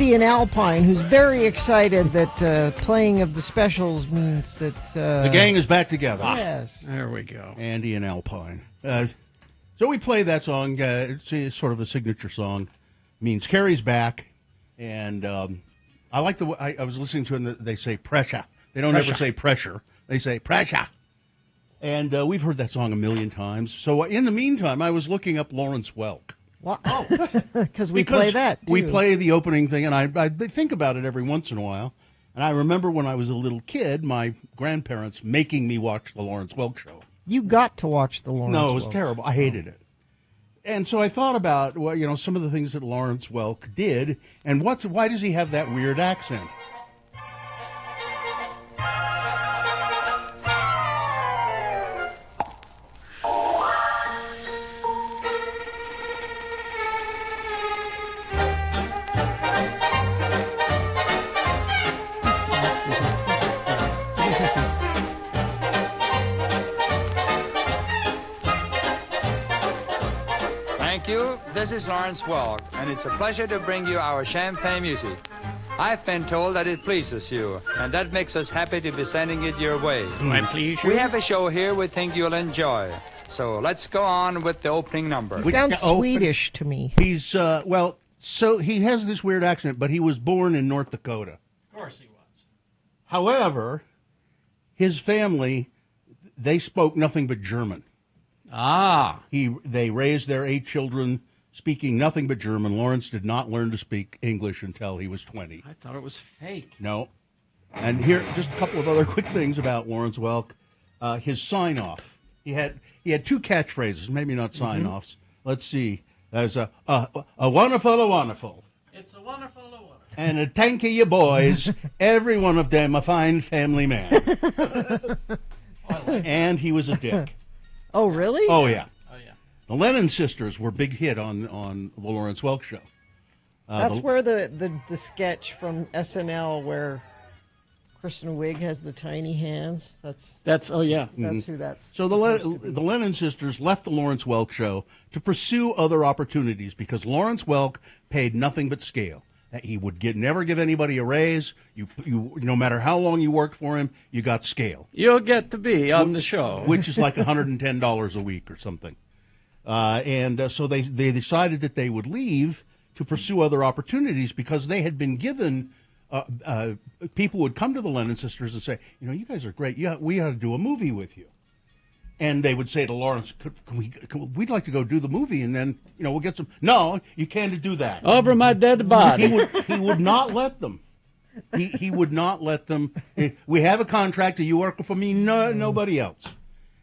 Andy in Alpine, who's very excited that playing of the specials means that... the gang is back together. Yes. There we go. Andy in Alpine. So we play that song. It's sort of a signature song. Means Carrie's back. And I like the way I was listening to it, and they say pressure. They don't ever say pressure. They say pressure. And we've heard that song a million times. So in the meantime, I was looking up Lawrence Welk. Wow. Because we play that, too. We play the opening thing, and I think about it every once in a while. And I remember when I was a little kid, my grandparents making me watch the Lawrence Welk show. You got to watch the Lawrence Welk. No, it was terrible. I hated it. And so I thought about, well, you know, some of the things that Lawrence Welk did, and why does he have that weird accent? Thank you. This is Lawrence Welk, and it's a pleasure to bring you our champagne music. I've been told that it pleases you, and that makes us happy to be sending it your way. I please you? We have a show here we think you'll enjoy. So let's go on with the opening number. It sounds Swedish to me. He's, so he has this weird accent, but he was born in North Dakota. Of course he was. However, his family, they spoke nothing but German. Ah. They raised their 8 children speaking nothing but German. Lawrence did not learn to speak English until he was 20. I thought it was fake. No. And here, just a couple of other quick things about Lawrence Welk. His sign-off. He had 2 catchphrases, maybe not sign-offs. Let's see. There's a wonderful. It's a wonderful. And a tank of you boys, every one of them a fine family man. And he was a dick. Oh, really? Oh, yeah. Oh, yeah. The Lennon sisters were a big hit on the Lawrence Welk show. That's where the sketch from SNL where Kristen Wiig has the tiny hands. That's oh yeah. That's who that's. So the Lennon sisters left the Lawrence Welk show to pursue other opportunities because Lawrence Welk paid nothing but scale. He would never give anybody a raise. You no matter how long you worked for him, you got scale. You'll get to be on the show, which is like $110 a week or something. So they decided that they would leave to pursue other opportunities because they had been given. People would come to the Lennon sisters and say, you know, you guys are great. Yeah, we ought to do a movie with you. And they would say to Lawrence, we'd like to go do the movie, and then, you know, we'll get some. No, you can't do that. Over my dead body. He would not let them. He would not let them. We have a contract. Are you working for me? No, nobody else.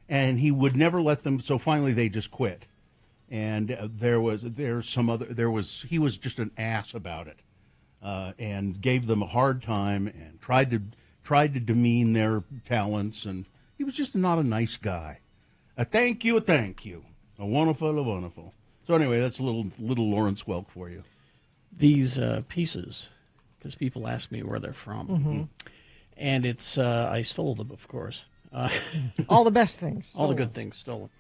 And he would never let them. So finally, they just quit. And he was just an ass about it, and gave them a hard time and tried to demean their talents. And he was just not a nice guy. A thank you. A wonderful. So anyway, that's a little Lawrence Welk for you. These pieces, because people ask me where they're from, and it's I stole them, of course. All the best things, all the good things stolen.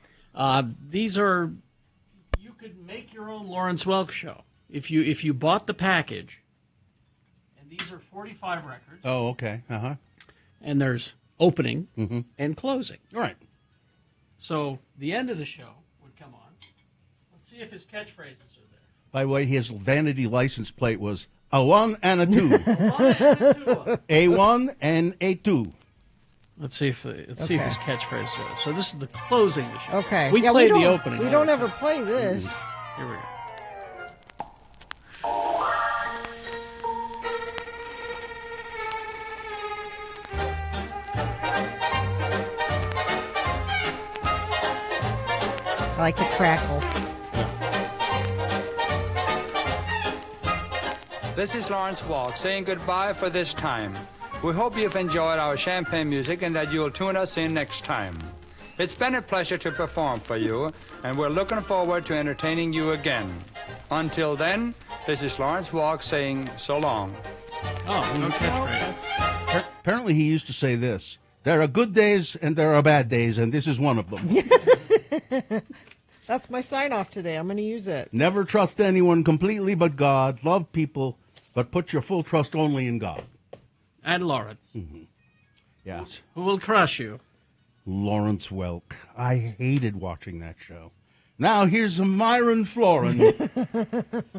These are you could make your own Lawrence Welk show if you bought the package. And these are 45 records. Oh, okay. And there's opening and closing. All right. So the end of the show would come on. Let's see if his catchphrases are there. By the way, his vanity license plate was a 1 and a 2. A 1 and a 2. A 1 and a 2. Let's see if his catchphrases are. So this is the closing of the show. Okay. We played the opening. We don't ever play this. Here we go. I like the crackle. This is Lawrence Welk saying goodbye for this time. We hope you've enjoyed our champagne music and that you'll tune us in next time. It's been a pleasure to perform for you, and we're looking forward to entertaining you again. Until then, this is Lawrence Welk saying so long. Oh, no catchphrase. Apparently he used to say this. There are good days and there are bad days, and this is one of them. That's my sign-off today. I'm going to use it. Never trust anyone completely but God. Love people. but put your full trust only in God. And Lawrence. Yes. Who will crush you? Lawrence Welk. I hated watching that show. Now here's a Myron Florin.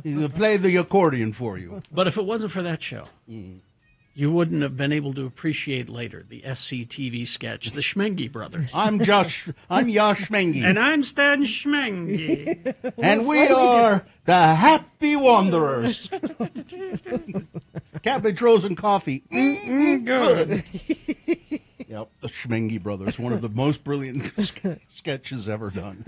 He'll play the accordion for you. But if it wasn't for that show, you wouldn't have been able to appreciate later the SCTV sketch, The Schmengi Brothers. I'm Josh Schmengi. And I'm Stan Schmengi. And we are the Happy Wanderers. Cabbage, rose, and coffee. Good. Yep, the Schmengi Brothers, one of the most brilliant sketches ever done.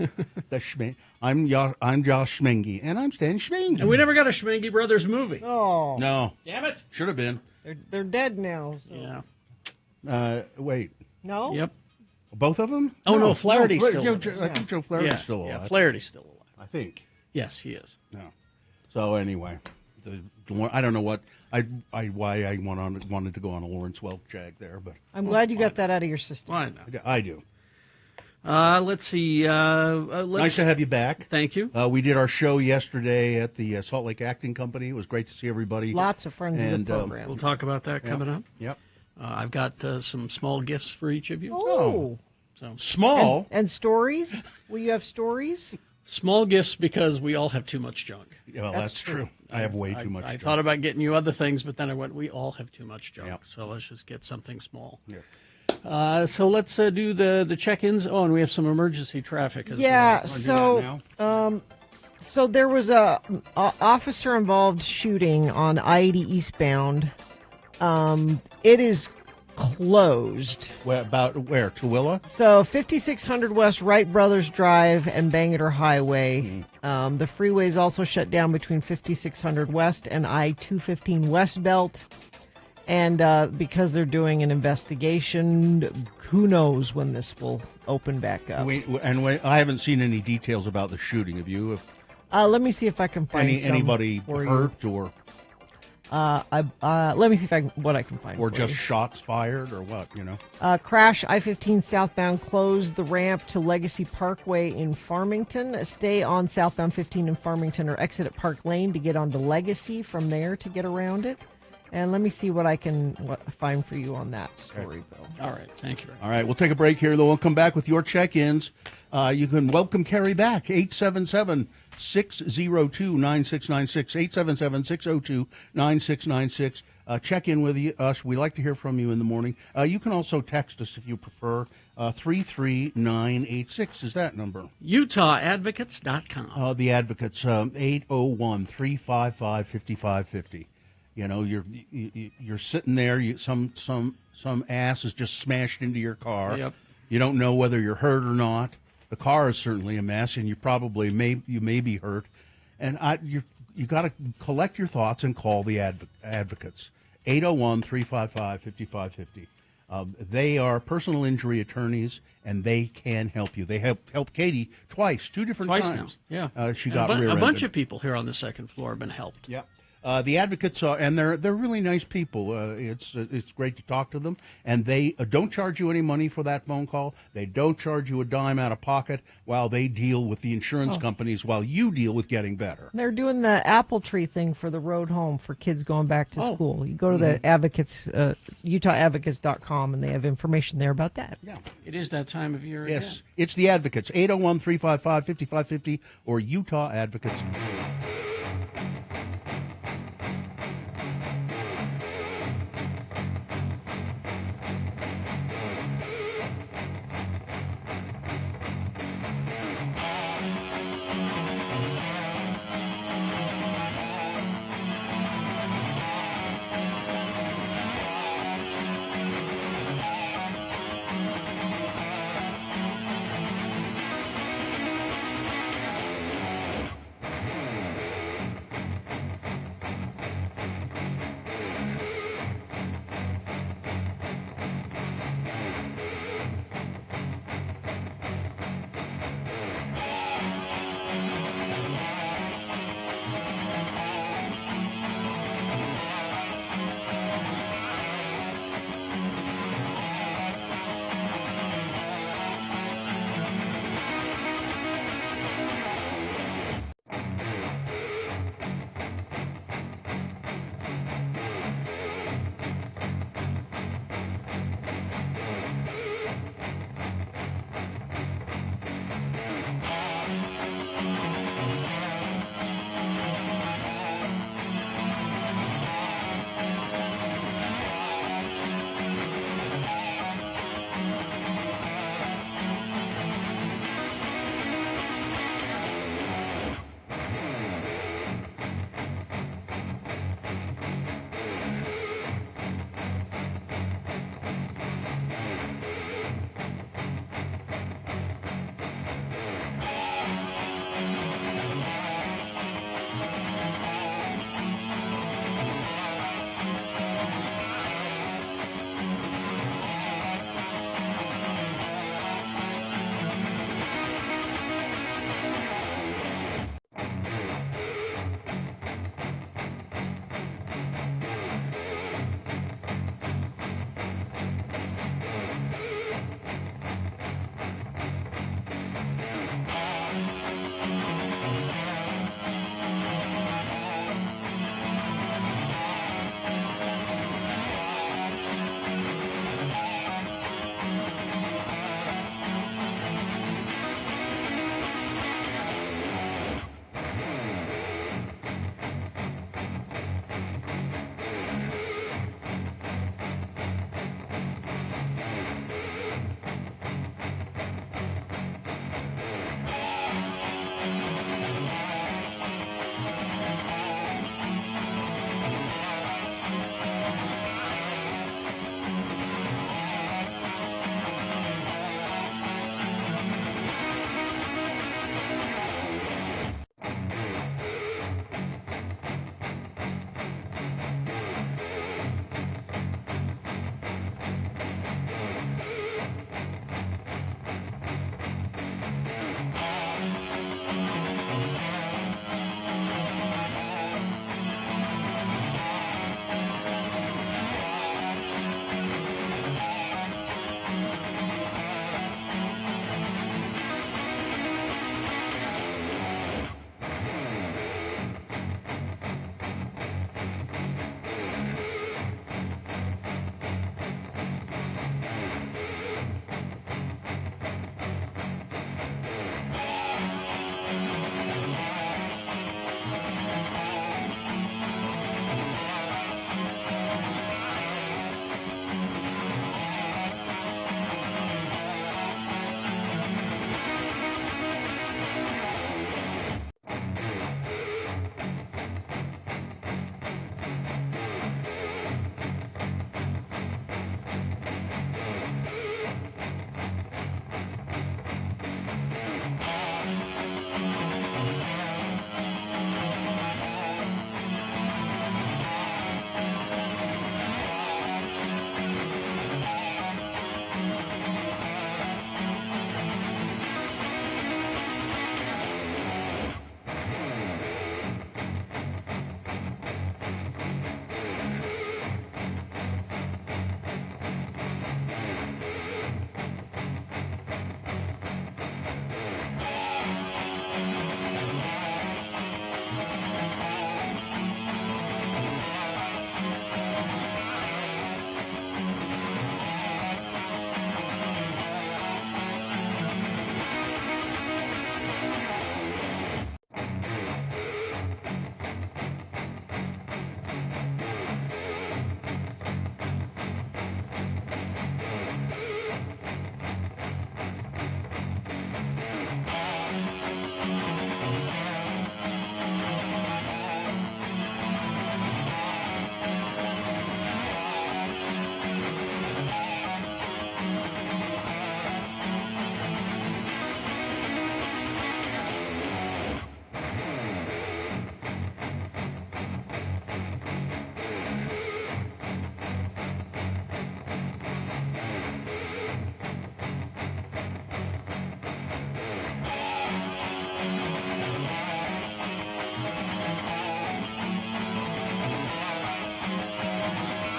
I'm Josh Schmengi, and I'm Stan Schmengi. And we never got a Schmengi Brothers movie. Oh, No, Damn it. should have been. they're dead now. So. Yeah. Wait, No. Yep. both of them? Oh, no, Flaherty's still alive. I think Joe Flaherty's still alive. Yeah, Flaherty's still alive. I think. Yes, he is. No. So anyway, I don't know what why I wanted to go on a Lawrence Welk jag there, but I'm glad you got that out of your system. Why not? I do. Let's see. Nice to have you back. Thank you. We did our show yesterday at the Salt Lake Acting Company. It was great to see everybody. Lots of friends in the program. We'll talk about that coming up. Yep. I've got some small gifts for each of you. Oh. So Small. And stories? Will you have stories? small gifts because we all have too much junk. Yeah, well, that's true. I have way too much I junk. thought about getting you other things, but then I went, we all have too much junk. Yep. So let's just get something small. Yeah. So let's do the check-ins. Oh, and we have some emergency traffic as Yeah, well. so there was a officer involved shooting on I-80 eastbound. It is closed. Where, Tooele? So 5600 West Wright Brothers Drive and Bangor Highway. The freeway is also shut down between 5600 West and I-215 West Belt. And because they're doing an investigation, who knows when this will open back up. I haven't seen any details about the shooting. Have you? Let me see if I can find Anybody for hurt you. or Let me see what I can find. or for just you. shots fired or what? You know. Crash I-15 southbound closed the ramp to Legacy Parkway in Farmington. Stay on southbound 15 in Farmington or exit at Park Lane to get onto Legacy from there to get around it. And let me see what I can find for you on that story, Bill. All right. Thank you. All right, we'll take a break here, then we'll come back with your check-ins. You can welcome Carrie back, 877-602-9696, 877-602-9696. Check in with us. We like to hear from you in the morning. You can also text us if you prefer, 33986 is that number. UtahAdvocates.com. The Advocates, 801-355-5550. You know, you're sitting there. Some ass is just smashed into your car. Yep. You don't know whether you're hurt or not. The car is certainly a mess, and you probably may be hurt. And you got to collect your thoughts and call the Advocates, 801-355-5550. They are personal injury attorneys, and they can help you. They helped Katie twice, two different times. Now. Yeah. She got a bunch of people here on the second floor have been helped. Yeah. The Advocates are, and they're really nice people. It's great to talk to them, and they don't charge you any money for that phone call. They don't charge you a dime out of pocket while they deal with the insurance companies while you deal with getting better. They're doing the apple tree thing for the road home for kids going back to school. You go to the Advocates, UtahAdvocates.com, and they have information there about that. Yeah. It is that time of year Yes, again. it's the Advocates, 801-355-5550 or Utah Advocates.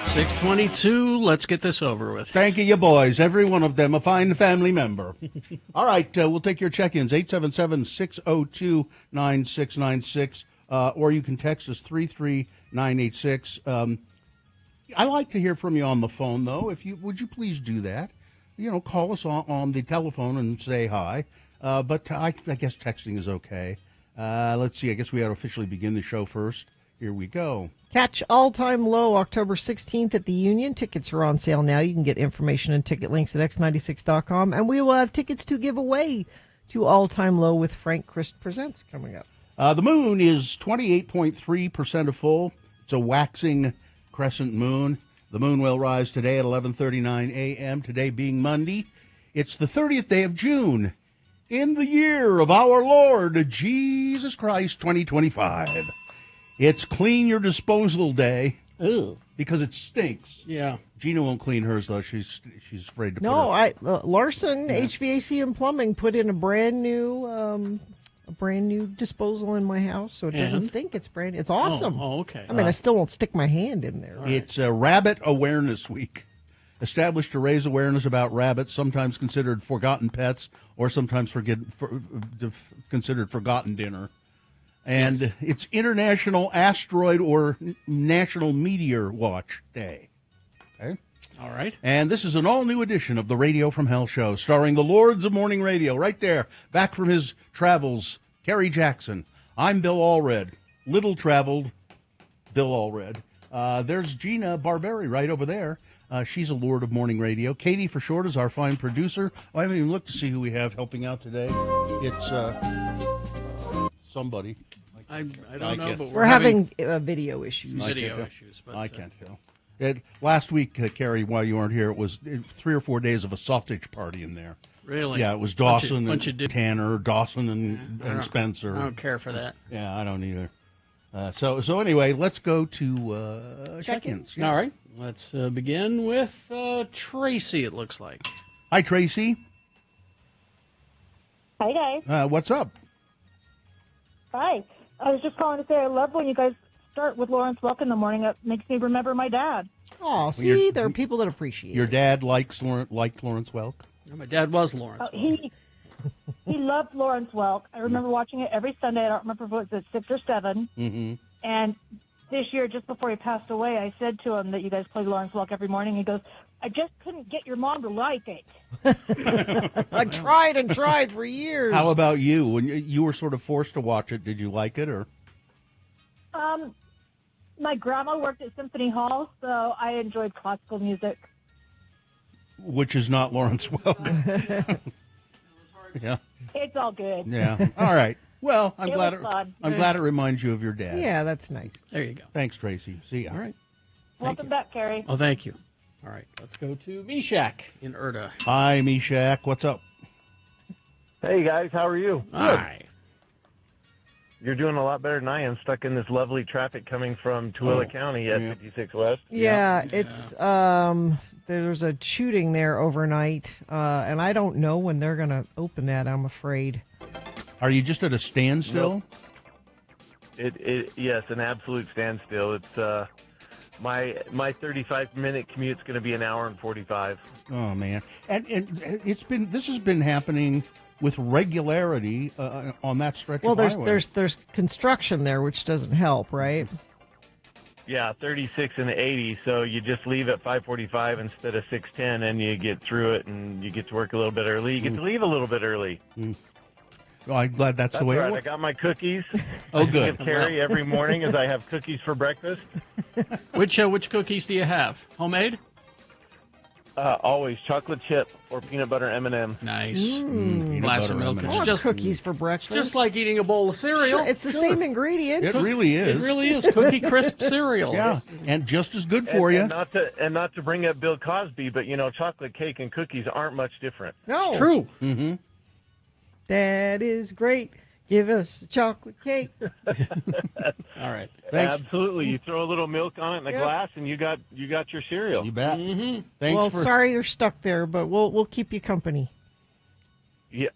6:22. Let's get this over with. Thank you, boys. Every one of them a fine family member. All right, we'll take your check-ins, 877-602-9696, or you can text us 33986. I like to hear from you on the phone, though. Would you please do that? Call us on the telephone and say hi. But I guess texting is okay. Let's see. I guess we ought to officially begin the show first. Here we go. Catch All Time Low October 16th at the Union. Tickets are on sale now. You can get information and ticket links at x96.com. And we will have tickets to give away to All Time Low with Frank Christ Presents coming up. The moon is 28.3% of full. It's a waxing crescent moon. The moon will rise today at 11:39 a.m., today being Monday. It's the 30th day of June in the year of our Lord Jesus Christ, 2025. It's Clean Your Disposal Day. Ugh. Because it stinks. Yeah. Gina won't clean hers, though. She's afraid to put No, her... Larson HVAC and Plumbing put in a brand new disposal in my house, so it doesn't stink. It's brand. It's awesome. Oh, okay. I mean, I still won't stick my hand in there. It's Rabbit Awareness Week, established to raise awareness about rabbits, sometimes considered forgotten pets, or sometimes considered forgotten dinner. And it's International Asteroid or National Meteor Watch Day. Okay. All right. And this is an all-new edition of the Radio from Hell show, starring the Lords of Morning Radio, right there, back from his travels, Kerry Jackson. I'm Bill Allred, little-traveled Bill Allred. There's Gina Barberi right over there. She's a Lord of Morning Radio. Katie, for short, is our fine producer. I haven't even looked to see who we have helping out today. It's somebody. I don't know, but we're having video issues. But, I can't tell. Last week, Carrie, while you weren't here, it was 3 or 4 days of a sausage party in there. Really? Yeah, it was Dawson bunch and of Tanner, Dawson and Spencer. I don't care for that. Yeah, I don't either. So anyway, let's go to check-ins. Yeah. All right. Let's begin with Tracy, it looks like. Hi, Tracy. Hi, guys. What's up? Hi. I was just calling to say I love when you guys start with Lawrence Welk in the morning. It makes me remember my dad. Oh, see, there are people that appreciate your it. dad liked Lawrence Welk? Yeah, my dad was Lawrence. He loved Lawrence Welk. I remember watching it every Sunday. I don't remember if it was at 6 or 7. Mm-hmm. And this year, just before he passed away, I said to him that you guys played Lawrence Welk every morning. He goes, I just couldn't get your mom to like it. I tried and tried for years. How about you? When you were sort of forced to watch it, did you like it, or? My grandma worked at Symphony Hall, so I enjoyed classical music. Which is not Lawrence Welk. Yeah. It's all good. Yeah. All right. Well, I'm glad it reminds you of your dad. Yeah, that's nice. There you go. Thanks, Tracy. See ya. All right. Welcome back, Carrie. Oh, thank you. All right. Let's go to Meshach in Erda. Hi, Meshach. What's up? Hey, guys. How are you? Hi. You're doing a lot better than I am, stuck in this lovely traffic coming from Tooele County at 56 West. Yeah, it's there's a shooting there overnight, and I don't know when they're going to open that, I'm afraid. Are you just at a standstill? Nope. Yes, an absolute standstill. It's my 35-minute commute's going to be an hour and 45. Oh man, and this has been happening with regularity on that stretch of highway. There's construction there, which doesn't help, right? Yeah, 36 and 80, so you just leave at 5:45 instead of 6:10, and you get through it, and you get to work a little bit early. You get to leave a little bit early. Well, I'm glad that's the way right. it works. I got my cookies. Oh, I good. give Carrie every morning as I have cookies for breakfast. Which cookies do you have? Homemade? Always chocolate chip or peanut butter M&M. Nice. Peanut Glass butter of milk. M&M. I want cookies for breakfast. Just like eating a bowl of cereal. Sure, it's the same ingredients. It really is. It really is Cookie Crisp cereal. Yeah, and just as good for you. And not to bring up Bill Cosby, but chocolate cake and cookies aren't much different. No. True. Mm-hmm. That is great. Give us a chocolate cake. All right. Thanks. Absolutely. You throw a little milk on it in a glass, and you got your cereal. You bet. Mm-hmm. Thanks. Well, sorry you're stuck there, but we'll keep you company. Yeah,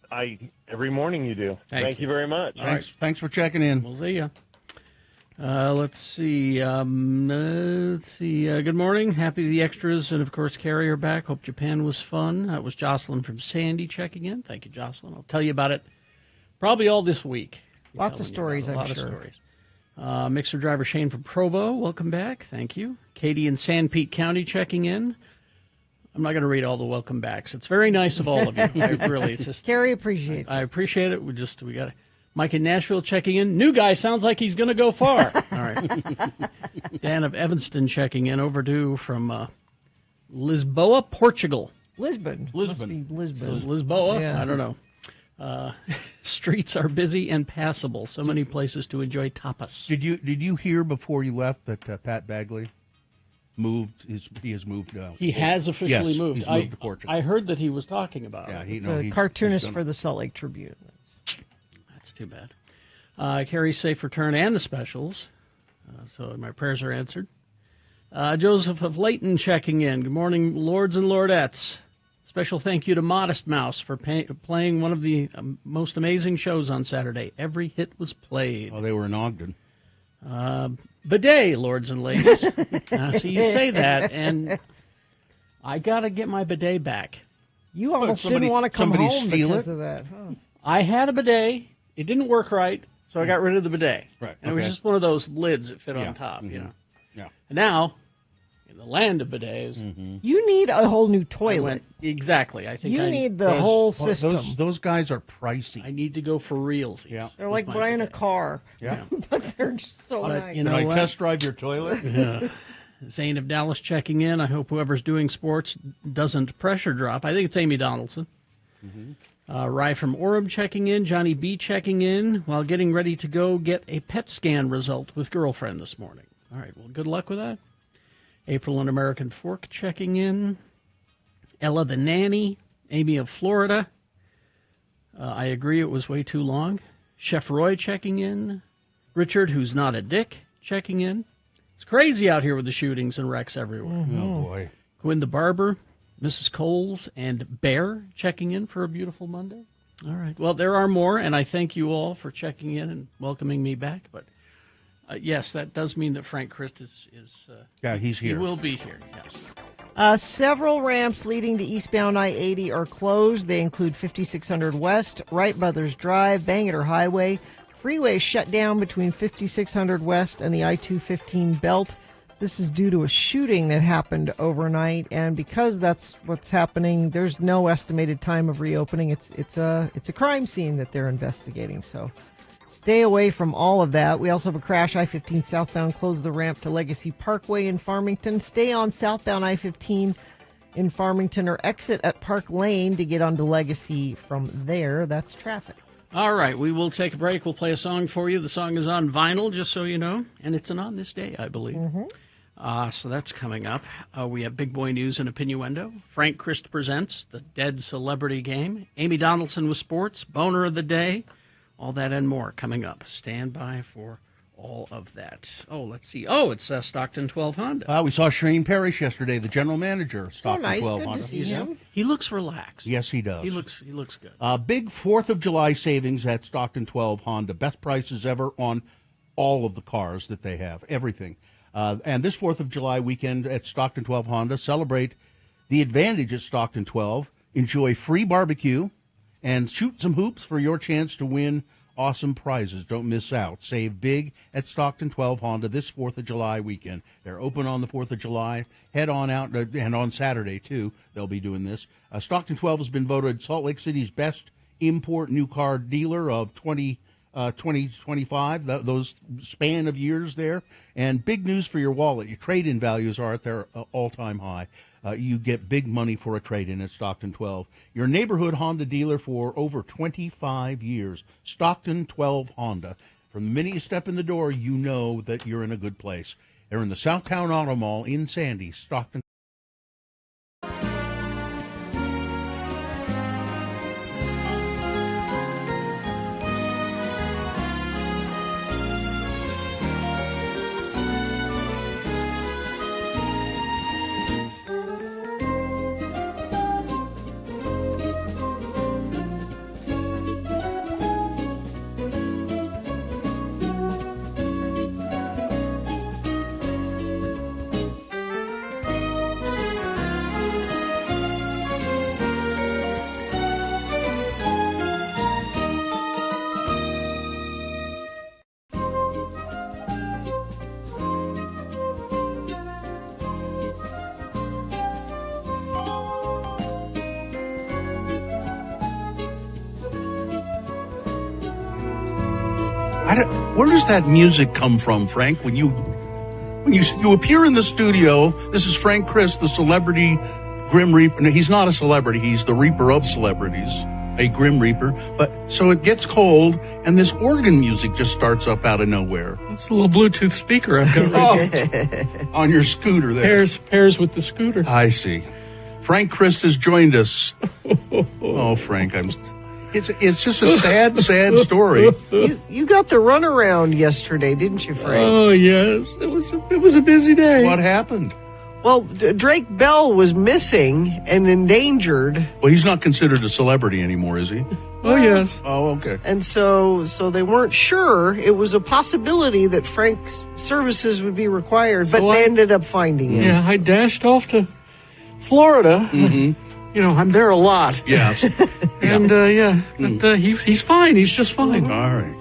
every morning you do. Thank you very much. Thanks for checking in. We'll see you. Let's see. Good morning. Happy the extras and, of course, Carrie are back. Hope Japan was fun. That was Jocelyn from Sandy checking in. Thank you, Jocelyn. I'll tell you about it probably all this week. Lots of stories, I'm A lot sure. of stories. Mixer driver Shane from Provo, welcome back. Thank you. Katie in San Pete County checking in. I'm not going to read all the welcome backs. It's very nice of all of you. It's just Carrie appreciates I appreciate it. We got Mike in Nashville checking in. New guy sounds like he's going to go far. All right. Dan of Evanston checking in. Overdue from Lisboa, Portugal. Lisbon. Must be Lisbon. Says Lisboa? Yeah. I don't know. Streets are busy and passable. So many places to enjoy tapas. Did you hear before you left that Pat Bagley moved? He has moved. He has officially yes, moved. He's moved to Portugal. I heard that he was talking about Yeah, it. He's a cartoonist for the Salt Lake Tribune. That's too bad. Carrie's safe return and the specials. So my prayers are answered. Joseph of Layton checking in. Good morning, lords and lordettes. Special thank you to Modest Mouse for playing one of the most amazing shows on Saturday. Every hit was played. Oh, they were in Ogden. Bidet, lords and ladies. See, you say that, and I got to get my bidet back. You almost didn't want to come home because of that. Huh? I had a bidet. It didn't work right, so I got rid of the bidet. Right. And it was just one of those lids that fit on top, you know. Yeah. And now, in the land of bidets, You need a whole new toilet. exactly. I think You I need the whole Well, system. Those guys are pricey. I need to go for reals. Yeah. They're like buying a car. Yeah. But they're just so But, nice. you Can know I what? test drive your toilet? Zane of Dallas checking in. I hope whoever's doing sports doesn't pressure drop. I think it's Amy Donaldson. Rye from Orem checking in. Johnny B checking in while getting ready to go get a PET scan result with girlfriend this morning. All right, well, good luck with that. April and American Fork checking in. Ella the nanny. Amy of Florida. I agree it was way too long. Chef Roy checking in. Richard, who's not a dick, checking in. It's crazy out here with the shootings and wrecks everywhere. Oh boy. Quinn the Barber, Mrs. Coles, and Bear checking in for a beautiful Monday. All right. Well, there are more, and I thank you all for checking in and welcoming me back. But, yes, that does mean that Frank Christ is Yeah, he's he here. will be here, yes. Several ramps leading to eastbound I-80 are closed. They include 5600 West, Wright Brothers Drive, Bangerter Highway. Freeway shut down between 5600 West and the I-215 belt. This is due to a shooting that happened overnight, and because that's what's happening, there's no estimated time of reopening. It's a crime scene that they're investigating, so stay away from all of that. We also have a crash. I-15 southbound closed the ramp to Legacy Parkway in Farmington. Stay on southbound I-15 in Farmington or exit at Park Lane to get onto Legacy from there. That's traffic. All right, we will take a break. We'll play a song for you. The song is on vinyl, just so you know, and it's an On This Day, I believe. So that's coming up. We have Big Boy News and Opinuendo. Frank Christ presents The Dead Celebrity Game. Amy Donaldson with sports, Boner of the Day, all that and more coming up. Stand by for all of that. Oh, let's see. Oh, it's Stockton 12 Honda. We saw Shane Parrish yesterday, the general manager of Stockton nice. 12 Good Honda. to see him. He looks relaxed. Yes, he does. He looks good. Big 4th of July savings at Stockton 12 Honda. Best prices ever on all of the cars that they have, everything. And this 4th of July weekend at Stockton 12 Honda, celebrate the advantage at Stockton 12. Enjoy free barbecue and shoot some hoops for your chance to win awesome prizes. Don't miss out. Save big at Stockton 12 Honda this 4th of July weekend. They're open on the 4th of July. Head on out, and on Saturday, too, they'll be doing this. Stockton 12 has been voted Salt Lake City's best import new car dealer of 2025, those span of years there. And big news for your wallet. Your trade-in values are at their all-time high. You get big money for a trade-in at Stockton 12. Your neighborhood Honda dealer for over 25 years. Stockton 12 Honda. From the minute you step in the door, you know that you're in a good place. They're in the Southtown Auto Mall in Sandy, Stockton. Where does that music come from, Frank? When you appear in the studio, this is Frank Chris, the celebrity Grim Reaper. No, he's not a celebrity. He's the Reaper of celebrities, a Grim Reaper. But so it gets cold, and this organ music just starts up out of nowhere. That's a little Bluetooth speaker I've got on your scooter there. Pairs with the scooter. I see. Frank Christ has joined us. Oh, Frank, it's just a sad story. You got the runaround yesterday, didn't you, Frank? Oh, yes. It was a busy day. What happened? Well, Drake Bell was missing and endangered. Well, he's not considered a celebrity anymore, is he? Oh, yes. Oh, okay. And so they weren't sure. It was a possibility that Frank's services would be required, but they ended up finding him. Yeah, I dashed off to Florida. Mm-hmm. I'm there a lot. Yes. And, but he's fine. He's just fine. All right.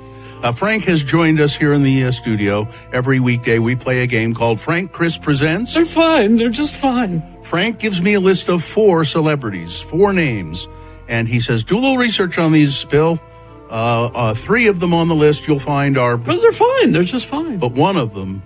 Frank has joined us here in the studio. Every weekday we play a game called Frank Chris Presents. They're fine. They're just fine. Frank gives me a list of 4 celebrities, 4 names, and he says, do a little research on these, Bill. 3 of them on the list you'll find are... But they're fine. They're just fine. But one of them,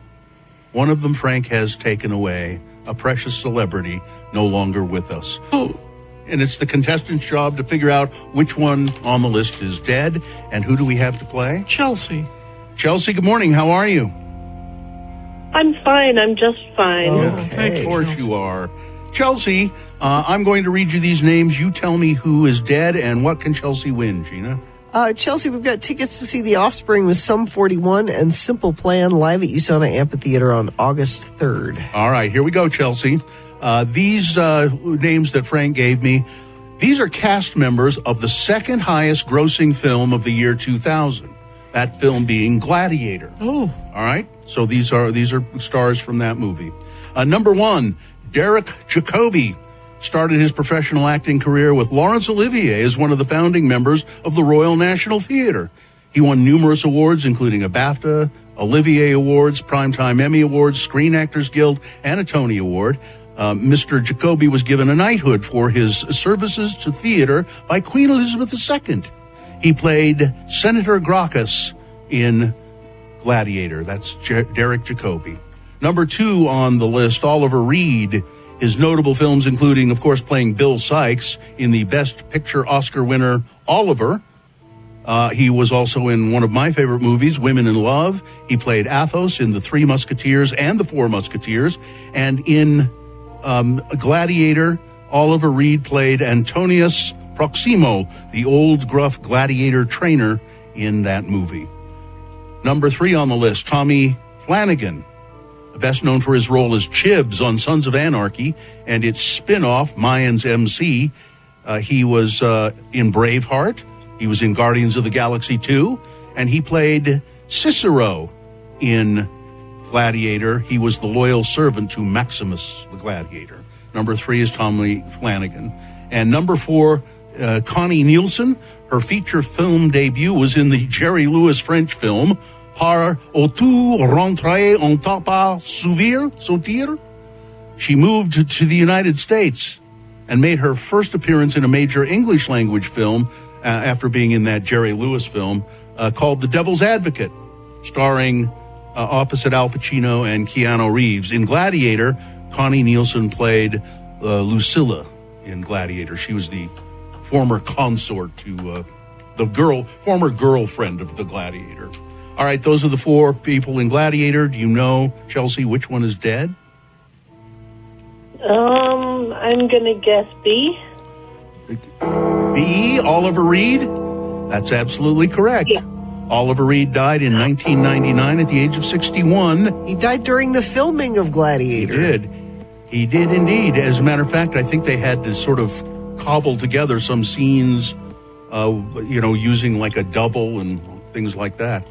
Frank has taken away, a precious celebrity no longer with us. Oh. And it's the contestant's job to figure out which one on the list is dead and who do we have to play? Chelsea. Chelsea, good morning. How are you? I'm fine. I'm just fine. Oh, thank you. Of course you are. Chelsea, I'm going to read you these names. You tell me who is dead and what can Chelsea win, Gina? Chelsea, we've got tickets to see The Offspring with Sum 41 and Simple Plan live at USANA Amphitheater on August 3rd. All right, here we go, Chelsea. These names that Frank gave me, these are cast members of the second highest grossing film of the year 2000. That film being Gladiator. Oh. All right. So these are stars from that movie. Number 1, Derek Jacobi started his professional acting career with Laurence Olivier as one of the founding members of the Royal National Theatre. He won numerous awards, including a BAFTA, Olivier Awards, Primetime Emmy Awards, Screen Actors Guild, and a Tony Award. Mr. Jacobi was given a knighthood for his services to theater by Queen Elizabeth II. He played Senator Gracchus in Gladiator. That's Derek Jacobi. Number 2 on the list, Oliver Reed. His notable films including, of course, playing Bill Sykes in the Best Picture Oscar winner Oliver. He was also in one of my favorite movies, Women in Love. He played Athos in The Three Musketeers and The Four Musketeers. And in Gladiator, Oliver Reed played Antonius Proximo, the old gruff gladiator trainer in that movie. Number 3 on the list, Tommy Flanagan, best known for his role as Chibs on Sons of Anarchy and its spin-off, Mayans MC. He was in Braveheart. He was in Guardians of the Galaxy 2, and he played Cicero in Gladiator. He was the loyal servant to Maximus the Gladiator. Number 3 is Tommy Flanagan. And number 4, Connie Nielsen. Her feature film debut was in the Jerry Lewis French film, Par Otu Rentré en Tapa Sautir. She moved to the United States and made her first appearance in a major English language film after being in that Jerry Lewis film called The Devil's Advocate, starring opposite Al Pacino and Keanu Reeves. In Gladiator, Connie Nielsen played Lucilla in Gladiator. She was the former consort to former girlfriend of the Gladiator. All right, those are the 4 people in Gladiator. Do you know, Chelsea, which one is dead? I'm going to guess B. B, Oliver Reed? That's absolutely correct. Yeah. Oliver Reed died in 1999 at the age of 61. He died during the filming of Gladiator. He did indeed. As a matter of fact, I think they had to sort of cobble together some scenes, using like a double and things like that.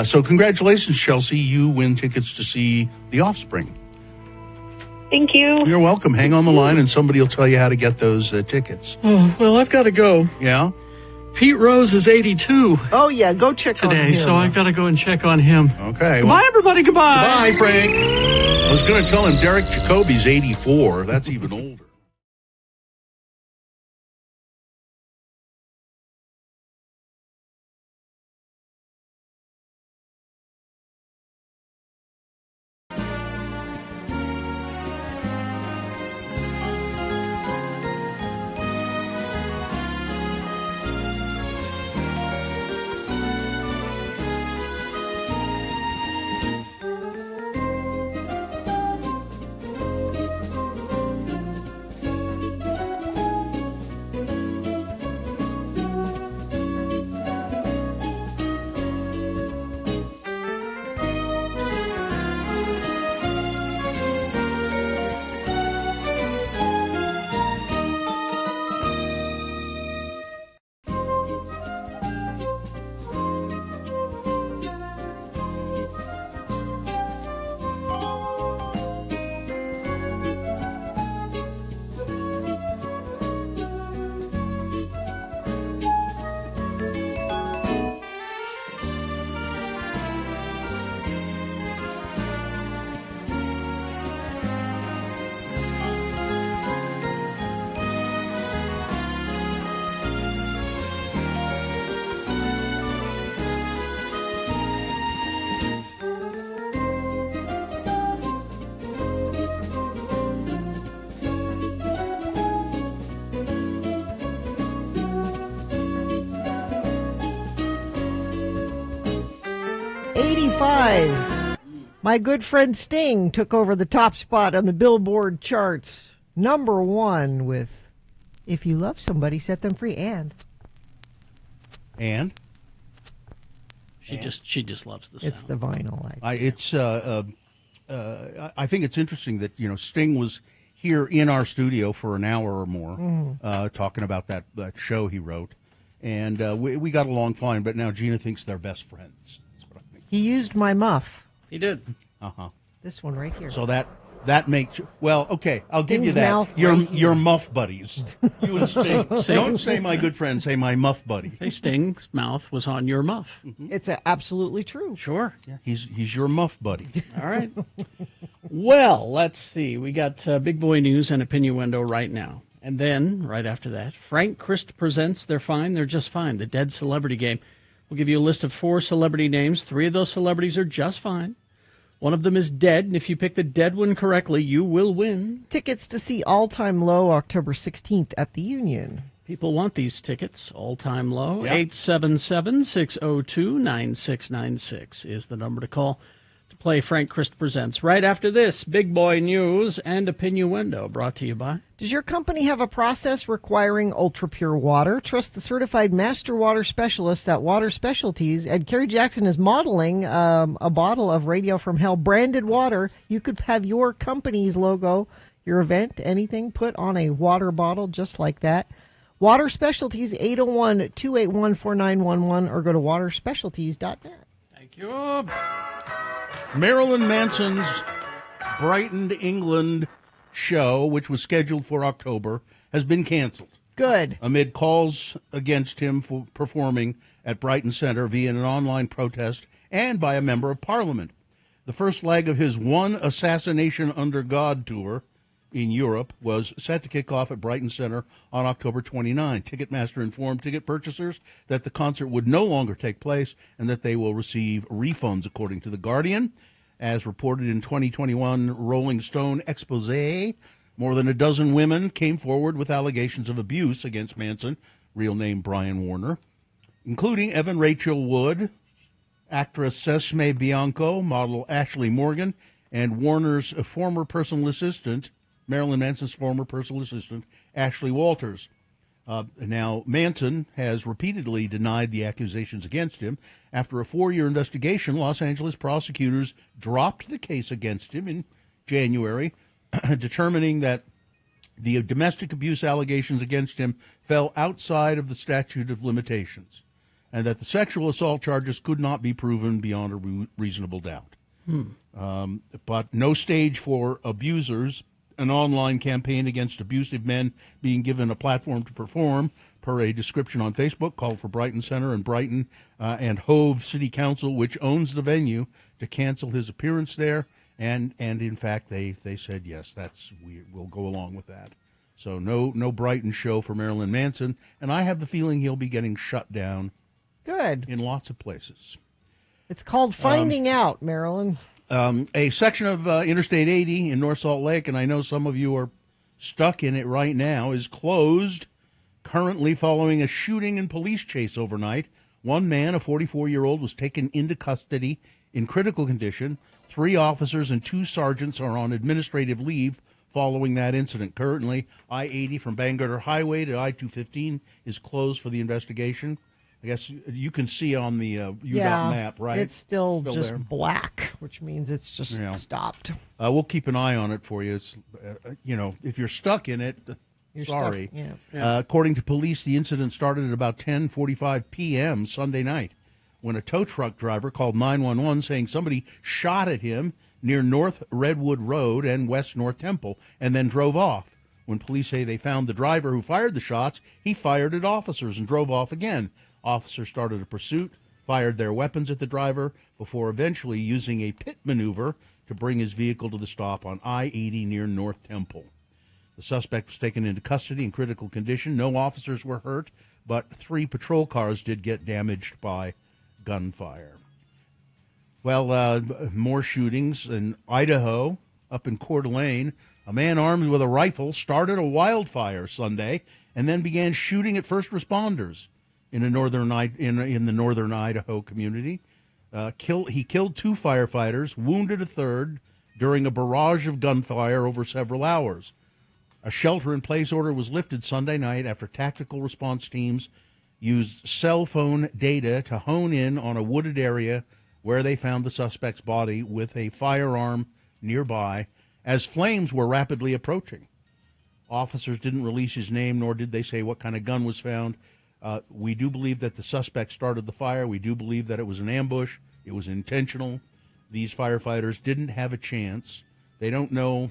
So congratulations, Chelsea. You win tickets to see The Offspring. Thank you. You're welcome. Hang on the line and somebody will tell you how to get those tickets. Oh, well, I've got to go. Yeah? Pete Rose is 82 Oh, yeah, go check on him. today, so I've got to go and check on him. Okay. Goodbye, everybody. Goodbye. Bye, Frank. I was going to tell him Derek Jacobi's 84. That's even older. 85. My good friend Sting took over the top spot on the Billboard charts. Number 1 with If You Love Somebody, Set Them Free. And she just loves the sound. it's the vinyl. I think it's interesting that Sting was here in our studio for an hour or more talking about that show he wrote, and we got along fine. But now Gina thinks they're best friends. That's what I think. He used my muff. He did. This one right here. So that makes okay. I'll give you Sting's that. mouth Your muff buddies. You and Sting. Don't say my good friend. Say my muff buddy. Hey, Sting's mouth was on your muff. It's absolutely true. Sure. Yeah, he's your muff buddy. All right. Well, let's see. We got Big Boy News and Opinuendo right now. And then, right after that, Frank Christ presents They're Fine, They're Just Fine, the Dead Celebrity Game. We'll give you a list of 4 celebrity names. 3 of those celebrities are just fine. One of them is dead, and if you pick the dead one correctly, you will win. Tickets to see All Time Low October 16th at the Union. People want these tickets. All Time Low. Yep. 877-602-9696 is the number to call to play Frank Christ Presents. Right after this, Big Boy News and Opinuendo, brought to you by... Does your company have a process requiring ultra-pure water? Trust the certified master water specialist at Water Specialties. And Kerry Jackson is modeling a bottle of Radio from Hell branded water. You could have your company's logo, your event, anything, put on a water bottle just like that. Water Specialties, 801-281-4911, or go to waterspecialties.net. Thank you. Marilyn Manson's Brighton, England show, which was scheduled for October, has been canceled Good. amid calls against him for performing at Brighton Centre via an online protest and by a member of Parliament. The first leg of his One Assassination Under God tour in Europe was set to kick off at Brighton Centre on October 29. Ticketmaster informed ticket purchasers that the concert would no longer take place and that they will receive refunds, according to The Guardian. As reported in 2021 Rolling Stone expose, more than a dozen women came forward with allegations of abuse against Manson, real name Brian Warner, including Evan Rachel Wood, actress Sesame Bianco, model Ashley Morgan, and Warner's former personal assistant, Marilyn Manson's former personal assistant, Ashley Walters. Now, Manson has repeatedly denied the accusations against him. After a 4-year investigation, Los Angeles prosecutors dropped the case against him in January, determining that the domestic abuse allegations against him fell outside of the statute of limitations and that the sexual assault charges could not be proven beyond a reasonable doubt. But no stage for abusers. An online campaign against abusive men being given a platform to perform, per a description on Facebook, called for Brighton Centre and Brighton and Hove City Council, which owns the venue, to cancel his appearance there. And in fact, they said, yes, we'll go along with that. So no Brighton show for Marilyn Manson. And I have the feeling he'll be getting shut down Good. in lots of places. It's called Finding Out, Marilyn. A section of Interstate 80 in North Salt Lake, and I know some of you are stuck in it right now, is closed currently following a shooting and police chase overnight. One man, a 44-year-old, was taken into custody in critical condition. 3 officers and 2 sergeants are on administrative leave following that incident. Currently, I-80 from Bangerter Highway to I-215 is closed for the investigation. I guess you can see on the UDOT map, right? It's still just there. Black, which means it's just stopped. We'll keep an eye on it for you. It's, if you're stuck in it, You're sorry. stuck, yeah. According to police, the incident started at about 10:45 p.m. Sunday night when a tow truck driver called 911 saying somebody shot at him near North Redwood Road and West North Temple and then drove off. When police say they found the driver who fired the shots, he fired at officers and drove off again. Officers started a pursuit, fired their weapons at the driver before eventually using a pit maneuver to bring his vehicle to the stop on I-80 near North Temple. The suspect was taken into custody in critical condition. No officers were hurt, but 3 patrol cars did get damaged by gunfire. Well, more shootings in Idaho, up in Coeur d'Alene. A man armed with a rifle started a wildfire Sunday and then began shooting at first responders in the northern Idaho community. He killed 2 firefighters, wounded a third during a barrage of gunfire over several hours. A shelter-in-place order was lifted Sunday night after tactical response teams used cell phone data to hone in on a wooded area where they found the suspect's body with a firearm nearby as flames were rapidly approaching. Officers didn't release his name, nor did they say what kind of gun was found. We do believe that the suspect started the fire. We do believe that it was an ambush. It was intentional. These firefighters didn't have a chance. They don't know.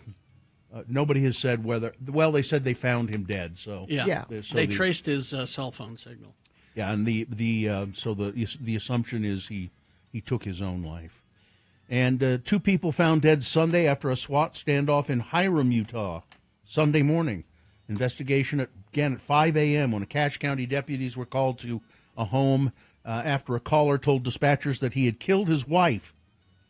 Nobody has said whether. Well, they said they found him dead. So Yeah. They traced his cell phone signal. Yeah, and the assumption is he took his own life. And 2 people found dead Sunday after a SWAT standoff in Hiram, Utah, Sunday morning. Investigation at 5 a.m. when Cache County deputies were called to a home after a caller told dispatchers that he had killed his wife.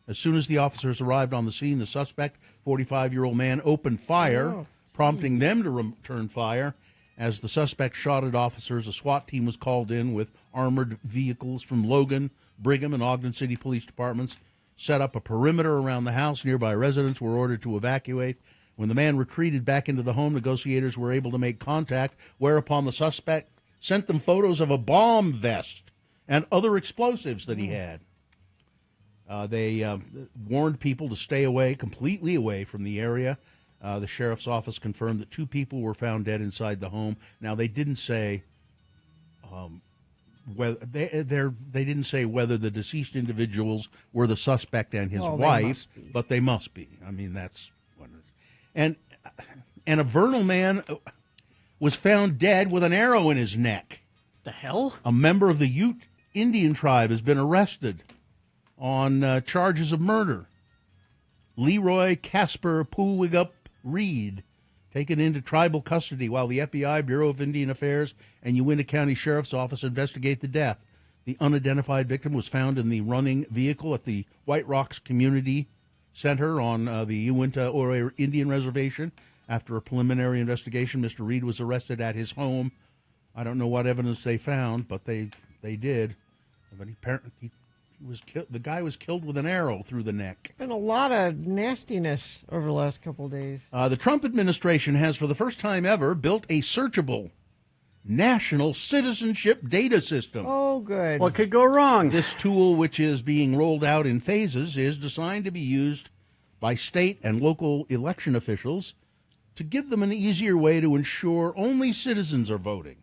As soon as the officers arrived on the scene, the suspect, 45-year-old man, opened fire, prompting them to return fire. As the suspect shot at officers, a SWAT team was called in with armored vehicles from Logan, Brigham, and Ogden City Police Departments, set up a perimeter around the house. Nearby residents were ordered to evacuate. When the man retreated back into the home, negotiators were able to make contact, whereupon the suspect sent them photos of a bomb vest and other explosives that he had. They warned people to stay completely away from the area. The sheriff's office confirmed that 2 people were found dead inside the home. Now, they didn't say whether they didn't say whether the deceased individuals were the suspect and his wife, but they must be. I mean, that's what it is. And a Vernal man was found dead with an arrow in his neck. The hell? A member of the Ute Indian tribe has been arrested on charges of murder. Leroy Casper Poowigup Reed, taken into tribal custody while the FBI, Bureau of Indian Affairs, and Uinta County Sheriff's Office investigate the death. The unidentified victim was found in the running vehicle at the White Rocks Community Center on the Uinta Ore Indian Reservation. After a preliminary investigation, Mr. Reed was arrested at his home. I don't know what evidence they found, but they did. But he was killed. The guy was killed with an arrow through the neck. Been a lot of nastiness over the last couple of days. The Trump administration has, for the first time ever, built a searchable national citizenship data system. Oh, good. What could go wrong? This tool, which is being rolled out in phases, is designed to be used by state and local election officials to give them an easier way to ensure only citizens are voting.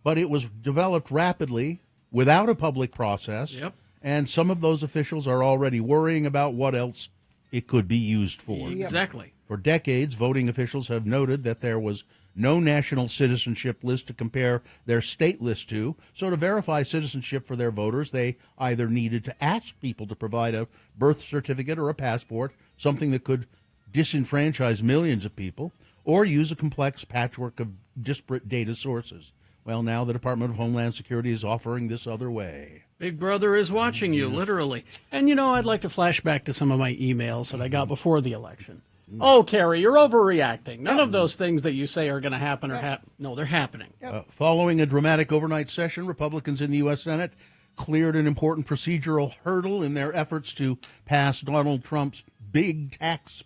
But it was developed rapidly without a public process. Yep. And some of those officials are already worrying about what else it could be used for. Exactly. For decades, voting officials have noted that there was no national citizenship list to compare their state list to. So to verify citizenship for their voters, they either needed to ask people to provide a birth certificate or a passport, something that could disenfranchise millions of people, or use a complex patchwork of disparate data sources. Well, now the Department of Homeland Security is offering this other way. Big Brother is watching you, literally. And, you know, I'd like to flash back to some of my emails that I got before the election. Oh, Kerry, you're overreacting. None of those things that you say are going to happen are happening. No, they're happening. Following a dramatic overnight session, Republicans in the U.S. Senate cleared an important procedural hurdle in their efforts to pass Donald Trump's big tax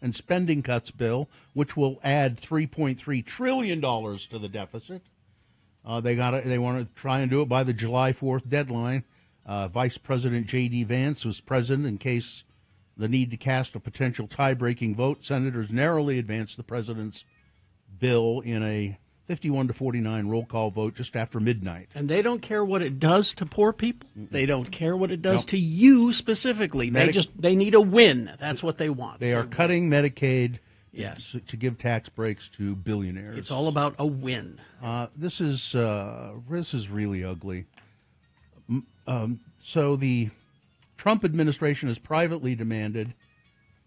and spending cuts bill, which will add $3.3 trillion to the deficit. They want to try and do it by the July 4th deadline. Vice President J.D. Vance was present in case the need to cast a potential tie-breaking vote. Senators narrowly advanced the president's bill in a 51-49 roll call vote just after midnight. And they don't care what it does to poor people. They don't care what it does to you specifically. They need a win. That's what they want. They are cutting Medicaid. Yes, to give tax breaks to billionaires. It's all about a win. This is really ugly. So the Trump administration has privately demanded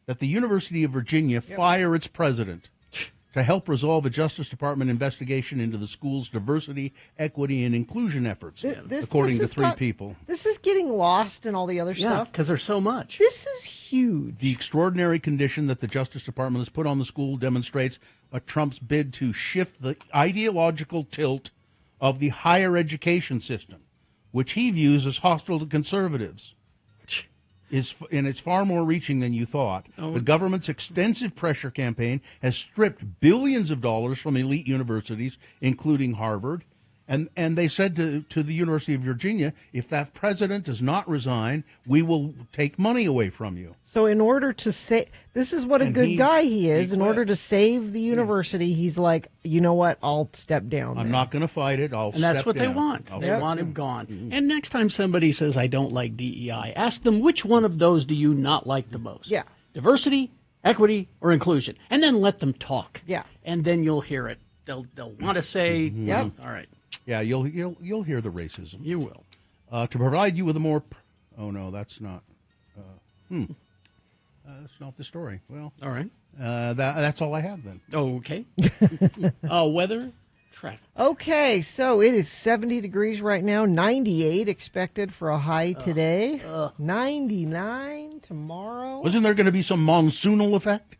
that the University of Virginia fire its president to help resolve a Justice Department investigation into the school's diversity, equity, and inclusion efforts, according to 3 people. This is getting lost in all the other stuff. because there's so much. This is huge. The extraordinary condition that the Justice Department has put on the school demonstrates Trump's bid to shift the ideological tilt of the higher education system, which he views as hostile to conservatives. and it's far more reaching than you thought. Oh. The government's extensive pressure campaign has stripped billions of dollars from elite universities, including Harvard. And they said to the University of Virginia, if that president does not resign, we will take money away from you. So in order to say, this is what a And good he- guy he is. he In quit. order to save the university, he's like, you know what? I'll step down. I'm there. not going to fight it. And that's what they want. I'll They step want him down. gone. And next time somebody says, I don't like DEI, ask them, which one of those do you not like the most? Yeah. Diversity, equity, or inclusion? And then let them talk. Yeah. And then you'll hear it. They'll want to say, Yep. all right, Yeah, you'll hear the racism. you will. To provide you with a more. Oh no, that's not. That's not the story. Well, All right. that's all I have then. Okay. Weather, traffic. Okay, so it is 70 degrees right now, 98 expected for a high today, 99 tomorrow. Wasn't there going to be some monsoonal effect?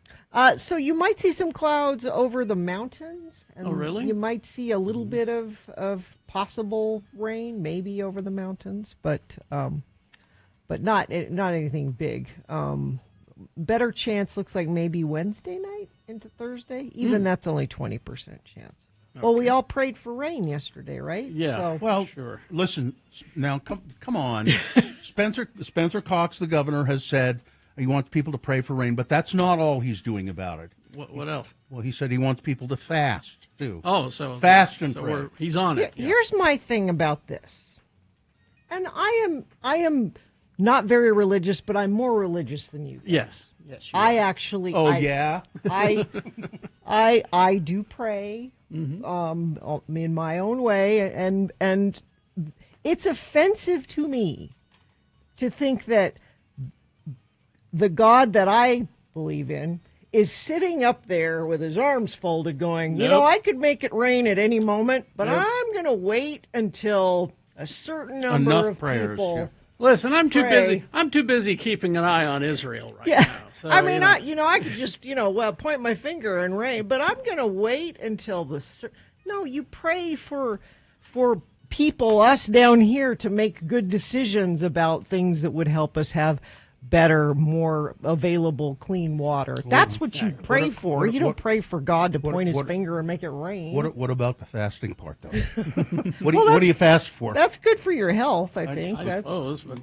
So you might see some clouds over the mountains. And Oh, really? You might see a little bit of possible rain, maybe over the mountains, but not anything big. Better chance looks like maybe Wednesday night into Thursday. Even that's only 20% chance. Well, we all prayed for rain yesterday, right? Yeah. So, Well, Sure. listen now. Come on, Spencer Cox, the governor, has said he wants people to pray for rain, but that's not all he's doing about it. What else? Well, he said he wants people to fast too. Oh, so Fast and so pray. he's on it. Yeah. Here's my thing about this. And I am not very religious, but I'm more religious than you. Yes. Yes. you I are. actually Yeah. I do pray in my own way, and it's offensive to me to think that the God that I believe in is sitting up there with his arms folded going, you know, Nope. I could make it rain at any moment, but Nope. I'm going to wait until a certain number Enough of prayers, people. yeah. Listen, I'm too Pray. busy. I'm too busy keeping an eye on Israel right Yeah, now. So, I mean, you know. I could just, point my finger and rain, but I'm going to wait until no, you pray for people, us down here, to make good decisions about things that would help us have better, more available, clean water. That's what you pray for. You don't pray for God to point his finger and make it rain. What about the fasting part though? What do you fast for? That's good for your health, I think. I That's suppose, but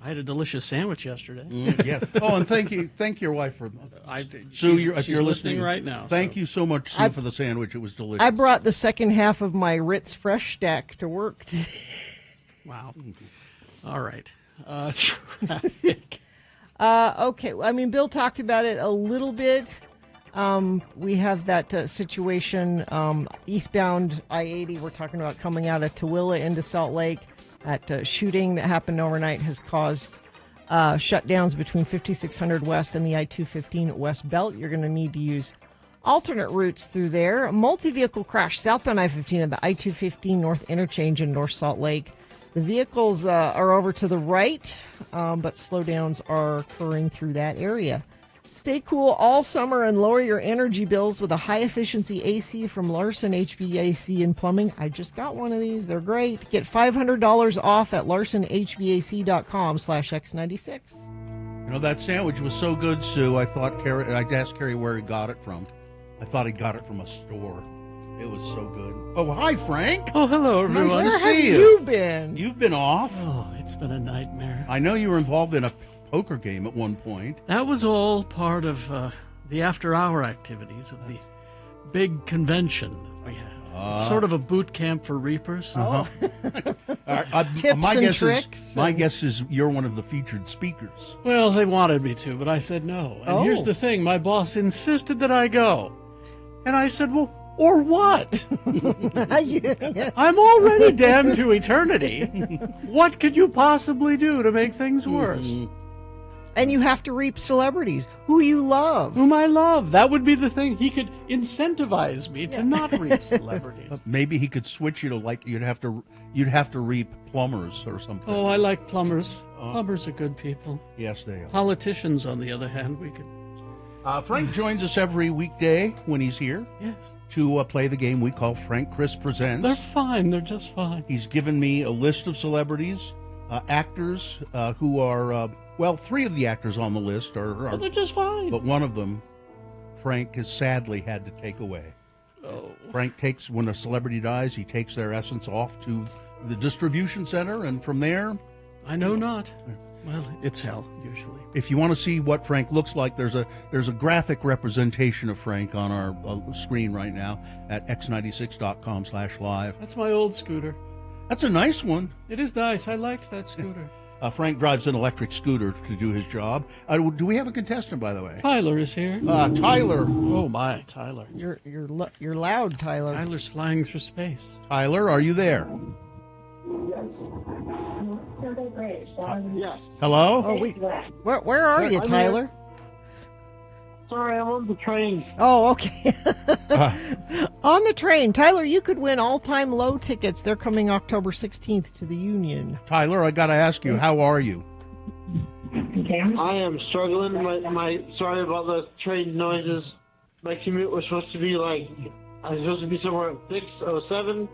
I had a delicious sandwich yesterday. Yeah. Oh, and thank your wife for. She's- Sue, if she's you're listening right now, Thank so. you so much, Sue, for the sandwich. It was delicious. I brought the second half of my Ritz Fresh stack to work today. Wow. All right. Traffic. Okay, I mean, Bill talked about it a little bit. We have that situation eastbound I-80. We're talking about coming out of Tooele into Salt Lake. That shooting that happened overnight has caused shutdowns between 5600 West and the I-215 West Belt. You're going to need to use alternate routes through there. A multi-vehicle crash southbound I-15 at the I-215 North Interchange in North Salt Lake. The vehicles are over to the right, but slowdowns are occurring through that area. Stay cool all summer and lower your energy bills with a high-efficiency AC from Larson HVAC and Plumbing. I just got one of these. They're great. Get $500 off at larsonhvac.com/X96. You know, that sandwich was so good, Sue. I asked Carrie where he got it from. I thought he got it from a store. It was so good. Oh, hi, Frank. Oh, hello, everyone. Nice Where to have see you been? You've been off. Oh, it's been a nightmare. I know you were involved in a poker game at one point. That was all part of the after-hour activities of the big convention that we had. It's sort of a boot camp for reapers. Tips my and guess tricks. My guess is you're one of the featured speakers. Well, they wanted me to, but I said no. And here's the thing. My boss insisted that I go. And I said, well, or what? I'm already damned to eternity. What could you possibly do to make things worse? And you have to reap celebrities who you love. Whom I love. That would be the thing. He could incentivize me to not reap celebrities. Maybe he could switch you to you'd have to reap plumbers or something. Oh, I like plumbers. Plumbers are good people. Yes, they are. Politicians, on the other hand, we could. Frank joins us every weekday when he's here Yes. to play the game we call Frank Chris Presents. They're fine. They're just fine. He's given me a list of celebrities, actors who are Well, 3 of the actors on the list are they're just fine. but one of them, Frank, has sadly had to take away. Oh. Frank takes, when a celebrity dies, he takes their essence off to the distribution center, and from there... I know not. Well, it's hell, usually. If you want to see what Frank looks like, there's a graphic representation of Frank on our screen right now at x96.com/live. That's my old scooter. That's a nice one. It is nice. I liked that scooter. Frank drives an electric scooter to do his job. Do we have a contestant, by the way? Tyler is here. Tyler. Oh, my, Tyler. You're loud, Tyler. Tyler's flying through space. Tyler, are you there? Yes. Hello? Oh, where are you, I'm Tyler? Sorry, I'm on the train. Oh, okay. On the train. Tyler, you could win all-time low tickets. They're coming October 16th to the Union. Tyler, I got to ask you, how are you? I am struggling. Sorry about the train noises. My commute was supposed to be I was supposed to be somewhere at 6:07,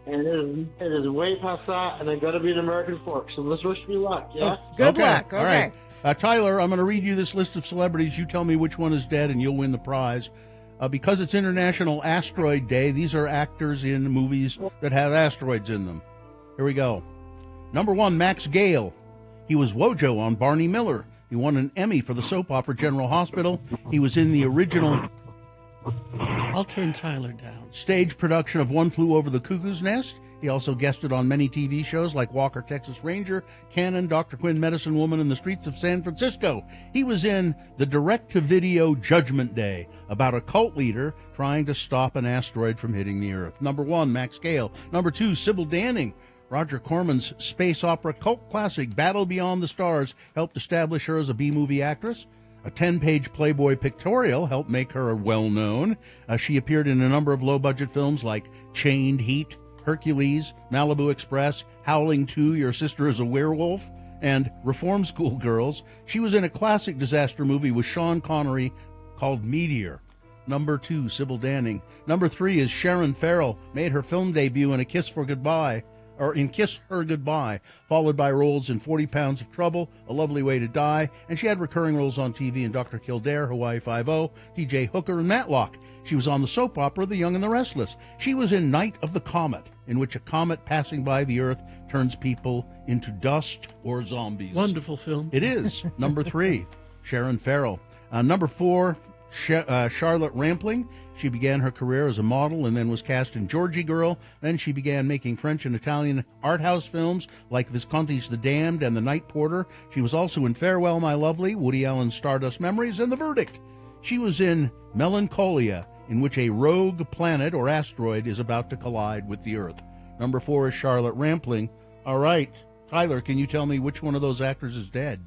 and it is way past that, and I got to be in American Fork, so let's wish me luck, yeah? Good luck. Okay. All right. Tyler, I'm going to read you this list of celebrities. You tell me which one is dead, and you'll win the prize. Because it's International Asteroid Day, these are actors in movies that have asteroids in them. Here we go. Number 1, Max Gale. He was Wojo on Barney Miller. He won an Emmy for the soap opera General Hospital. He was in the original... I'll turn Tyler down. Stage production of One Flew Over the Cuckoo's Nest. He also guested on many TV shows like Walker, Texas Ranger, Cannon, Dr. Quinn, Medicine Woman, and the Streets of San Francisco. He was in the direct-to-video Judgment Day, about a cult leader trying to stop an asteroid from hitting the Earth. Number 1, Max Gale. Number 2, Sybil Danning. Roger Corman's space opera cult classic Battle Beyond the Stars helped establish her as a B-movie actress. A 10-page Playboy pictorial helped make her well-known. She appeared in a number of low-budget films like Chained Heat, Hercules, Malibu Express, Howling 2, Your Sister is a Werewolf, and Reform School Girls. She was in a classic disaster movie with Sean Connery called Meteor. Number 2, Sybil Danning. Number 3 is Sharon Farrell, made her film debut in Kiss Her Goodbye, followed by roles in 40 Pounds of Trouble, A Lovely Way to Die, and she had recurring roles on TV in Dr. Kildare, Hawaii Five-0, TJ Hooker, and Matlock. She was on the soap opera The Young and the Restless. She was in Night of the Comet, in which a comet passing by the Earth turns people into dust or zombies. Wonderful film. It is. Number 3, Sharon Farrell. Number 4, Charlotte Rampling. She began her career as a model and then was cast in Georgie Girl. Then she began making French and Italian art house films like Visconti's The Damned and The Night Porter. She was also in Farewell, My Lovely, Woody Allen's Stardust Memories, and The Verdict. She was in Melancholia, in which a rogue planet or asteroid is about to collide with the Earth. Number 4 is Charlotte Rampling. All right, Tyler, can you tell me which one of those actors is dead?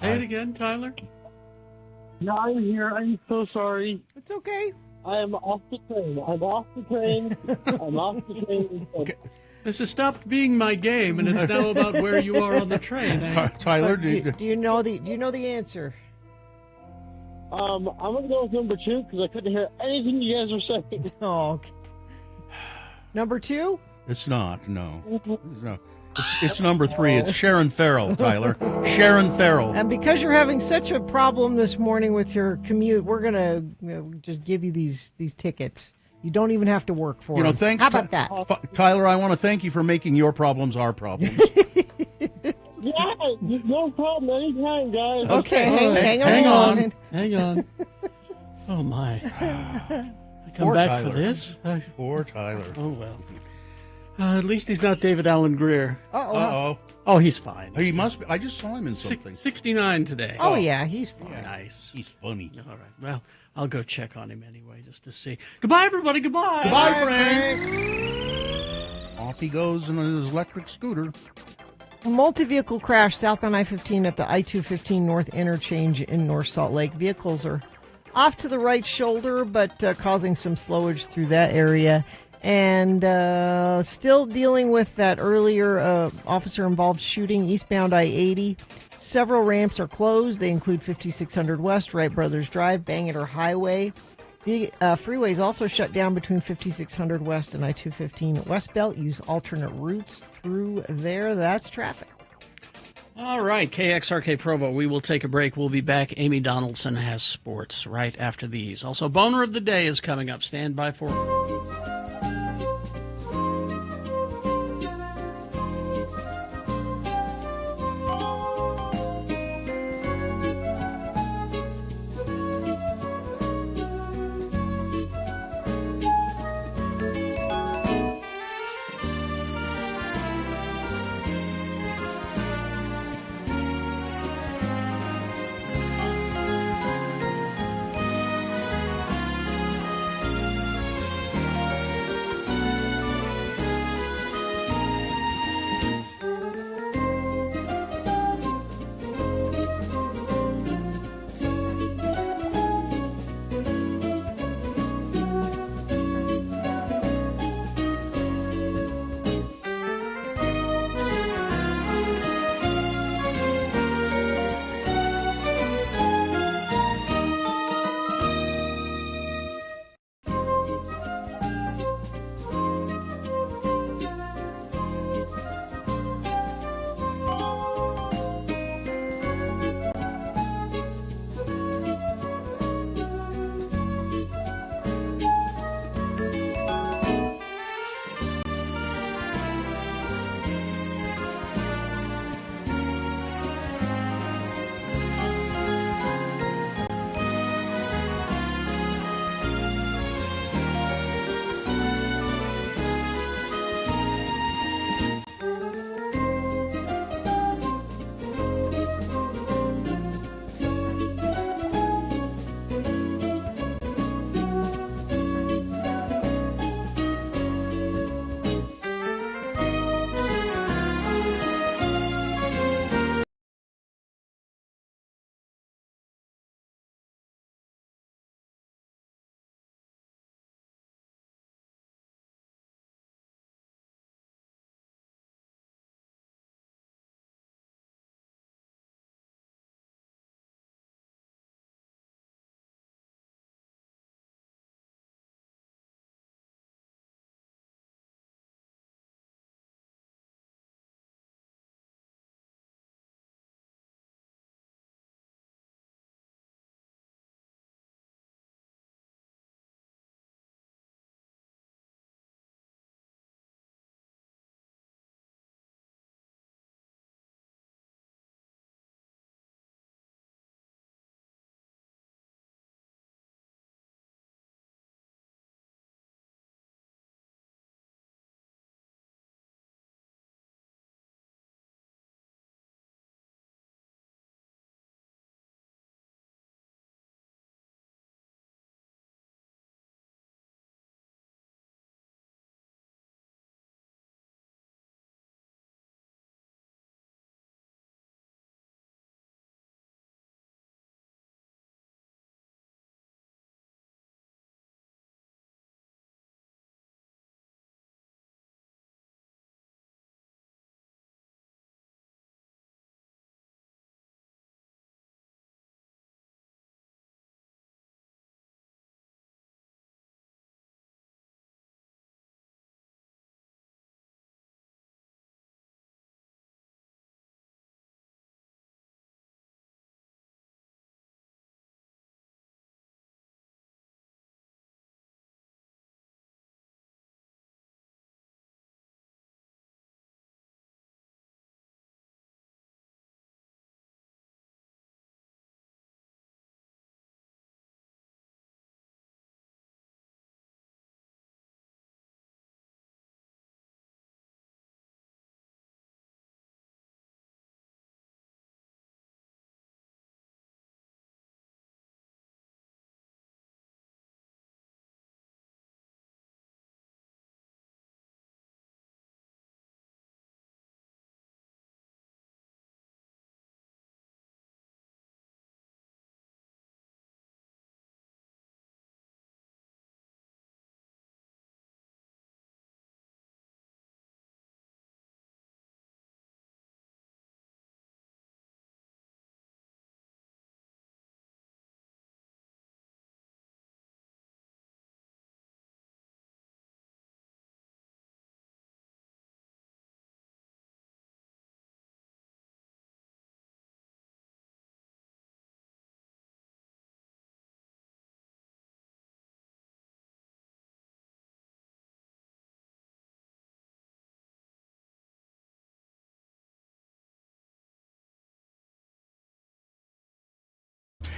Say it again, Tyler. No, I'm here. I'm so sorry. It's okay. I am off the train. I'm off the train. Okay. This has stopped being my game, and it's now about where you are on the train. Tyler, do you know the answer? I'm gonna go with number 2 because I couldn't hear anything you guys were saying. Oh, okay. Number 2? It's not. No. It's number 3. It's Sharon Farrell, Tyler. Sharon Farrell. And because you're having such a problem this morning with your commute, we're gonna just give you these tickets. You don't even have to work for them. Thanks. How about that? Tyler, I want to thank you for making your problems our problems. Yeah, no problem. Anytime, guys. Okay, hang on. Oh, my. I come Poor back Tyler. for this? Poor Tyler. Oh, well. At least he's not David Allen Greer. Uh-oh. Oh, he's fine. He must be. I just saw him in something. 69 today. Oh, yeah, he's fine. Yeah, Nice. He's funny. All right. Well, I'll go check on him anyway just to see. Goodbye, everybody. Goodbye. Goodbye, Frank. Off he goes in his electric scooter. A multi-vehicle crash southbound I-15 at the I-215 North interchange in North Salt Lake. Vehicles are off to the right shoulder, but causing some slowage through that area. And still dealing with that earlier officer-involved shooting eastbound I-80. Several ramps are closed. They include 5600 West, Wright Brothers Drive, Bangerter Highway, The freeways also shut down between 5600 West and I-215 West Belt. Use alternate routes through there. That's traffic. All right, KXRK Provo. We will take a break. We'll be back. Amy Donaldson has sports right after these. Also, Boner of the Day is coming up. Stand by for it.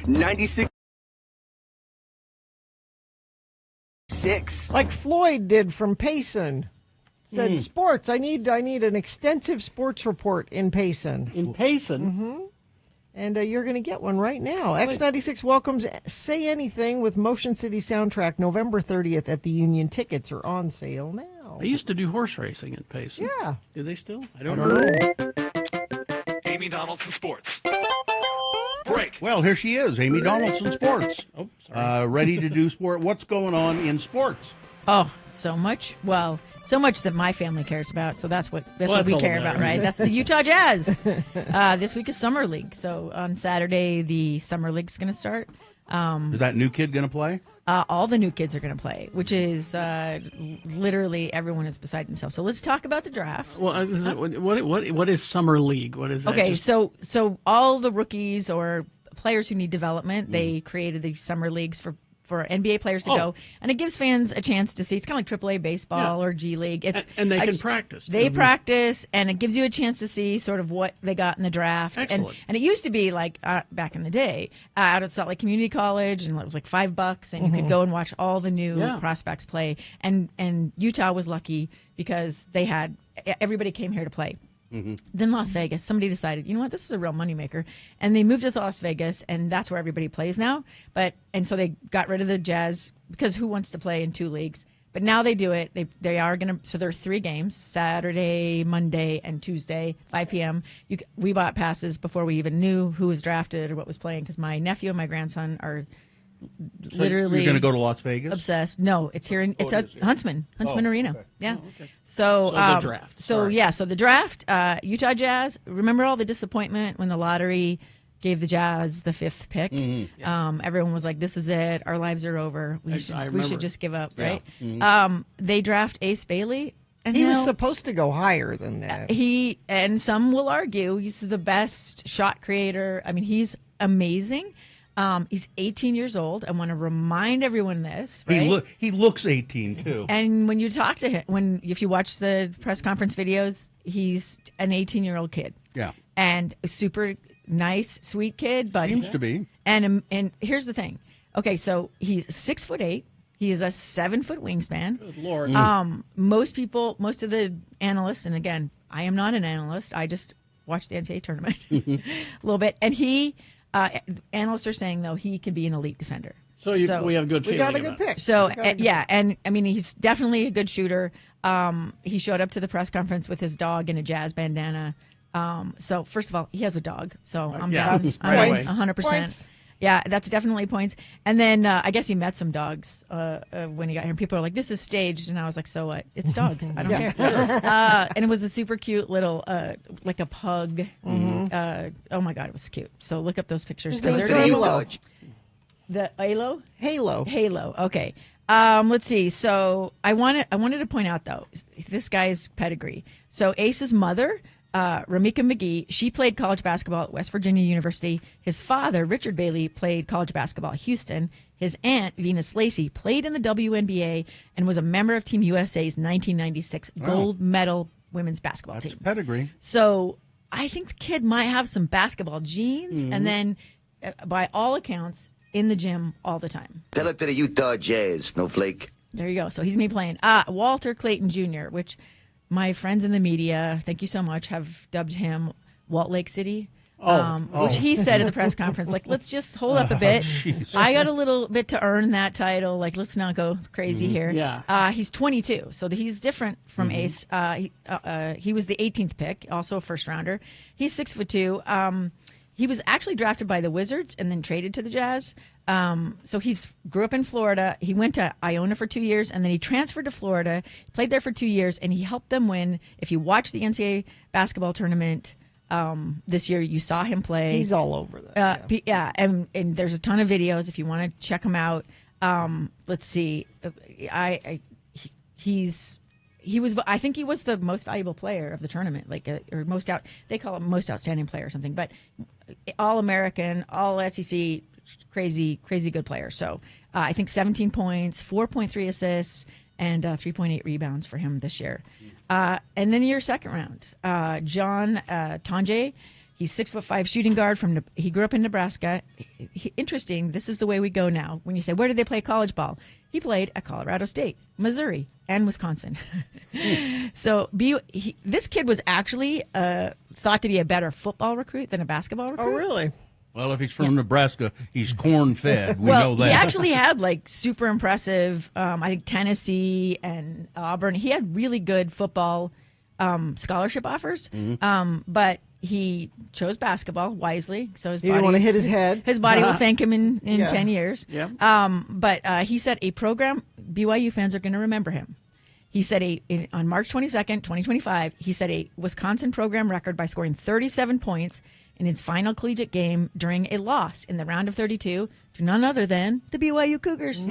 96. Like Floyd did from Payson. Said sports. I need an extensive sports report in Payson. In Payson? Mm-hmm. And you're going to get one right now. X96 welcomes Say Anything with Motion City Soundtrack November 30th at the Union. Tickets are on sale now. I used to do horse racing in Payson. Yeah. Do they still? I don't know. Amy Donaldson Sports. Break. Well, here she is, Amy Donaldson Sports. Oh, sorry. Ready to do sport. What's going on in sports? Oh, so much. Well, so much that my family cares about. So that's what we care about, right? That's the Utah Jazz. This week is Summer League. So on Saturday, the Summer League's going to start. Is that new kid going to play? All the new kids are going to play, which is literally everyone is beside themselves. So let's talk about the draft. Well, what is Summer League? What is that? Okay, so all the rookies or players who need development, they created these summer leagues for NBA players to go, and it gives fans a chance to see. It's kind of like AAA baseball or G League. And they can practice. They practice, and it gives you a chance to see sort of what they got in the draft. Excellent. And it used to be like back in the day out at Salt Lake Community College, and it was like $5, and you could go and watch all the new prospects play. And Utah was lucky because they had everybody came here to play. Then Las Vegas, somebody decided, you know what, this is a real moneymaker. And they moved to Las Vegas, and that's where everybody plays now. And so they got rid of the Jazz because who wants to play in two leagues? But now they do it. They are going to, so there are 3 games, Saturday, Monday, and Tuesday, 5 p.m. We bought passes before we even knew who was drafted or what was playing because my nephew and my grandson are literally you're going to go to Las Vegas? Obsessed. No, it's here in at Huntsman Arena. Okay. Yeah. Oh, okay. So the draft. So the draft. Utah Jazz. Remember all the disappointment when the lottery gave the Jazz the 5th pick. Everyone was like, "This is it. Our lives are over. We should just give up." Right. They draft Ace Bailey. And he was supposed to go higher than that. And some will argue he's the best shot creator. I mean, he's amazing. He's 18 years old. I want to remind everyone this. Right? He looks 18 too. And when you talk to him, if you watch the press conference videos, he's an 18-year-old kid. Yeah. And a super nice, sweet kid. But seems to be. And here's the thing. Okay, so he's 6'8". He is a 7-foot wingspan. Good Lord. Most of the analysts, and again, I am not an analyst. I just watch the NCAA tournament a little bit, and he. Analysts are saying, though, he can be an elite defender. So we have a good feeling. We got a good pick. So, and I mean, he's definitely a good shooter. He showed up to the press conference with his dog in a Jazz bandana. So, first of all, he has a dog. So, I'm 100%. Yeah, that's definitely points. And then I guess he met some dogs when he got here. People are like, this is staged. And I was like, so what? It's dogs. I don't care. And it was a super cute little, like a pug. Oh, my God, it was cute. So look up those pictures. Halo. The Halo? Halo. Okay. Let's see. So I wanted to point out, though, this guy's pedigree. So Ace's mother... Ramika McGee, she played college basketball at West Virginia University. His father, Richard Bailey, played college basketball at Houston. His aunt, Venus Lacey, played in the WNBA and was a member of Team USA's 1996 gold medal women's basketball team. That's pedigree. So I think the kid might have some basketball genes, and then, by all accounts, in the gym all the time. Tell it to the Utah Jazz, Snowflake. There you go. So he's me playing. Walter Clayton Jr., which... my friends in the media, thank you so much, have dubbed him Walt Lake City, which he said at the press conference, like, let's just hold up a bit. I got a little bit to earn that title. Like, let's not go crazy here. Yeah. He's 22, so he's different from Ace. He was the 18th pick, also a first-rounder. He's 6'2". He was actually drafted by the Wizards and then traded to the Jazz. So grew up in Florida. He went to Iona for 2 years, and then he transferred to Florida. He played there for 2 years, and he helped them win. If you watch the NCAA basketball tournament this year, you saw him play. He's all over that. And there's a ton of videos if you want to check him out. Let's see. I think he was the most valuable player of the tournament, they call him most outstanding player or something, but All-American, all SEC. Crazy good player. So I think 17 points, 4.3 assists, and 3.8 rebounds for him this year. And then your second round, John Tonje. He's 6'5" shooting guard he grew up in Nebraska. Interesting. This is the way we go now. When you say, where did they play college ball? He played at Colorado State, Missouri, and Wisconsin. So this kid was actually thought to be a better football recruit than a basketball recruit. Oh, really? Well, if he's from Nebraska, he's corn-fed. We know that. He actually had like super impressive, I think, Tennessee and Auburn. He had really good football scholarship offers, but he chose basketball wisely. So he didn't want to hit his head. His body will thank him in 10 years. Yeah. But he said a program, BYU fans are going to remember him. He said on March 22nd, 2025, he set a Wisconsin program record by scoring 37 points in his final collegiate game during a loss in the round of 32 to none other than the BYU Cougars.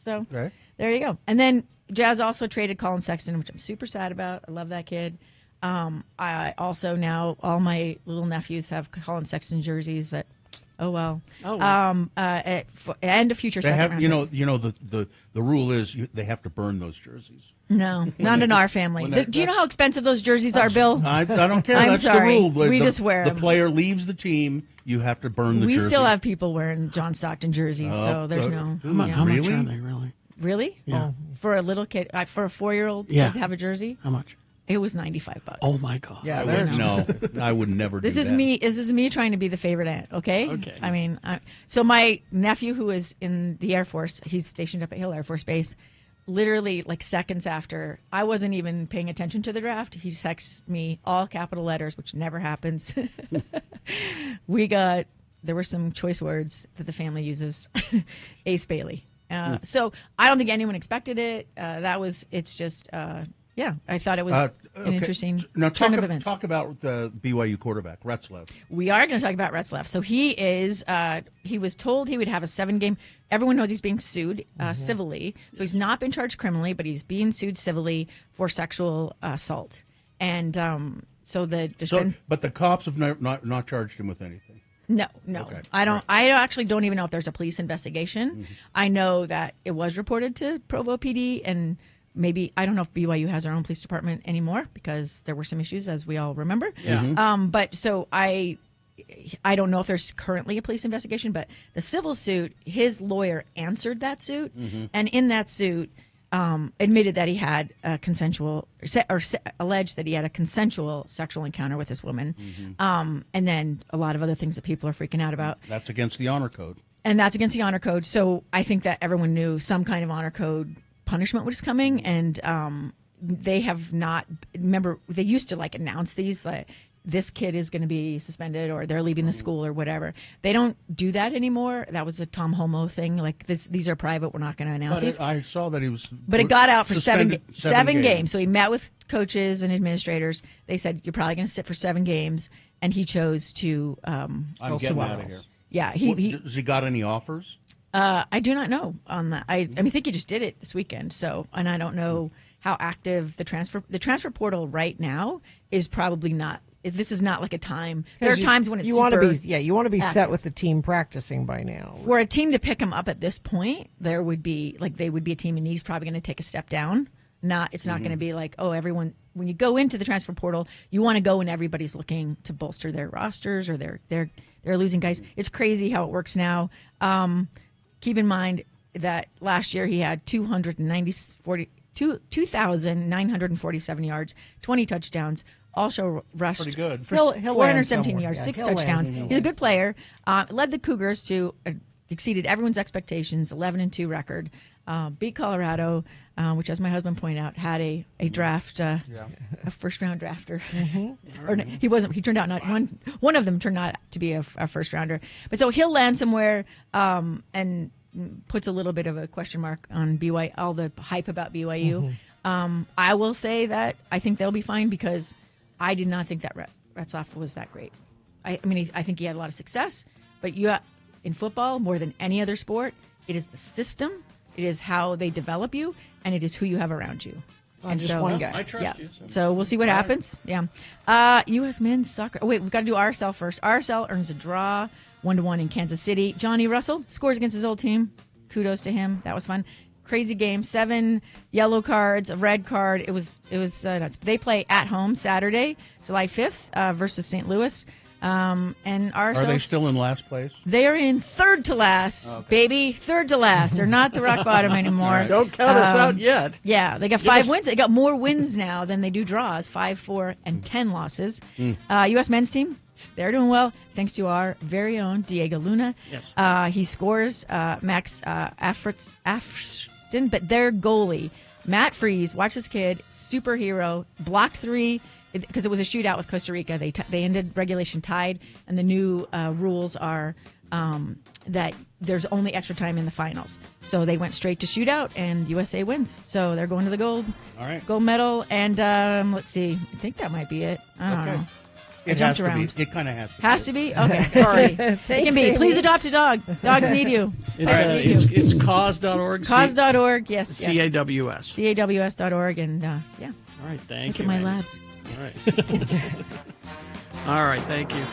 So there you go. And then Jazz also traded Colin Sexton, which I'm super sad about. I love that kid. I also now all my little nephews have Colin Sexton jerseys that. Oh well. And a future they second have, round. the rule is they have to burn those jerseys. No, not in our family. Do you know how expensive those jerseys are, Bill? I don't care. I'm That's sorry. the rule. We just wear them. The player leaves the team. You have to burn the We jersey. still have people wearing John Stockton jerseys, so there's no. How much are they really? Really? Yeah. For a little kid, for a 4-year-old Yeah. kid to have a jersey? How much? It was $95. Oh my God! Yeah, I would never. This do is that. me. This is me trying to be the favorite aunt. Okay. Okay. I mean, so my nephew, who is in the Air Force, he's stationed up at Hill Air Force Base. Literally, like seconds after, I wasn't even paying attention to the draft. He texts me all capital letters, which never happens. There were some choice words that the family uses. Ace Bailey. So I don't think anyone expected it. It's just. Yeah, I thought it was an interesting turn of events. Talk about the BYU quarterback, Retzlaff. We are going to talk about Retzlaff. So he was told he would have a 7-game. Everyone knows he's being sued civilly. So he's not been charged criminally, but he's being sued civilly for sexual assault. And but the cops have not charged him with anything. No. Okay. I actually don't even know if there's a police investigation. I know that it was reported to Provo PD, and maybe I don't know if BYU has their own police department anymore because there were some issues, as we all remember. Yeah. But so I don't know if there's currently a police investigation, but the civil suit, his lawyer answered that suit, and in that suit admitted that he had a alleged that he had a consensual sexual encounter with this woman, and then a lot of other things that people are freaking out about. That's against the honor code. And that's against the honor code. So I think that everyone knew some kind of honor code punishment was coming, and they have not. Remember, they used to announce these, this kid is going to be suspended, or they're leaving the school, or whatever. They don't do that anymore. That was a Tom Homo thing. These are private. We're not going to announce these. I saw that he was. But it got out for seven games. So he met with coaches and administrators. They said, "You're probably going to sit for 7 games," and he chose to. I'm getting out of here. Yeah, has he got any offers? I do not know on that. I think he just did it this weekend. So, and I don't know how active the transfer portal right now is. Probably not. This is not like a time. There are times when you want to be set with the team practicing by now. For a team to pick him up at this point, they would be a team, and he's probably going to take a step down. It's not going to be like, everyone. When you go into the transfer portal, you want to go when everybody's looking to bolster their rosters, or they're losing guys. It's crazy how it works now. Keep in mind that last year he had 2,947 yards, 20 touchdowns, also rushed pretty good. For 417 yards, 6 touchdowns. He's a good player. Led the Cougars to exceeded everyone's expectations, 11-2 record. Beat Colorado, which, as my husband pointed out, had a draft, a first-round drafter. Or no, he wasn't. He turned out not one. One of them turned out to be a first-rounder. But so he'll land somewhere, and puts a little bit of a question mark on BYU. All the hype about BYU. I will say that I think they'll be fine, because I did not think that Retzlaff was that great. I think he had a lot of success, but in football, more than any other sport, it is the system. It is how they develop you, and it is who you have around you. And just one guy. I trust you. So we'll see what happens. Yeah. U.S. men's soccer. Oh, wait, we've got to do RSL first. RSL earns a draw 1-1 in Kansas City. Johnny Russell scores against his old team. Kudos to him. That was fun. Crazy game. 7 yellow cards, a red card. It was nuts. They play at home Saturday, July 5th, versus St. Louis. And Are they still in last place? They are in third to last, baby. Third to last. They're not the rock bottom anymore. Right. Don't count us out yet. Yeah, they got 5 wins. They got more wins now than they do draws. 5, 4, and 10 losses. U.S. men's team, they're doing well thanks to our very own Diego Luna. Yes. He scores Max Afton, but their goalie, Matt Freese, watch this kid, superhero, blocked 3 because it was a shootout with Costa Rica. They ended regulation tied, and the new rules are that there's only extra time in the finals. So they went straight to shootout, and USA wins. So they're going to the gold medal. And let's see, I think that might be it. I don't know. It jumped has around. to be. It kind of has to be. Has to be? Okay, sorry. It can be. Amy. Please adopt a dog. Dogs need you. It's cause.org. Cause.org, yes. CAWS. CAWS.org, and yeah. All right, thank Look you. at my Andy. labs. All right. All right, thank you.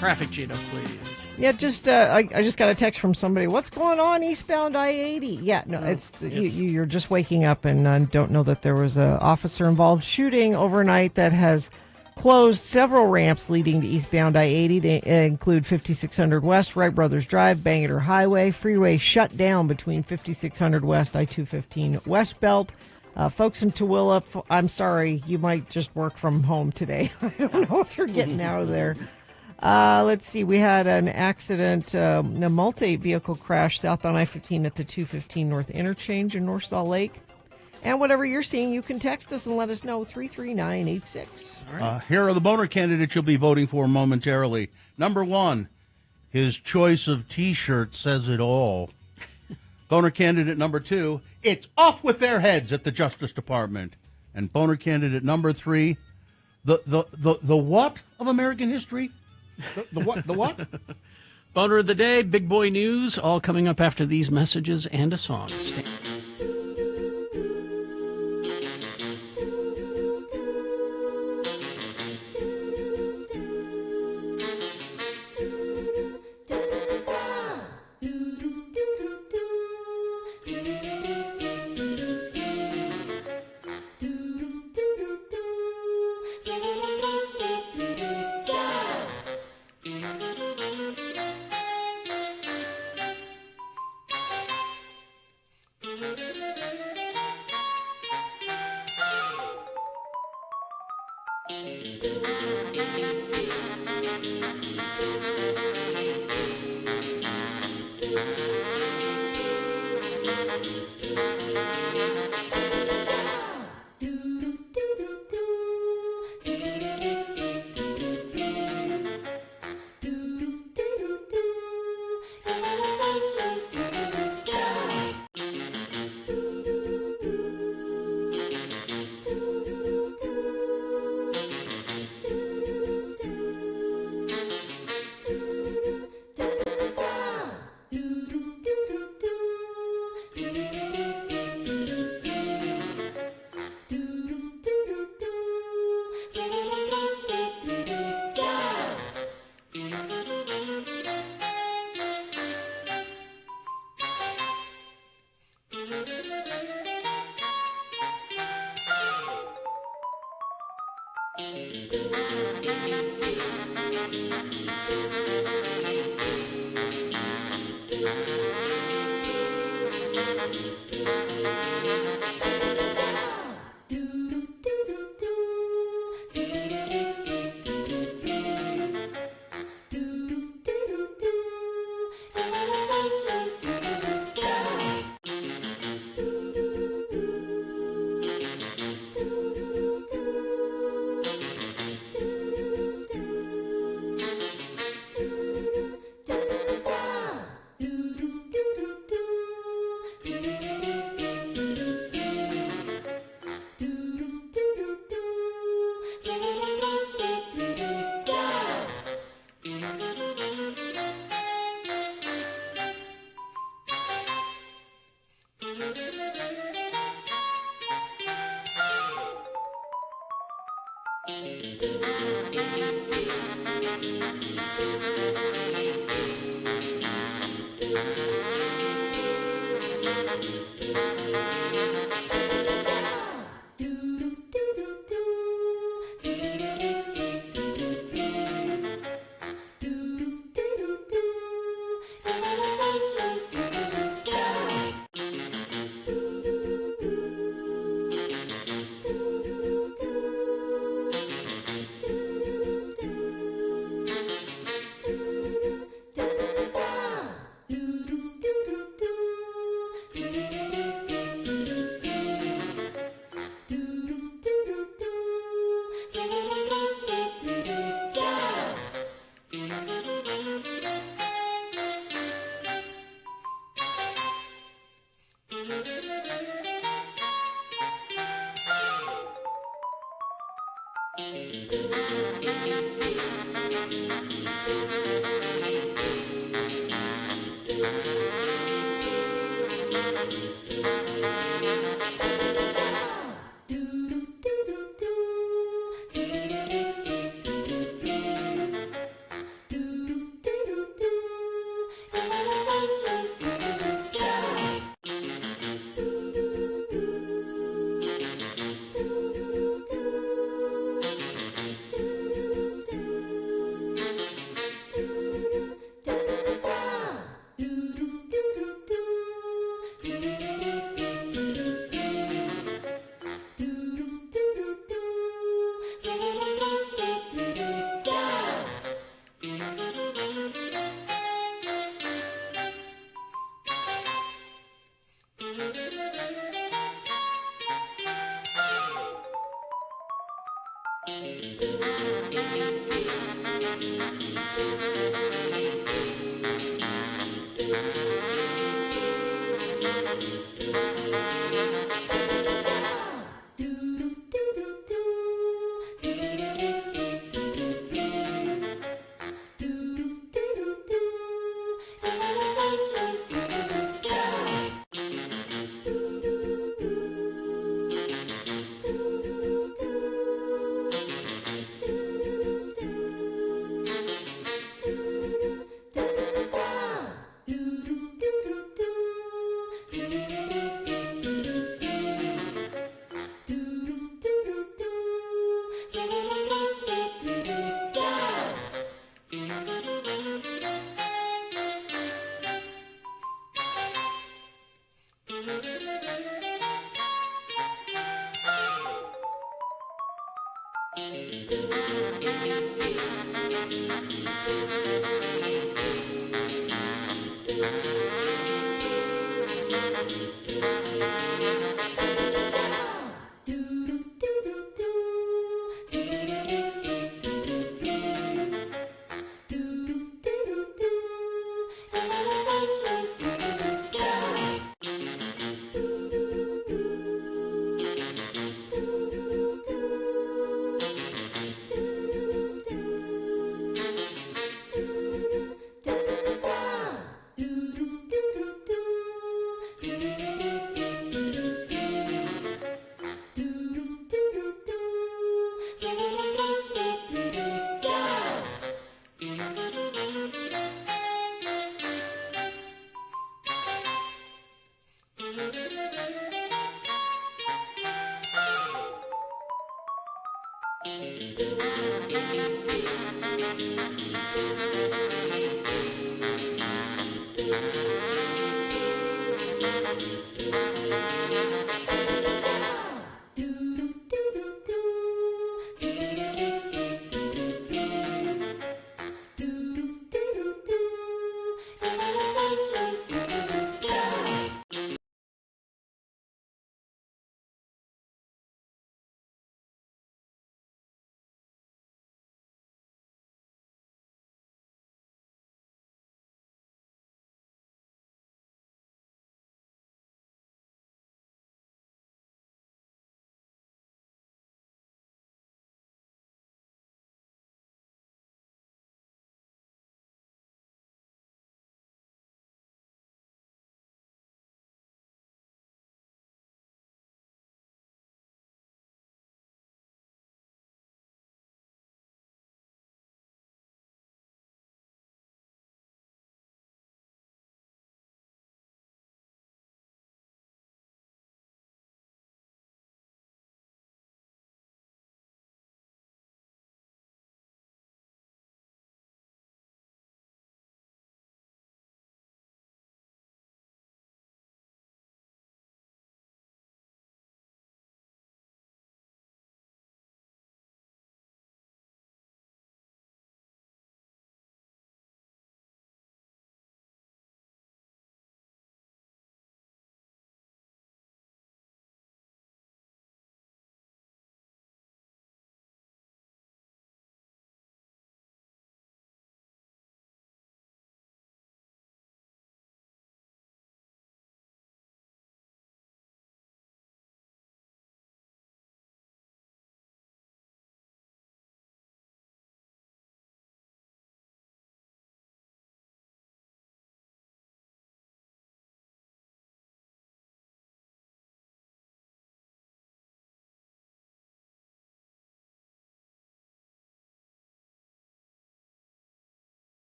Traffic, Gina, please. Yeah, just I just got a text from somebody. What's going on eastbound I-80? Yeah, no, you're just waking up and don't know that there was a officer involved shooting overnight that has closed several ramps leading to eastbound I-80. They include 5600 West, Wright Brothers Drive, Bangerter Highway. Freeway shut down between 5600 West, I-215 West Belt. Folks in Tooele, I'm sorry, you might just work from home today. I don't know if you're getting out of there. Let's see. We had an accident, a multi-vehicle crash southbound I-15 at the 215 North Interchange in North Salt Lake. And whatever you're seeing, you can text us and let us know, 33986. All right. Here are the boner candidates you'll be voting for momentarily. Number 1, his choice of T-shirt says it all. Boner candidate number 2, it's off with their heads at the Justice Department. And boner candidate number 3, the what of American history? The what? The what? Boner of the day, big boy news, all coming up after these messages and a song.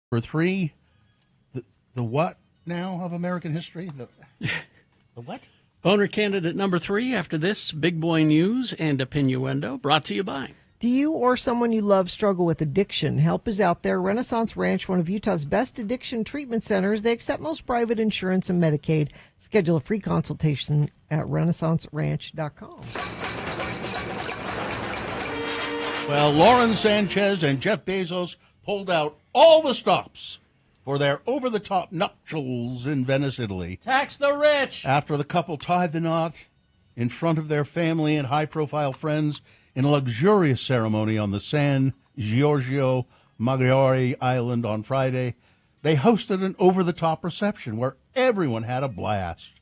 Number 3, the what now of American history? The what? Boner candidate number 3 after this, Big Boy News and Opinuendo, brought to you by. Do you or someone you love struggle with addiction? Help is out there. Renaissance Ranch, one of Utah's best addiction treatment centers. They accept most private insurance and Medicaid. Schedule a free consultation at renaissanceranch.com. Well, Lauren Sanchez and Jeff Bezos pulled out all the stops for their over-the-top nuptials in Venice, Italy. Tax the rich! After the couple tied the knot in front of their family and high-profile friends in a luxurious ceremony on the San Giorgio Maggiore Island on Friday, they hosted an over-the-top reception where everyone had a blast.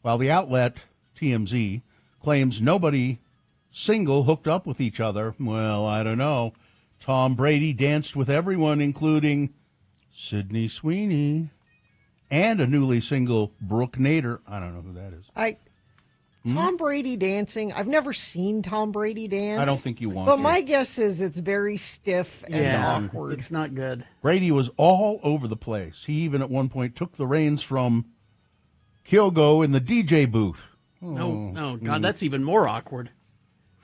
While the outlet, TMZ, claims nobody single hooked up with each other, well, I don't know. Tom Brady danced with everyone, including Sydney Sweeney and a newly single Brooke Nader. I don't know who that is. Tom Brady dancing. I've never seen Tom Brady dance. I don't think you want But to. my guess is it's very stiff and awkward. It's not good. Brady was all over the place. He even at one point took the reins from Kyogo in the DJ booth. Oh, God, that's even more awkward.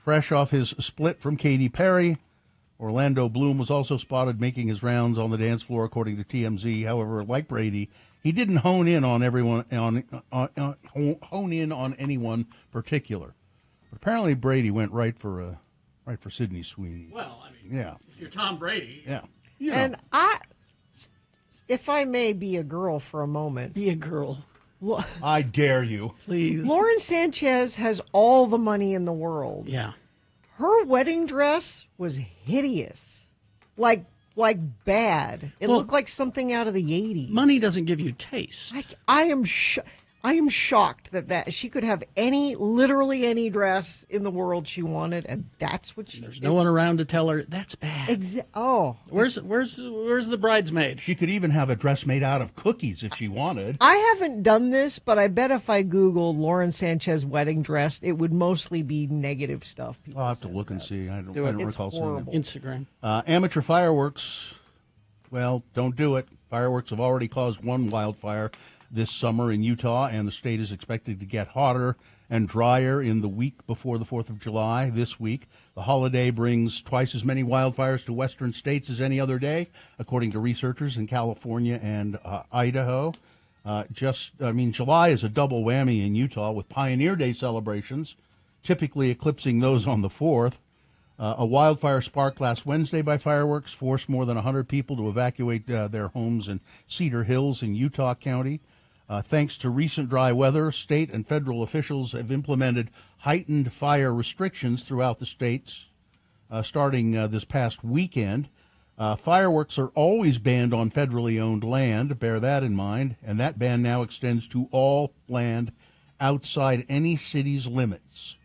Fresh off his split from Katy Perry, Orlando Bloom was also spotted making his rounds on the dance floor, according to TMZ. However, like Brady, he didn't hone in on anyone particular. But apparently, Brady went right for Sydney Sweeney. Well, I mean, yeah, if you're Tom Brady, yeah. And if I may be a girl for a moment, be a girl. I dare you, please. Lauren Sanchez has all the money in the world. Yeah. Her wedding dress was hideous, like bad. It looked like something out of the 80s. Money doesn't give you taste. I am shocked that she could have literally any dress in the world she wanted, and that's what she. There's no one around to tell her that's bad. Where's the bridesmaid? She could even have a dress made out of cookies if she wanted. I haven't done this, but I bet if I Googled Lauren Sanchez wedding dress, it would mostly be negative stuff. I'll have to look and see. I don't recall seeing it. Instagram. Amateur fireworks, well, don't do it. Fireworks have already caused one wildfire this summer in Utah, and the state is expected to get hotter and drier in the week before the 4th of July this week. The holiday brings twice as many wildfires to western states as any other day, according to researchers in California and Idaho. July is a double whammy in Utah with Pioneer Day celebrations, typically eclipsing those on the 4th. A wildfire sparked last Wednesday by fireworks forced more than 100 people to evacuate their homes in Cedar Hills in Utah County. Thanks to recent dry weather, state and federal officials have implemented heightened fire restrictions throughout the states, starting this past weekend. Fireworks are always banned on federally owned land, bear that in mind, and that ban now extends to all land outside any city's limits.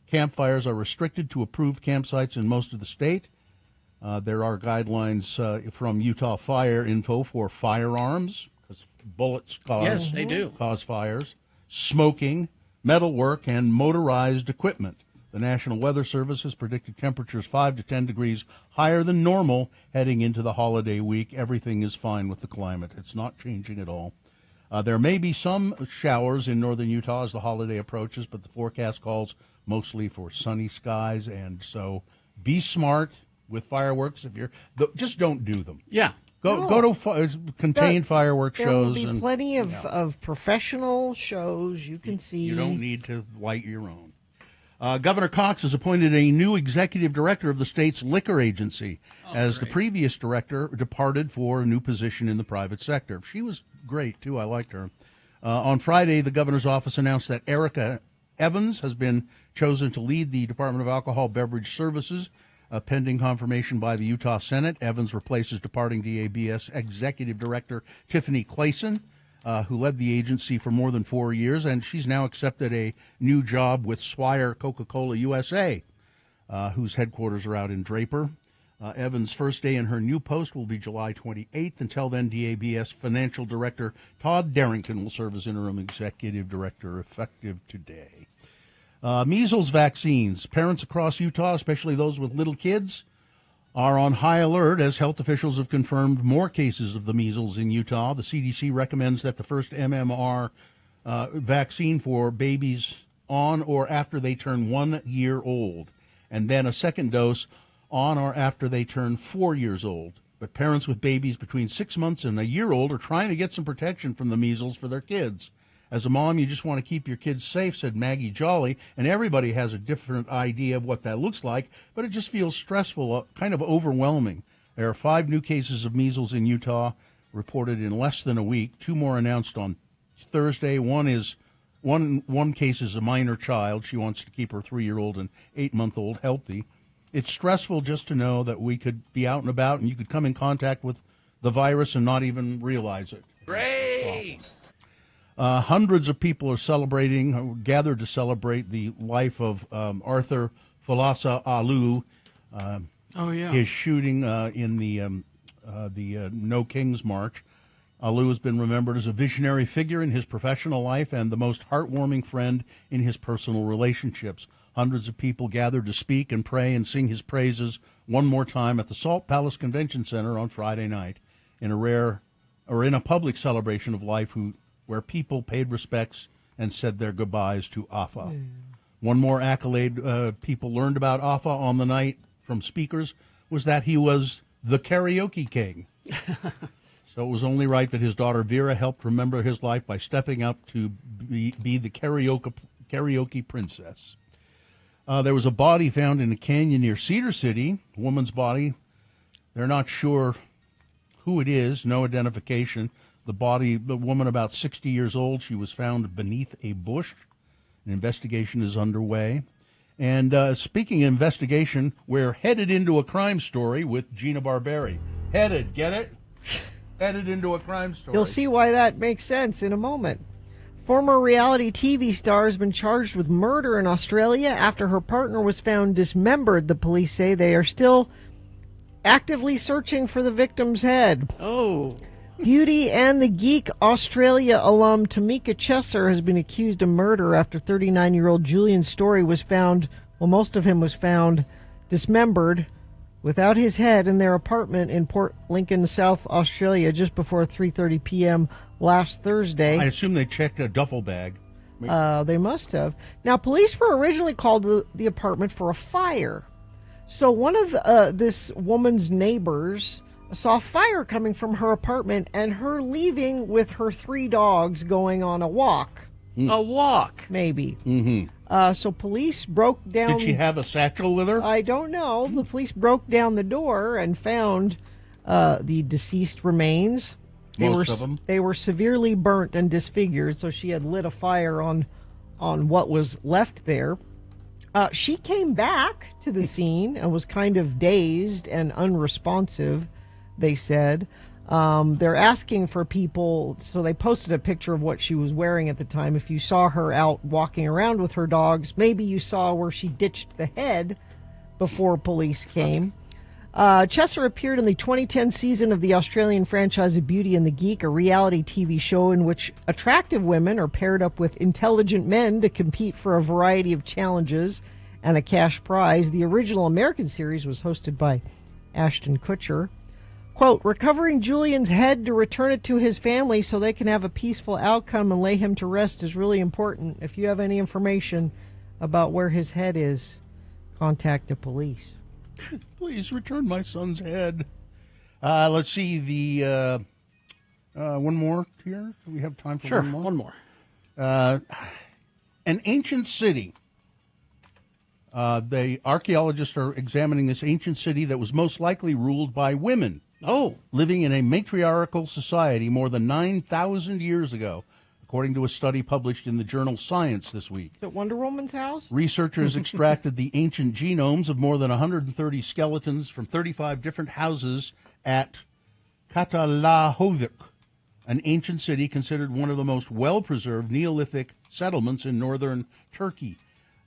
Campfires are restricted to approved campsites in most of the state. There are guidelines from Utah Fire Info for firearms, because bullets cause fires, smoking, metalwork, and motorized equipment. The National Weather Service has predicted temperatures 5 to 10 degrees higher than normal heading into the holiday week. Everything is fine with the climate. It's not changing at all. There may be some showers in northern Utah as the holiday approaches, but the forecast calls mostly for sunny skies, and so be smart with fireworks. Just don't do them. Yeah. Go to contained fireworks shows. There will be plenty of professional shows you can see. You don't need to light your own. Governor Cox has appointed a new executive director of the state's liquor agency, the previous director departed for a new position in the private sector. She was great, too. I liked her. On Friday, the governor's office announced that Erica Evans has been chosen to lead the Department of Alcohol Beverage Services, pending confirmation by the Utah Senate. Evans replaces departing DABS Executive Director Tiffany Clayson, who led the agency for more than 4 years, and she's now accepted a new job with Swire Coca-Cola USA, whose headquarters are out in Draper. Evans' first day in her new post will be July 28th. Until then, DABS Financial Director Todd Darrington will serve as interim executive director effective today. Measles vaccines. Parents across Utah, especially those with little kids, are on high alert as health officials have confirmed more cases of the measles in Utah. The CDC recommends that the first MMR vaccine for babies on or after they turn 1 year old, and then a second dose on or after they turn 4 years old. But parents with babies between 6 months and a year old are trying to get some protection from the measles for their kids. As a mom, you just want to keep your kids safe, said Maggie Jolly, and everybody has a different idea of what that looks like, but it just feels stressful, kind of overwhelming. There are 5 new cases of measles in Utah reported in less than a week. 2 more announced on Thursday. One case is a minor child. She wants to keep her 3-year-old and 8-month-old healthy. It's stressful just to know that we could be out and about and you could come in contact with the virus and not even realize it. Great! Hundreds of people are gathered to celebrate the life of Arthur Falasa Alu. His shooting in the No Kings March. Alu has been remembered as a visionary figure in his professional life and the most heartwarming friend in his personal relationships. Hundreds of people gathered to speak and pray and sing his praises one more time at the Salt Palace Convention Center on Friday night in a public celebration of life where people paid respects and said their goodbyes to Afa. One more accolade people learned about Afa on the night from speakers was that he was the karaoke king. So it was only right that his daughter Vera helped remember his life by stepping up to be the karaoke princess. There was a body found in a canyon near Cedar City, a woman's body. They're not sure who it is, no identification. The woman about 60 years old, she was found beneath a bush. An investigation is underway. And speaking of investigation, we're headed into a crime story with Gina Barberi. Headed, get it? Headed into a crime story. You'll see why that makes sense in a moment. Former reality TV star has been charged with murder in Australia after her partner was found dismembered. The police say they are still actively searching for the victim's head. Oh. Beauty and the Geek Australia alum Tamika Chesser has been accused of murder after 39-year-old Julian Story was found, most of him was found dismembered without his head in their apartment in Port Lincoln, South Australia, just before 3:30 p.m. last Thursday. I assume they checked a duffel bag. They must have. Now, police were originally called to the apartment for a fire. So one of this woman's neighbors saw fire coming from her apartment and her leaving with her 3 dogs going on a walk. A walk? Maybe. Mm-hmm. So police broke down... Did she have a satchel with her? I don't know. The police broke down the door and found the deceased remains. Most of them. They were severely burnt and disfigured, so she had lit a fire on what was left there. She came back to the scene and was kind of dazed and unresponsive, they said. They're asking for people, so they posted a picture of what she was wearing at the time. If you saw her out walking around with her dogs, maybe you saw where she ditched the head before police came. Chesser appeared in the 2010 season of the Australian franchise of Beauty and the Geek, a reality TV show in which attractive women are paired up with intelligent men to compete for a variety of challenges and a cash prize. The original American series was hosted by Ashton Kutcher. Quote, recovering Julian's head to return it to his family so they can have a peaceful outcome and lay him to rest is really important. If you have any information about where his head is, contact the police. Please return my son's head. Let's see the one more here. Do we have time for one more? One more. An ancient city. The archaeologists are examining this ancient city that was most likely ruled by women. Oh. Living in a matriarchal society more than 9,000 years ago, according to a study published in the journal Science this week. Is it Wonder Woman's house? Researchers extracted the ancient genomes of more than 130 skeletons from 35 different houses at Katalahovik, an ancient city considered one of the most well-preserved Neolithic settlements in northern Turkey.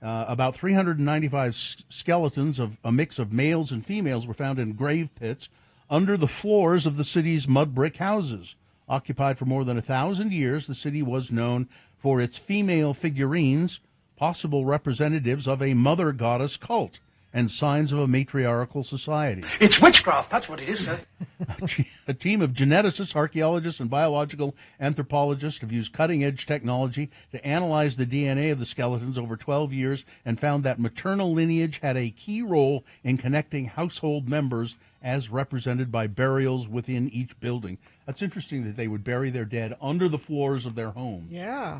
About 395 skeletons of a mix of males and females were found in grave pits under the floors of the city's mud brick houses. Occupied for more than 1,000 years, the city was known for its female figurines, possible representatives of a mother goddess cult, and signs of a matriarchal society. It's witchcraft, that's what it is, sir. A team of geneticists, archaeologists, and biological anthropologists have used cutting-edge technology to analyze the DNA of the skeletons over 12 years and found that maternal lineage had a key role in connecting household members as represented by burials within each building. That's interesting that they would bury their dead under the floors of their homes. Yeah.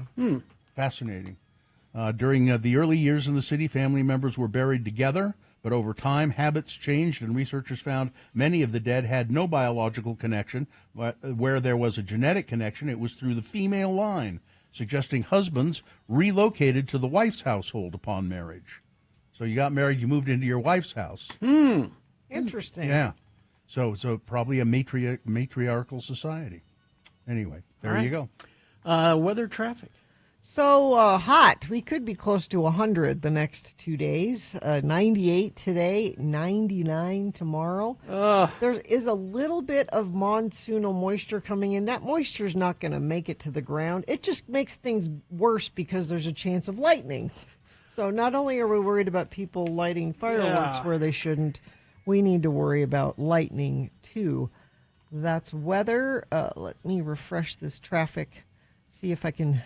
Fascinating. During the early years in the city, family members were buried together, but over time, habits changed, and researchers found many of the dead had no biological connection. But where there was a genetic connection, it was through the female line, suggesting husbands relocated to the wife's household upon marriage. So you got married, you moved into your wife's house. Interesting. Yeah. So probably a matriarchal society. Anyway, there you go. Weather, traffic. So hot. We could be close to 100 the next 2 days. 98 today, 99 tomorrow. There is a little bit of monsoonal moisture coming in. That moisture is not going to make it to the ground. It just makes things worse because there's a chance of lightning. So not only are we worried about people lighting fireworks where they shouldn't, we need to worry about lightning too. That's weather. Let me refresh this traffic, see if I can...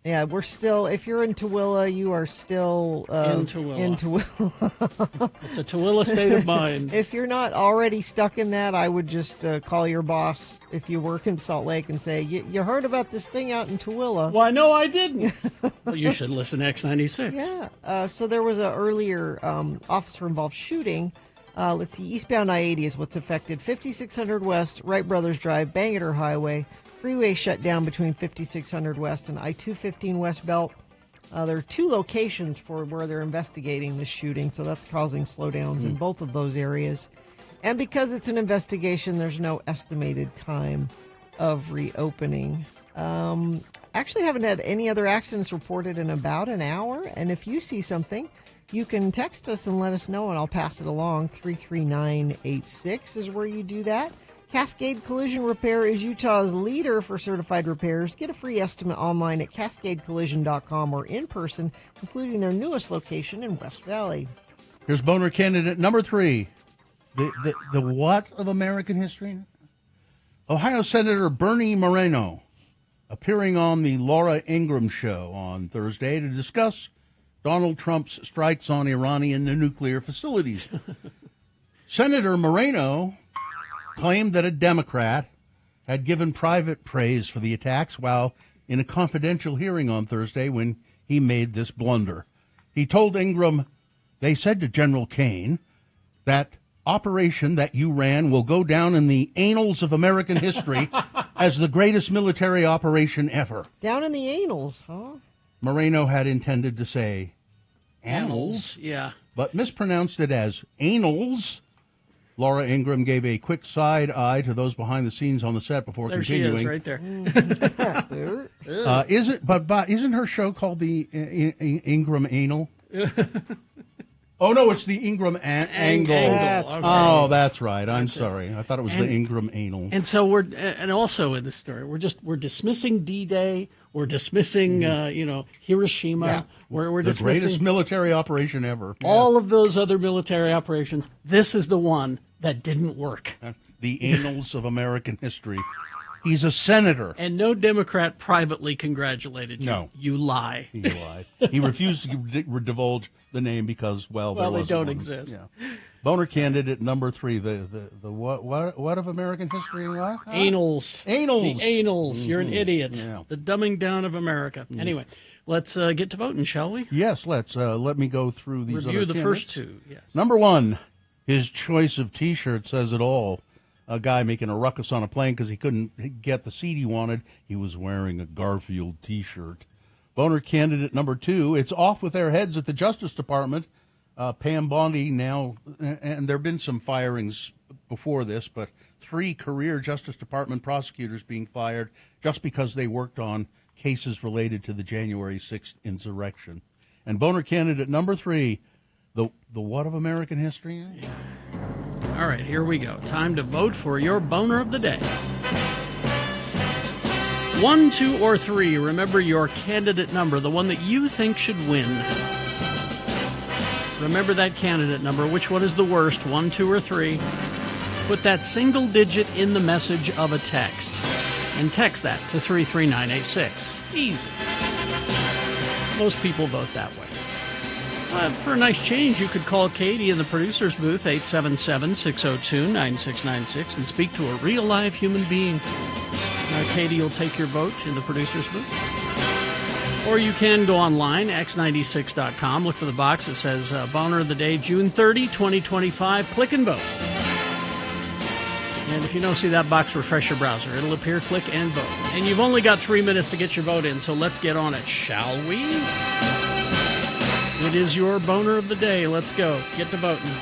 Yeah, we're still, if you're in Tooele, you are still in Tooele. It's a Tooele state of mind. If you're not already stuck in that, I would just call your boss if you work in Salt Lake and say, you heard about this thing out in Tooele. Why, no, I didn't. Well, you should listen to X96. Yeah. So there was an earlier officer-involved shooting. Let's see, eastbound I-80 is what's affected. 5600 West, Wright Brothers Drive, Bangerter Highway. Freeway shut down between 5600 West and I-215 West Belt. There are two locations for where they're investigating the shooting, so that's causing slowdowns in both of those areas. And because it's an investigation, there's no estimated time of reopening. Actually haven't had any other accidents reported in about an hour, and if you see something, you can text us and let us know, and I'll pass it along. 33986 is where you do that. Cascade Collision Repair is Utah's leader for certified repairs. Get a free estimate online at cascadecollision.com or in person, including their newest location in West Valley. Here's boner candidate number 3. The what of American history? Ohio Senator Bernie Moreno appearing on the Laura Ingraham show on Thursday to discuss Donald Trump's strikes on Iranian nuclear facilities. Senator Moreno claimed that a Democrat had given private praise for the attacks while in a confidential hearing on Thursday when he made this blunder. He told Ingraham, they said to General Kane that operation that you ran will go down in the annals of American history as the greatest military operation ever. Down in the annals, huh? Moreno had intended to say annals, but mispronounced it as annals. Laura Ingraham gave a quick side eye to those behind the scenes on the set before continuing. There she is, right there. Isn't her show called the Ingraham Anal? Oh no, it's the Ingraham Angle. Okay. Oh, that's right. I'm sorry. I thought it was the Ingraham Anal. And so and also in this story, we're dismissing D-Day. We're dismissing, Hiroshima. Yeah. We're the dismissing greatest military operation ever. All of those other military operations. This is the one that didn't work. The annals of American history. He's a senator. And no Democrat privately congratulated you. No. You lie. He lied. He refused to divulge the name because, there they don't one. exist. Yeah. Boner candidate number 3, the what of American history? What? Annals. Annals. The annals. You're an idiot. Yeah. The dumbing down of America. Anyway, let's get to voting, shall we? Yes, let's. Let me go through these Review other the candidates. first two. Yes. Number 1, his choice of T-shirt says it all. A guy making a ruckus on a plane because he couldn't get the seat he wanted. He was wearing a Garfield T-shirt. Boner candidate number 2, it's off with their heads at the Justice Department. Pam Bondi now, and there have been some firings before this, but 3 career Justice Department prosecutors being fired just because they worked on cases related to the January 6th insurrection. And boner candidate number 3, the what of American history? Yeah. All right, here we go. Time to vote for your boner of the day. 1, 2, or 3. Remember your candidate number, the one that you think should win. Remember that candidate number. Which one is the worst, 1, 2, or 3? Put that single digit in the message of a text. And text that to 33986. Easy. Most people vote that way. For a nice change, you could call Katie in the producer's booth, 877-602-9696, and speak to a real live human being. Katie will take your vote in the producer's booth. Or you can go online, x96.com, look for the box that says Boner of the Day, June 30, 2025. Click and vote. And if you don't see that box, refresh your browser. It'll appear, click, and vote. And you've only got 3 minutes to get your vote in, so let's get on it, shall we? It is your Boner of the Day. Let's go. Get to voting.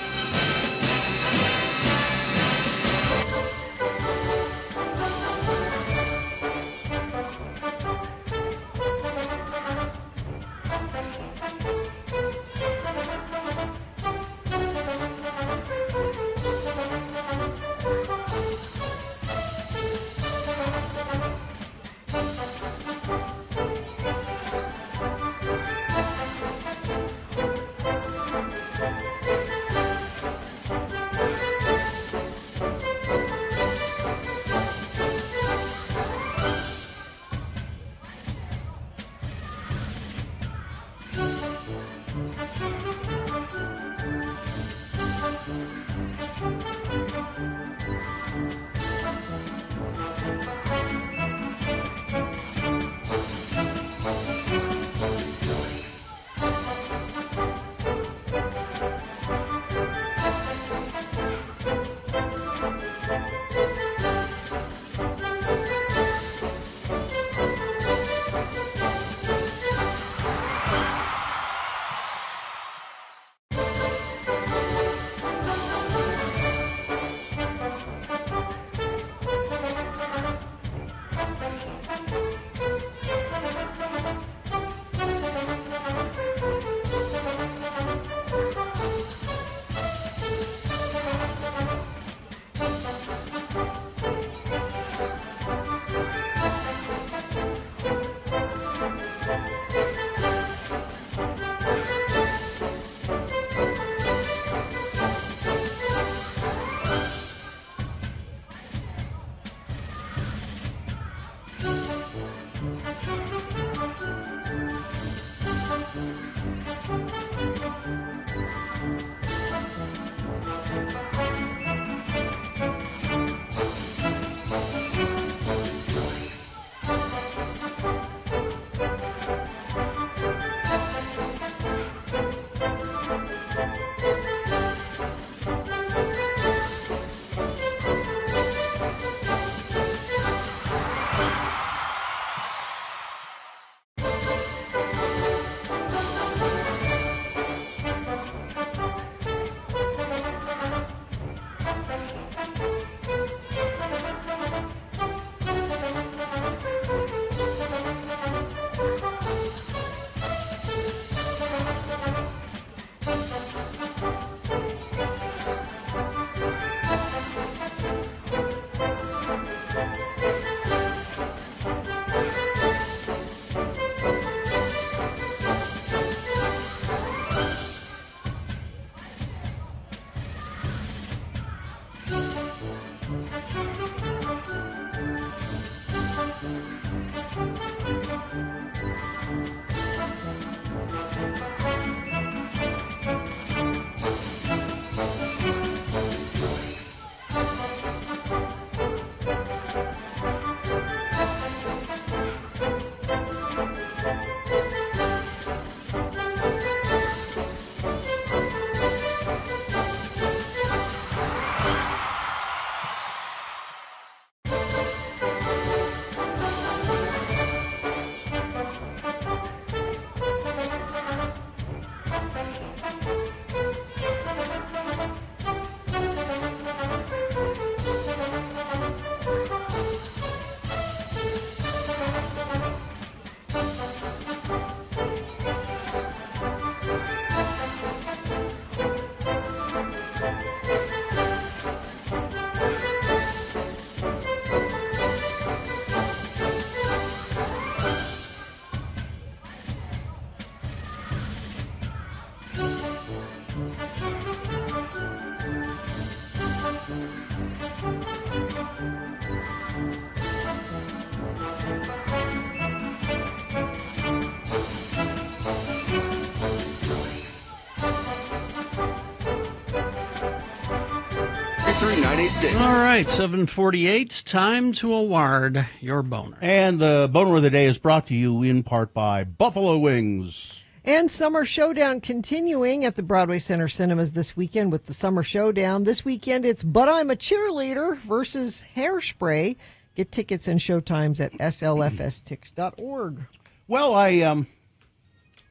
76. All right, 7:48. Time to award your boner. And the boner of the day is brought to you in part by Buffalo Wings. And Summer Showdown continuing at the Broadway Center Cinemas this weekend with the Summer Showdown. This weekend it's But I'm a Cheerleader versus Hairspray. Get tickets and showtimes at slfstix.org. Well, I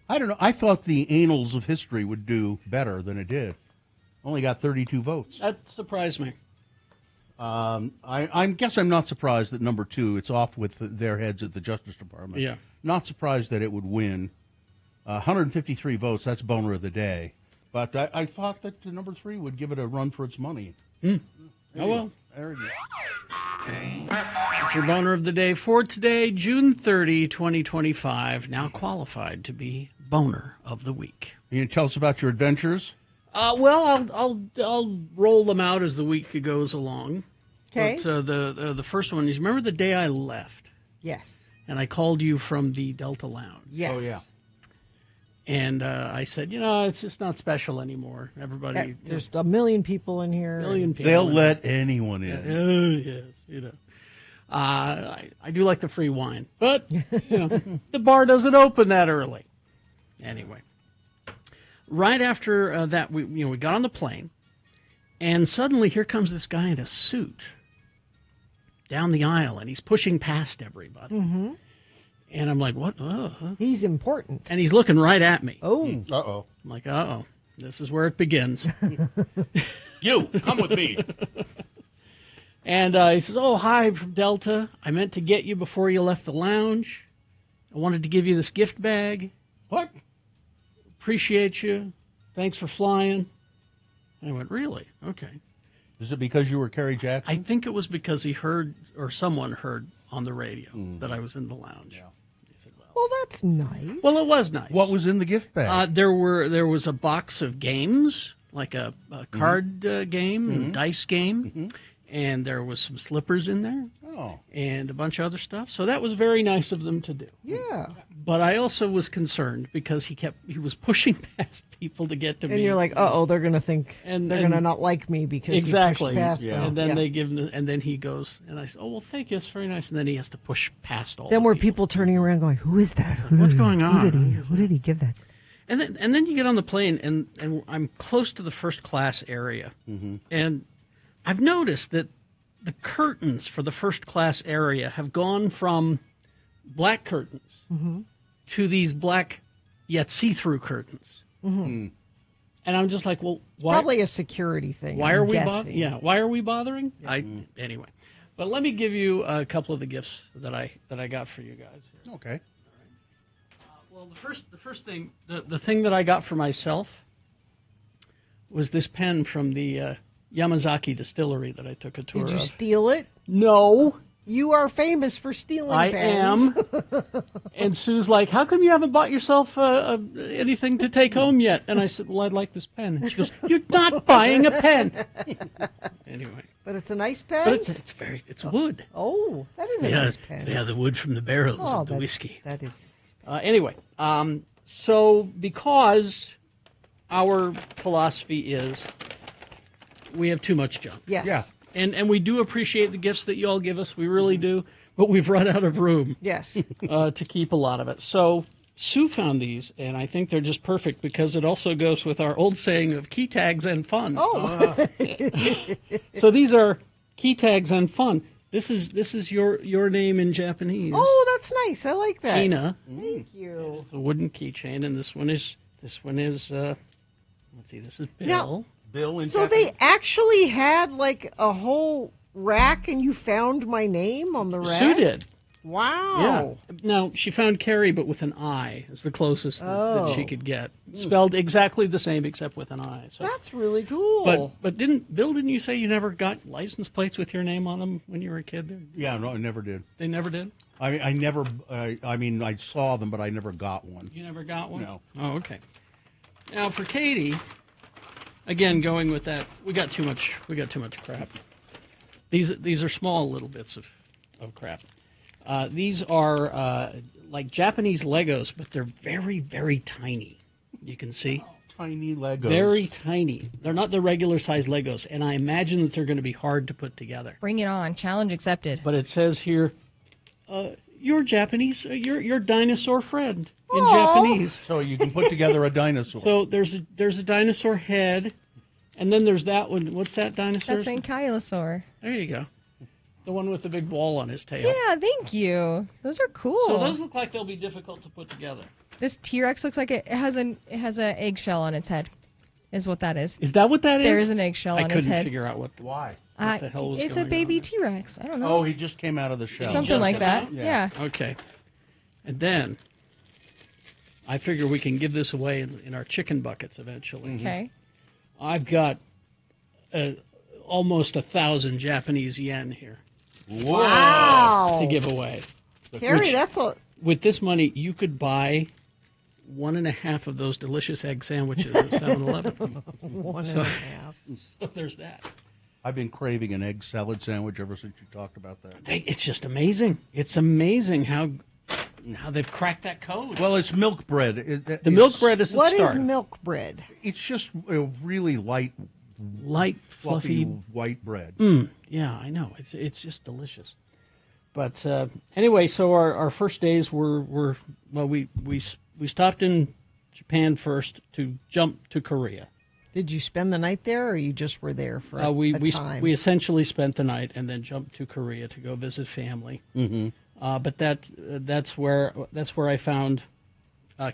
don't know. I thought the Annals of History would do better than it did. Only got 32 votes. That surprised me. I guess I'm not surprised that number 2, it's off with their heads at the Justice Department. Yeah. Not surprised that it would win. 153 votes, that's boner of the day. But I thought that number 3 would give it a run for its money. Oh, well. There you go. It's your boner of the day for today, June 30, 2025. Now qualified to be boner of the week. You can tell us about your adventures? Well, I'll roll them out as the week goes along. Okay. But, the first one is, remember the day I left? Yes. And I called you from the Delta Lounge. Yes. Oh, yeah. And I said, it's just not special anymore. Everybody, There's a million people in here. They'll let anyone in. Yes, I do like the free wine, but the bar doesn't open that early. Anyway, right after that, we got on the plane, and suddenly here comes this guy in a suit down the aisle, and he's pushing past everybody. Mm-hmm. And I'm like, what? He's important. And he's looking right at me. Oh. Uh-oh. I'm like, uh-oh. This is where it begins. You, come with me. And he says, oh, hi, from Delta. I meant to get you before you left the lounge. I wanted to give you this gift bag. What? Appreciate you. Thanks for flying. And I went, really? Okay. Is it because you were Kerry Jackson? I think it was because he heard, or someone heard on the radio that I was in the lounge. Yeah. Well, that's nice. Well, it was nice. What was in the gift bag? There was a box of games, like a card game, and dice game, and there was some slippers in there, and a bunch of other stuff. So that was very nice of them to do. Yeah. But I also was concerned because he was pushing past people to get to me. And you're like, they're going to think, they're going to not like me because exactly. he pushed past them. And then they give him, and then he goes, and I said, oh, well, thank you, it's very nice. And then he has to push past all Then the were people turning around going, who is that? What's going on? Who did he give that to? And then you get on the plane, and I'm close to the first class area. And I've noticed that the curtains for the first class area have gone from black curtains to these black yet see-through curtains. And I'm just like, well, why? Probably a security thing. Why are we bothering? Yeah, why are we bothering? Anyway. But let me give you a couple of the gifts that I got for you guys. Okay. Well, the first thing, the thing that I got for myself was this pen from the Yamazaki distillery that I took a tour of. Did you steal it? No. You are famous for stealing I pens. am. And Sue's like, how come you haven't bought yourself anything to take home yet? And I said, well, I'd like this pen. And she goes, you're not buying a pen. Anyway. But it's a nice pen? But it's wood. Oh, that is a nice pen. Yeah, the wood from the barrels of the whiskey. That is. Anyway, so because our philosophy is we have too much junk. Yes. Yeah. And we do appreciate the gifts that you all give us. We really do. But we've run out of room Yes. to keep a lot of it. So Sue found these, and I think they're just perfect because it also goes with our old saying of key tags and fun. Oh. So these are key tags and fun. This is your name in Japanese. Oh, that's nice. I like that. Gina. Thank you. It's a wooden keychain, and this one is let's see, this is Bill. Now, Bill in so they actually had like a whole rack, and you found my name on the rack? Sue did. Wow. Yeah. Now, she found Carrie, but with an I is the closest that she Oh. could get. Spelled exactly the same, except with an I. So. That's really cool. But didn't you say you never got license plates with your name on them when you were a kid? Yeah, no, I never did. They never did? I never, I mean, I saw them, but I never got one. You never got one? No. Oh, okay. Now, for Katie, again, going with that, we got too much crap. These are small little bits of crap. These are like Japanese Legos, but they're very, very tiny. You can see. tiny Legos. Very tiny. They're not the regular size Legos, and I imagine that they're going to be hard to put together. Bring it on. Challenge accepted. But it says here, you're Japanese, you're dinosaur friend in Aw. Japanese. So you can put together a dinosaur. So there's a dinosaur head, and then there's that one. What's that dinosaur? That's Ankylosaur. There you go. The one with the big ball on his tail. Yeah, thank you. Those are cool. So those look like they'll be difficult to put together. This T-Rex looks like it has an eggshell on its head. Is what that is. Is that what that is? There is an eggshell on his I couldn't head. figure out why. What the hell was it's going a baby on there? T-Rex. I don't know. Oh, he just came out of the shell. Something like that. Yeah. Okay. And then I figure we can give this away in our chicken buckets eventually. Okay. I've got almost 1,000 Japanese yen here. Wow. To give away. Carrie, that's a... With this money, you could buy 1.5 of those delicious egg sandwiches at 7-Eleven. 1.5. So there's that. I've been craving an egg salad sandwich ever since you talked about that. It's just amazing. It's amazing how they've cracked that code. Well, it's milk bread. The milk bread is the What start. is milk bread? It's just a really light, fluffy white bread. Yeah, I know. It's just delicious. But anyway, so our first days were we stopped in Japan first to jump to Korea. Did you spend the night there, or you just were there for a time? We essentially spent the night and then jumped to Korea to go visit family. Mm-hmm. But that's where I found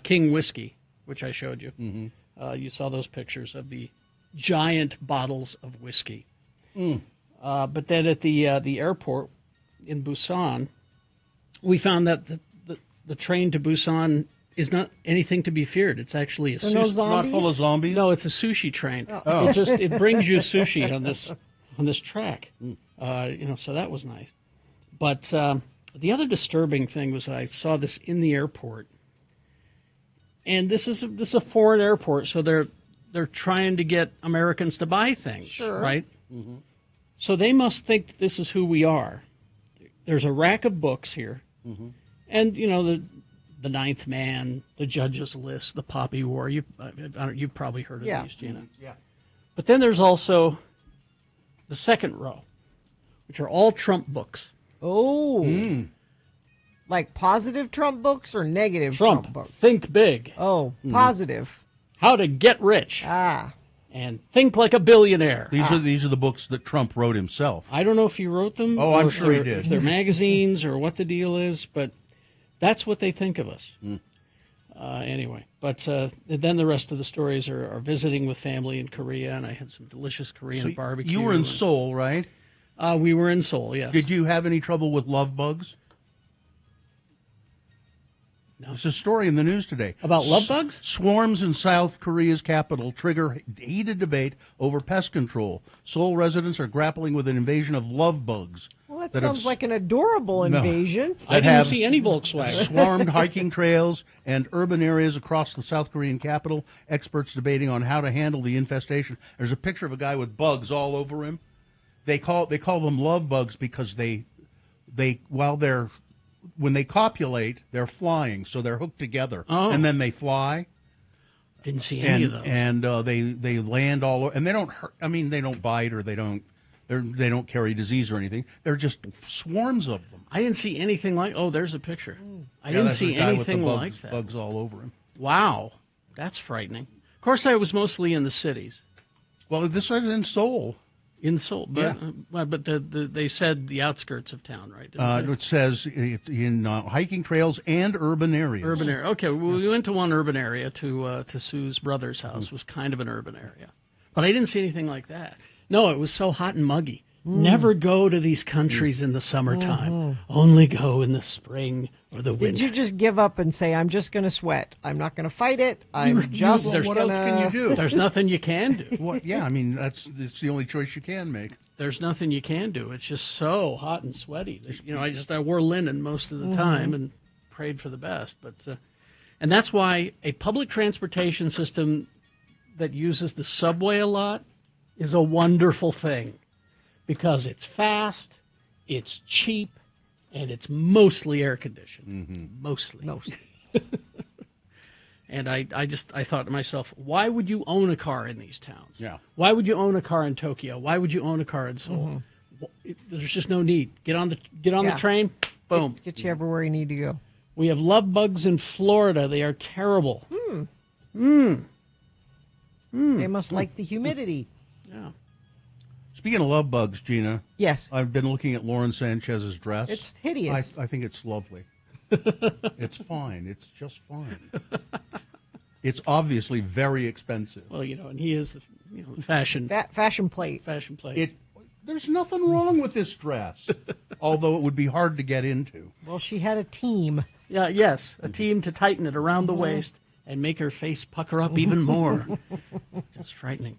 King whiskey, which I showed you. Mm-hmm. You saw those pictures of the giant bottles of whiskey. But then at the airport in Busan, we found that the train to Busan is not anything to be feared. It's actually a no sushi. zombies? Not full of zombies? No, it's a sushi train. Oh. It brings you sushi on this track. So that was nice. But the other disturbing thing was that I saw this in the airport, and this is a foreign airport, so they're trying to get Americans to buy things, Sure. right? Mm-hmm. So they must think that this is who we are. There's a rack of books here, Mm-hmm. and the Ninth Man, the Judges List, the Poppy War. You've probably heard of these, Gina. Yeah. But then there's also the second row, which are all Trump books. Oh. Like positive Trump books or negative Trump books? Think big. Oh, positive. How to get rich. And think like a billionaire. These are the books that Trump wrote himself. I don't know if he wrote them. Oh, or I'm if sure he they're- did. If they're magazines or what the deal is, but that's what they think of us. Anyway, but then the rest of the stories are visiting with family in Korea, and I had some delicious Korean So barbecue. you were in Seoul, right? We were in Seoul, yes. Did you have any trouble with love bugs? No. There's a story in the news today. About love bugs? Swarms in South Korea's capital trigger heated debate over pest control. Seoul residents are grappling with an invasion of love bugs. Well, that that sounds have- like an adorable No. invasion. I that didn't have see any Volkswagen. Swarmed hiking trails and urban areas across the South Korean capital. Experts debating on how to handle the infestation. There's a picture of a guy with bugs all over him. They call them love bugs because when they copulate, they're flying, so they're hooked together, and then they fly. Didn't see any of those. And they land all over, and they don't hurt. I mean, they don't bite or they don't carry disease or anything. They're just swarms of them. I didn't see anything like. Oh, there's a picture. I Yeah, didn't that's see the guy with the anything bugs, like that. Bugs all over him. Wow, that's frightening. Of course, I was mostly in the cities. Well, this was in Seoul. In Seoul, but Yeah. but they said the outskirts of town, right? Didn't they? It says in hiking trails and urban areas. Urban area. Okay, well, we went to one urban area to Sue's brother's house. It was kind of an urban area, but I didn't see anything like that. No, it was so hot and muggy. Never go to these countries in the summertime. Only go in the spring or the winter. Did you just give up and say, I'm just going to sweat? I'm not going to fight it. I'm just Well, what else can you do? There's nothing you can do. What? Yeah, I mean it's the only choice you can make. There's nothing you can do. It's just so hot and sweaty. I wore linen most of the time and prayed for the best. But and that's why a public transportation system that uses the subway a lot is a wonderful thing, because it's fast, it's cheap, and it's mostly air conditioned. Mostly. And I thought to myself, why would you own a car in these towns? Yeah. Why would you own a car in Tokyo? Why would you own a car in Seoul? There's just no need. Get on the train, boom. Get you everywhere you need to go. We have love bugs in Florida. They are terrible. They must like the humidity. Yeah. Speaking of love bugs, Gina. Yes. I've been looking at Lauren Sanchez's dress. It's hideous. I think it's lovely. It's fine. It's just fine. It's obviously very expensive. Well, and he is the fashion plate. Fashion plate. There's nothing wrong with this dress, although it would be hard to get into. Well, she had a team. Yeah, yes, a team to tighten it around the waist and make her face pucker up even more. Just frightening.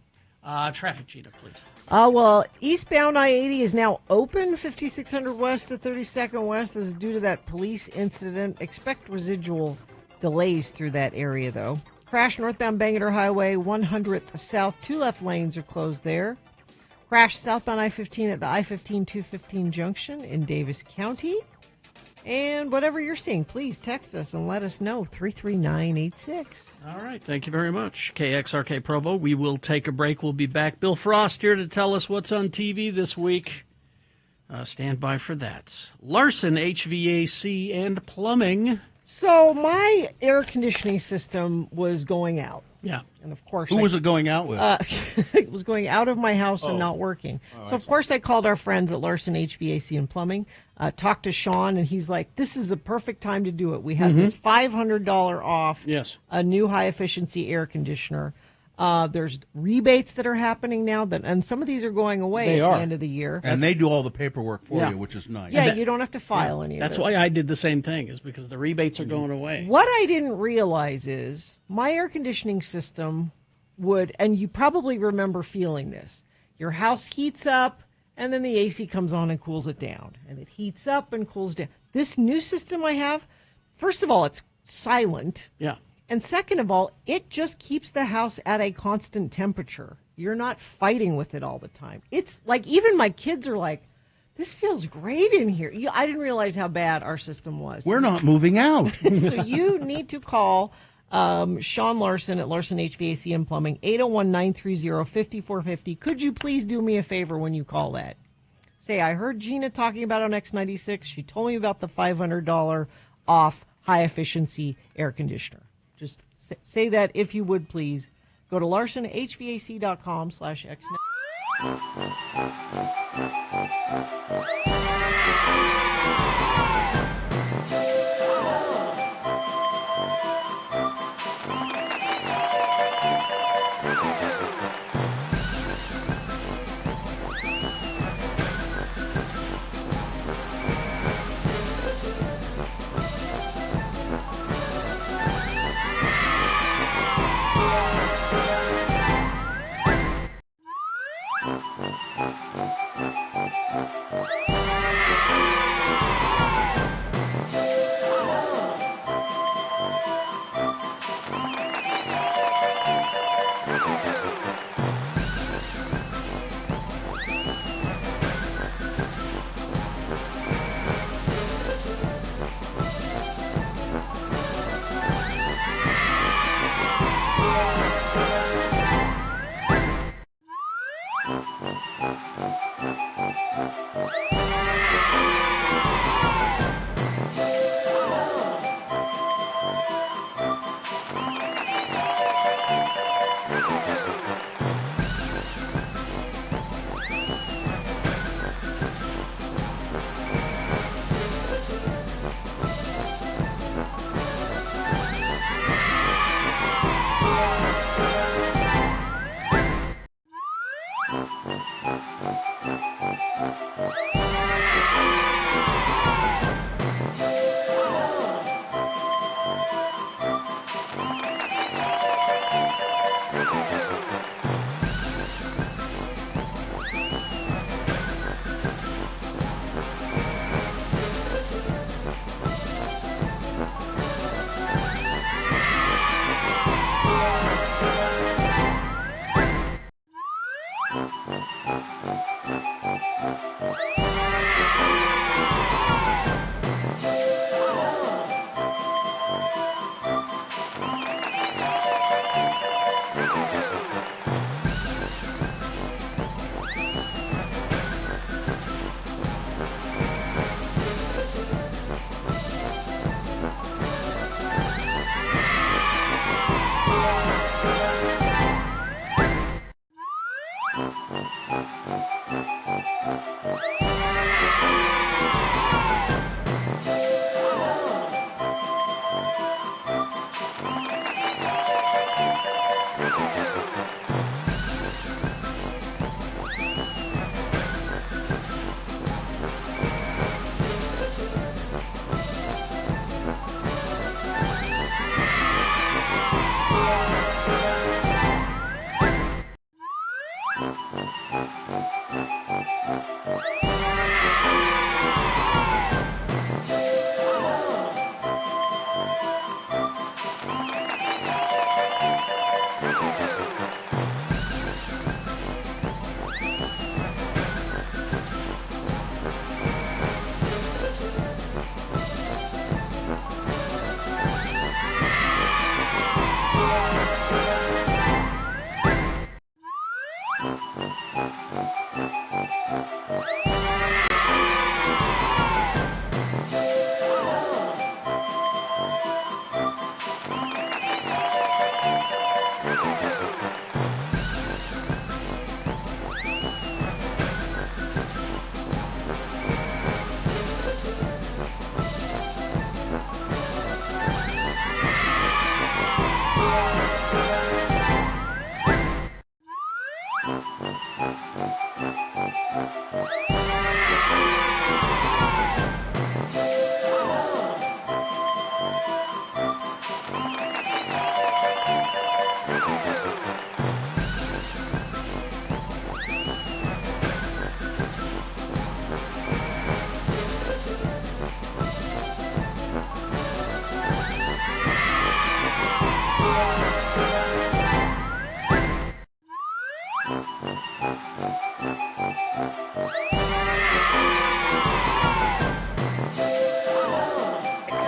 Traffic, Gina, please. Well, eastbound I-80 is now open, 5600 west to 32nd west. This is due to that police incident. Expect residual delays through that area, though. Crash northbound Bangerter Highway, 100th south. 2 left lanes are closed there. Crash southbound I-15 at the I-15-215 junction in Davis County. And whatever you're seeing, please text us and let us know, 33986. All right, thank you very much. KXRK Provo, we will take a break. We'll be back. Bill Frost here to tell us what's on TV this week. Stand by for that. Larson HVAC and Plumbing. So my air conditioning system was going out. Yeah. And of course, Who was it going out with? It was going out of my house and not working. So of course I called our friends at Larson HVAC and Plumbing, talked to Sean, and he's like, this is a perfect time to do it. We have this $500 off a new high efficiency air conditioner. There's rebates that are happening now, and some of these are going away at the end of the year. And they do all the paperwork for you, which is nice. Yeah, you don't have to file any of it. That's why I did the same thing, is because the rebates are going away. What I didn't realize is my air conditioning system would, and you probably remember feeling this, your house heats up, and then the AC comes on and cools it down. And it heats up and cools down. This new system I have, first of all, it's silent. Yeah. And second of all, it just keeps the house at a constant temperature. You're not fighting with it all the time. It's like, even my kids are like, this feels great in here. I didn't realize how bad our system was. We're not moving out. So you need to call Sean Larson at Larson HVAC and Plumbing, 801-930-5450. Could you please do me a favor when you call that? Say, I heard Gina talking about on X96. She told me about the $500 off high-efficiency air conditioner. Just say that if you would, please. Go to larsonhvac.com/xnet.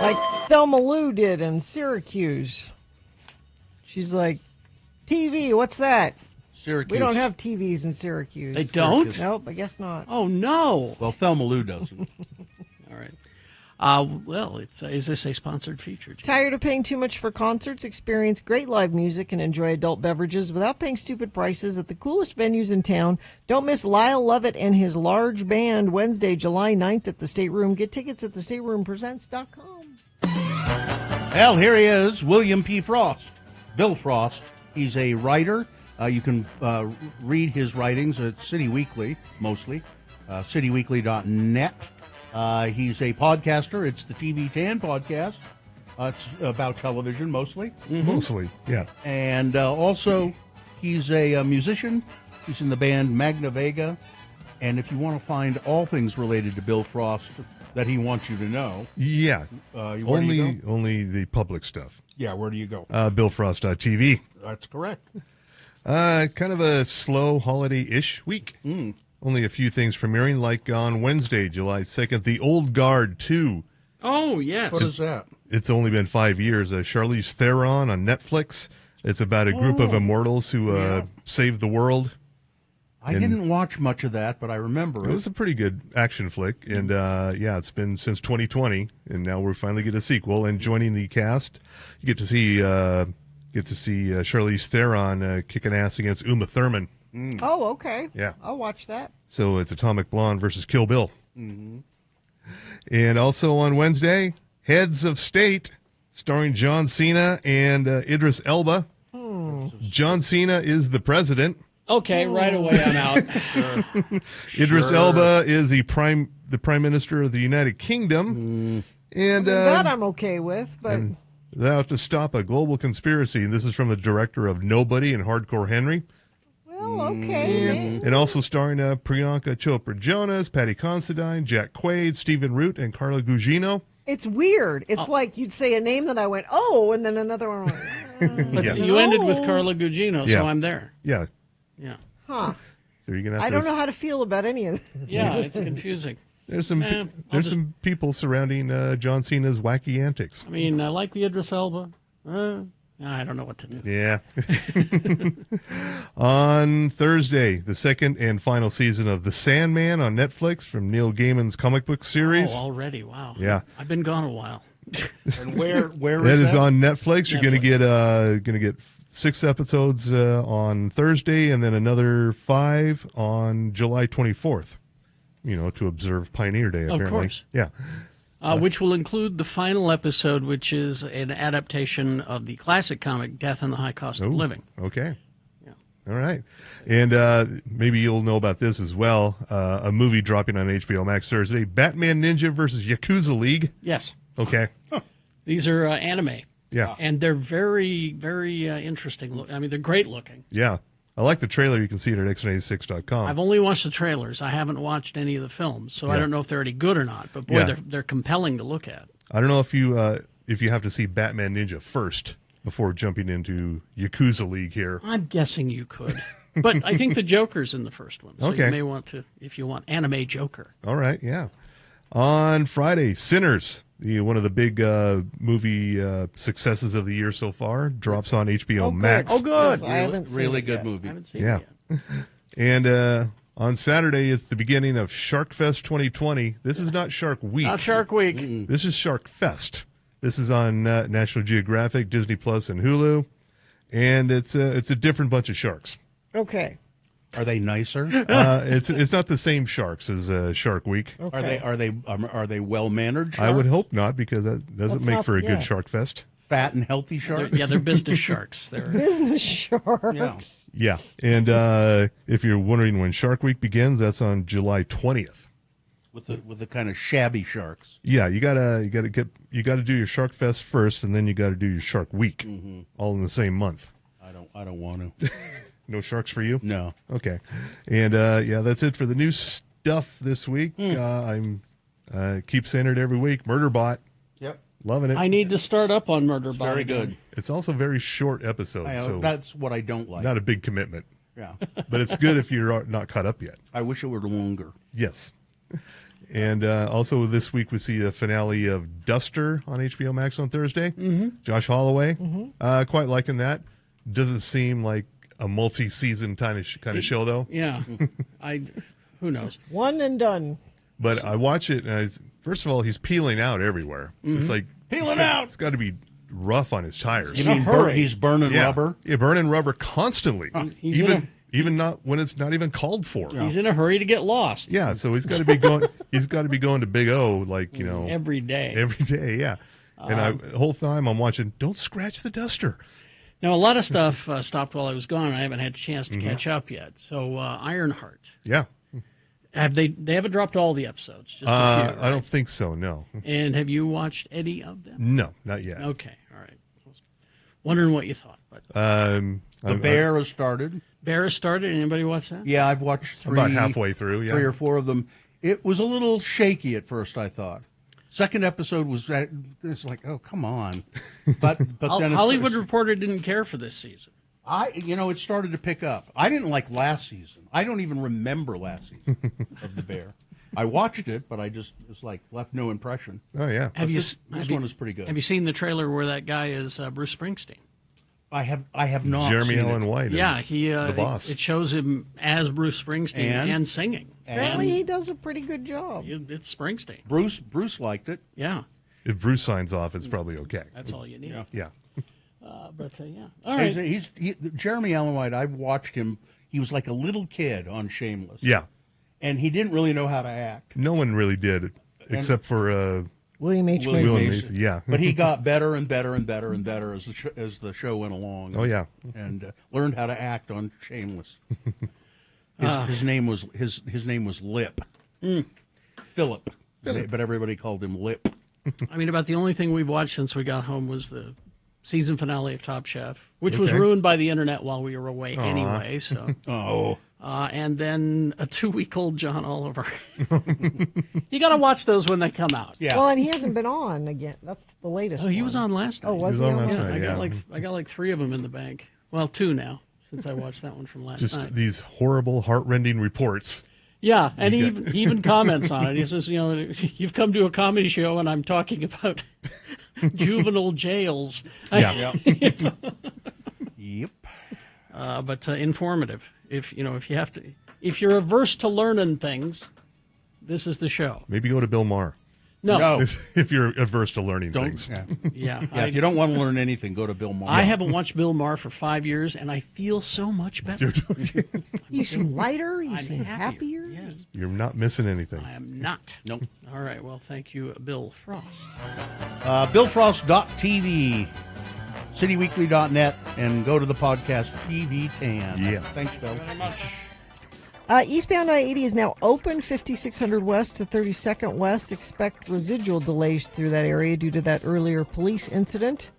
Like Thelma Lou did in Syracuse. She's like, TV, what's that? Syracuse. We don't have TVs in Syracuse. They don't? Syracuse. Nope, I guess not. Oh, no. Well, Thelma Lou doesn't. All right. Well, is this a sponsored feature? Gina? Tired of paying too much for concerts? Experience great live music and enjoy adult beverages without paying stupid prices at the coolest venues in town. Don't miss Lyle Lovett and his large band Wednesday, July 9th at the Stateroom. Get tickets at thestateroompresents.com. Well, here he is, William P. Frost. Bill Frost. He's a writer. You can read his writings at City Weekly, mostly, cityweekly.net. He's a podcaster. It's the TV10 podcast. It's about television, mostly. Mostly, yeah. And also, he's a musician. He's in the band Magna Vega. And if you want to find all things related to Bill Frost that he wants you to know. Yeah. Where do you go? Only the public stuff. Yeah, where do you go? BillFrost.tv. That's correct. Kind of a slow holiday-ish week. Only a few things premiering, like on Wednesday, July 2nd, The Old Guard 2. Oh, yes. What is that? It's only been 5 years. Charlize Theron on Netflix. It's about a group of immortals who saved the world. I didn't watch much of that, but I remember it. It was a pretty good action flick, and it's been since 2020, and now we finally get a sequel. And joining the cast, you get to see Charlize Theron kicking ass against Uma Thurman. Oh, okay. Yeah. I'll watch that. So it's Atomic Blonde versus Kill Bill. And also on Wednesday, Heads of State, starring John Cena and Idris Elba. John Cena is the president. Okay, right away I'm out. Idris Elba is the prime minister of the United Kingdom. And that I'm okay with, but they're out to stop a global conspiracy. And this is from the director of Nobody and Hardcore Henry. well, okay. And also starring Priyanka Chopra Jonas, Patty Considine, Jack Quaid, Stephen Root, and Carla Gugino. It's weird. It's like you'd say a name that I went, oh, and then another one went, But you ended with Carla Gugino, so I'm there. Yeah. Yeah. Huh. So you're gonna have I don't know how to feel about any of this. Yeah, it's confusing. There's some people surrounding John Cena's wacky antics. I mean, I like the Idris Elba. I don't know what to do. Yeah. On Thursday, the second and final season of The Sandman on Netflix from Neil Gaiman's comic book series. Oh, already? Wow. Yeah. I've been gone a while. And where that is is that? on Netflix. You're gonna get 6 episodes on Thursday, and then another 5 on July 24th. You know, to observe Pioneer Day. Apparently. Of course. Yeah. Which will include the final episode, which is an adaptation of the classic comic Death and the High Cost of Living. Okay. Yeah. All right. And maybe you'll know about this as well. A movie dropping on HBO Max Thursday, Batman Ninja versus Yakuza League. Yes. Okay. These are anime. Yeah. And they're very, very interesting. I mean, they're great looking. Yeah. I like the trailer. You can see it at x86.com. I've only watched the trailers. I haven't watched any of the films, so I don't know if they're any good or not. But boy, they're compelling to look at. I don't know if you have to see Batman Ninja first before jumping into Yakuza League here. I'm guessing you could. But I think the Joker's in the first one, so Okay. you may want to, if you want anime Joker. All right, yeah. On Friday, Sinners, one of the big movie successes of the year so far, drops on HBO Max. Oh, good. Yes, I haven't seen Really it good yet. movie. I haven't seen Yeah. it yet. And on Saturday, it's the beginning of Shark Fest 2020. This is not Shark Week. Not Shark Week. This is Shark Fest. This is on National Geographic, Disney Plus, and Hulu. And it's a different bunch of sharks. Okay. Are they nicer? It's not the same sharks as Shark Week. Okay. Are they well mannered? I would hope not, because that doesn't Let's make not- for a yeah. good Shark Fest. Fat and healthy sharks. They're business sharks. They're Business sharks. Yeah, and if you're wondering when Shark Week begins, that's on July 20th. With the kind of shabby sharks. Yeah, you gotta do your Shark Fest first, and then you gotta do your Shark Week, all in the same month. I don't want to. No sharks for you? No. Okay, and that's it for the new stuff this week. I'm keep saying it every week. Murderbot. Yep. Loving it. I need to start up on Murderbot. Very good. It's also very short episodes, so that's what I don't like. not a big commitment. Yeah. But it's good if you're not caught up yet. I wish it were longer. Yes. And also this week we see the finale of Duster on HBO Max on Thursday. Mhm. Josh Holloway, Mhm. quite liking that. Doesn't seem like a multi-season kind of show though. Yeah, who knows? One and done. But I watch it, and first of all, he's peeling out everywhere. It's like Peeling out! It's got to be rough on his tires. You mean he's burning rubber? Yeah, burning rubber constantly. He's even not when it's not even called for. He's in a hurry to get lost. Yeah, so he's got to be going. He's got to be going to Big O every day. Every day, yeah. And the whole time I'm watching. Don't scratch the duster. Now a lot of stuff stopped while I was gone. I haven't had a chance to catch up yet. So Ironheart. Yeah. They haven't dropped all the episodes? Just a few, right? I don't think so. No. And have you watched any of them? No, not yet. Okay, all right. I was wondering what you thought, but The Bear has started. Bear has started. Anybody watch that? Yeah, I've watched about halfway through. Yeah, 3 or 4 of them. It was a little shaky at first, I thought. Second episode was that it's like, oh, come on. But then Hollywood Reporter didn't care for this season. it started to pick up. I didn't like last season. I don't even remember last season of The Bear. I watched it, but it's like left no impression. Oh yeah. This one is pretty good. Have you seen the trailer where that guy is Bruce Springsteen? I have not. Jeremy seen Allen it. White. Yeah, the boss. It shows him as Bruce Springsteen and singing. Apparently, he does a pretty good job. It's Springsteen. Bruce liked it. Yeah. If Bruce signs off, it's probably okay. That's all you need. Yeah. Yeah. All right. Jeremy Allen White. I've watched him. He was like a little kid on Shameless. Yeah. And he didn't really know how to act. No one really did, except for William H. Macy. Yeah. But he got better and better and better and better as the show went along. Oh yeah. And learned how to act on Shameless. His name was Lip. Philip. But everybody called him Lip. I mean, about the only thing we've watched since we got home was the season finale of Top Chef, which was ruined by the internet while we were away anyway. So, and then a 2-week-old John Oliver. You got to watch those when they come out. Yeah. Well, and he hasn't been on again. That's the latest. Oh, he was on last night. Oh, was he on last night? I got like 3 of them in the bank. Well, 2 now since I watched that one from last night. Just these horrible, heart-rending reports. Yeah, and he even comments on it. He says, you've come to a comedy show, and I'm talking about juvenile jails. Yeah. Yep. But informative. If you're averse to learning things, this is the show. Maybe go to Bill Maher. No. If you're averse to learning things. Yeah. If you don't want to learn anything, go to Bill Maher. I haven't watched Bill Maher for 5 years, and I feel so much better. You seem lighter. You I'm seem happier. Yes. You're not missing anything. I am not. Nope. All right. Well, thank you, Bill Frost. BillFrost.tv, cityweekly.net, and go to the podcast TV Tan. Yeah. Thanks, Bill. Very much. Eastbound I-80 is now open 5600 west to 32nd west. Expect residual delays through that area due to that earlier police incident.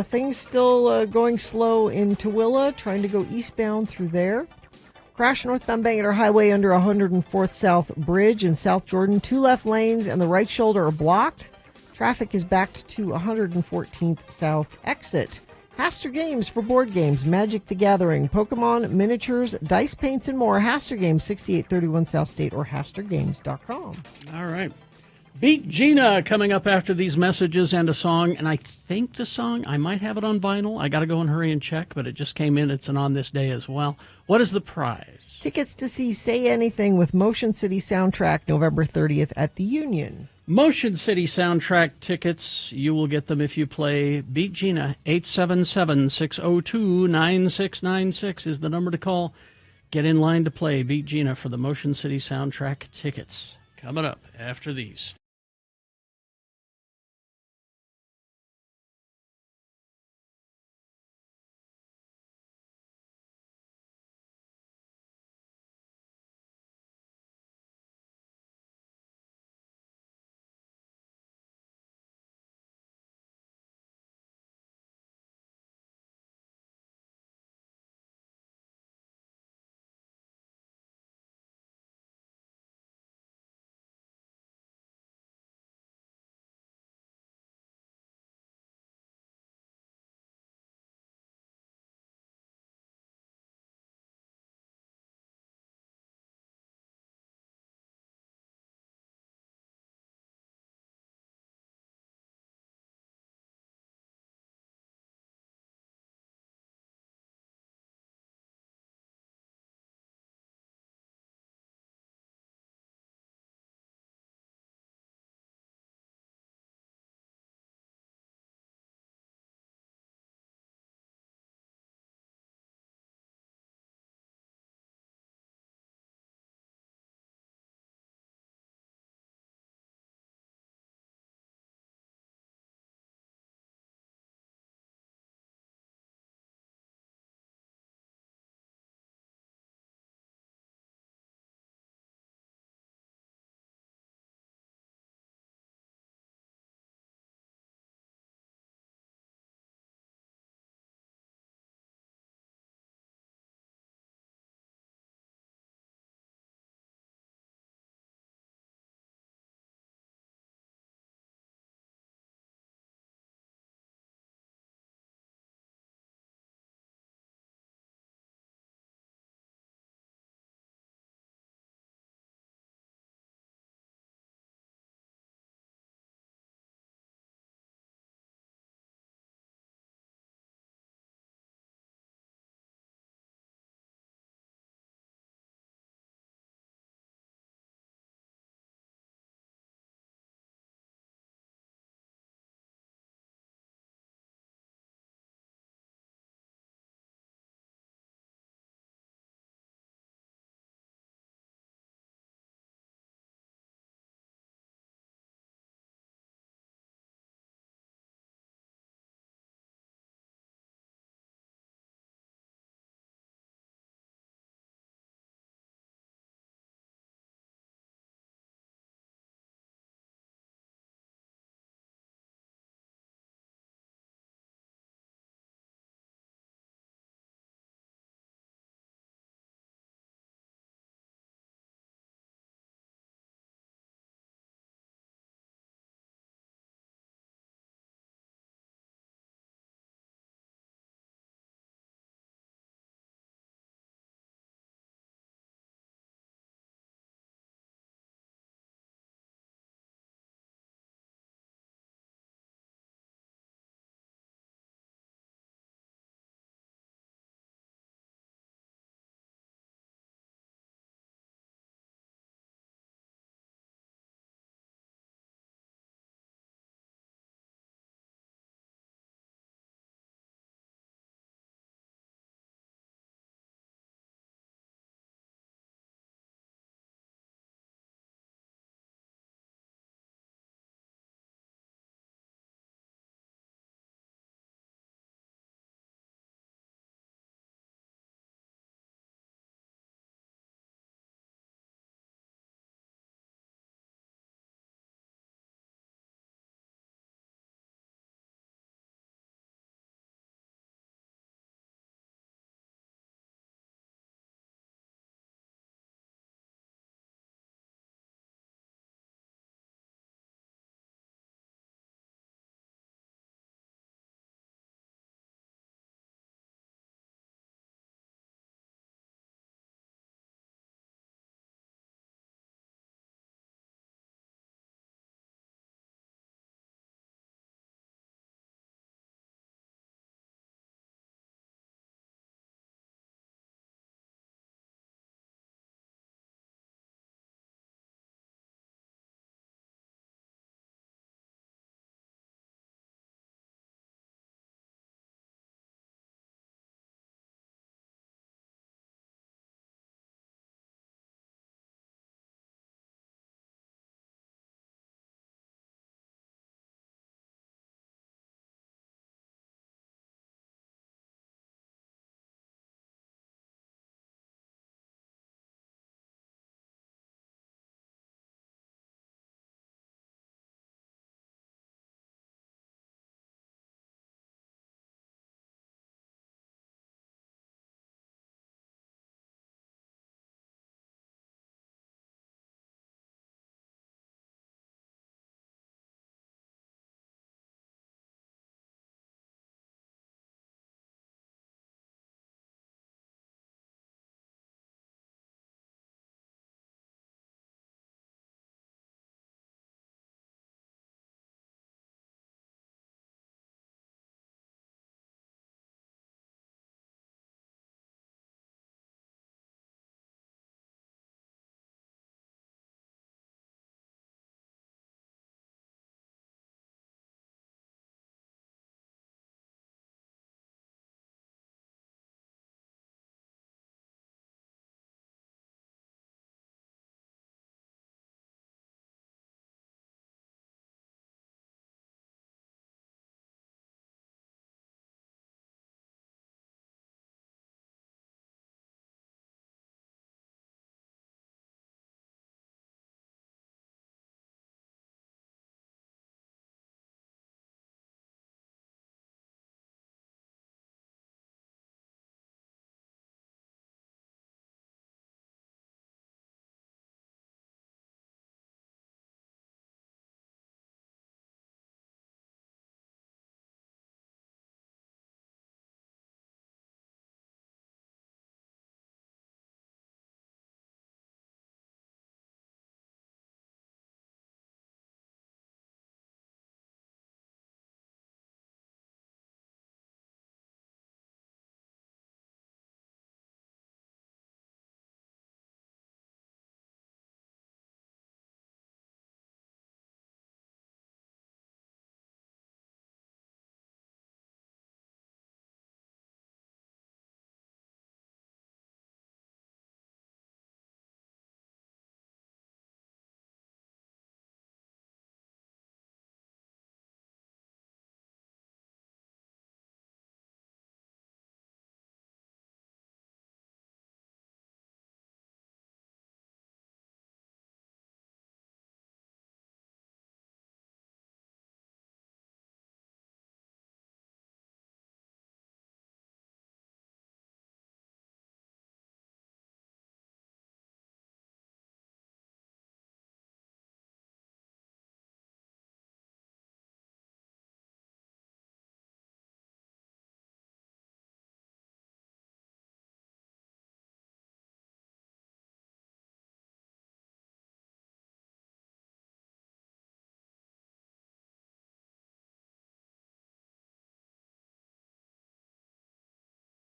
Things still going slow in Tooele, trying to go eastbound through there. Crash northbound Bangor Highway under 104th South Bridge in South Jordan. 2 left lanes and the right shoulder are blocked. Traffic is backed to 114th South exit. Haster Games for board games, Magic the Gathering, Pokemon, miniatures, dice paints, and more. Haster Games, 6831 South State or HasterGames.com. All right. Beat Gina coming up after these messages and a song. And I think the song, I might have it on vinyl. I got to go and hurry and check, but it just came in. It's an On This Day as well. What is the prize? Tickets to see Say Anything with Motion City Soundtrack November 30th at the Union. Motion City Soundtrack tickets. You will get them if you play Beat Gina. 877-602-9696 is the number to call. Get in line to play Beat Gina for the Motion City Soundtrack tickets. Coming up after these.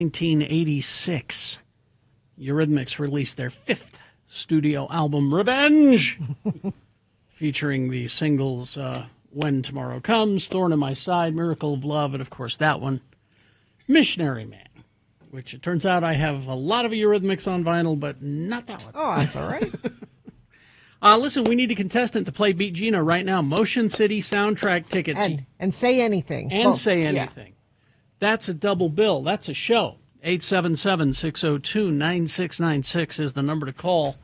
1986, Eurythmics released their 5th studio album, Revenge, featuring the singles When Tomorrow Comes, Thorn in My Side, Miracle of Love, and of course that one, Missionary Man, which it turns out I have a lot of Eurythmics on vinyl, but not that one. Oh, that's all right. Listen, we need a contestant to play Beat Gina right now. Motion City soundtrack tickets. And say anything. And say anything. That's a double bill. That's a show. 877-602-9696 is the number to call.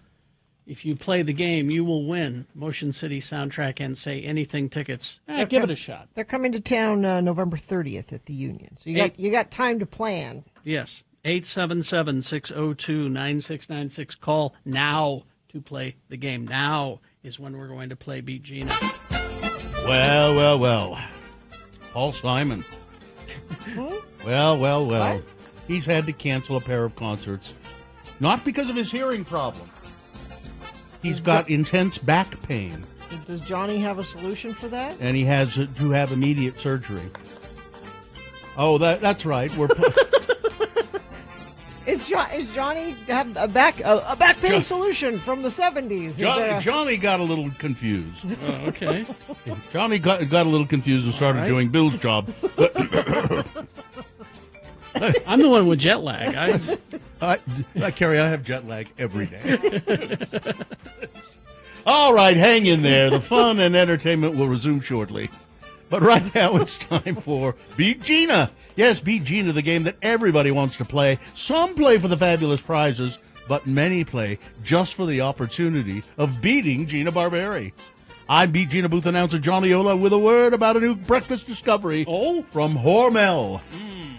If you play the game, you will win Motion City soundtrack and say anything tickets. Give it a shot. They're coming to town November 30th at the Union. So you got time to plan. Yes. 877-602-9696. Call now to play the game. Now is when we're going to play Beat Gina. Well. Paul Simon. Well. What? He's had to cancel a pair of concerts. Not because of his hearing problem. He's got intense back pain. Does Johnny have a solution for that? And he has to have immediate surgery. Oh, that's right. We're Is Johnny have a back pain solution from the 70s? Johnny got a little confused. Okay. Johnny got a little confused and started doing Bill's job. I'm the one with jet lag. Kerry, I have jet lag every day. All right, hang in there. The fun and entertainment will resume shortly. But right now it's time for Beat Gina. Yes, Beat Gina, the game that everybody wants to play. Some play for the fabulous prizes, but many play just for the opportunity of beating Gina Barberi. I'm Beat Gina booth announcer Johnny Ola with a word about a new breakfast discovery from Hormel.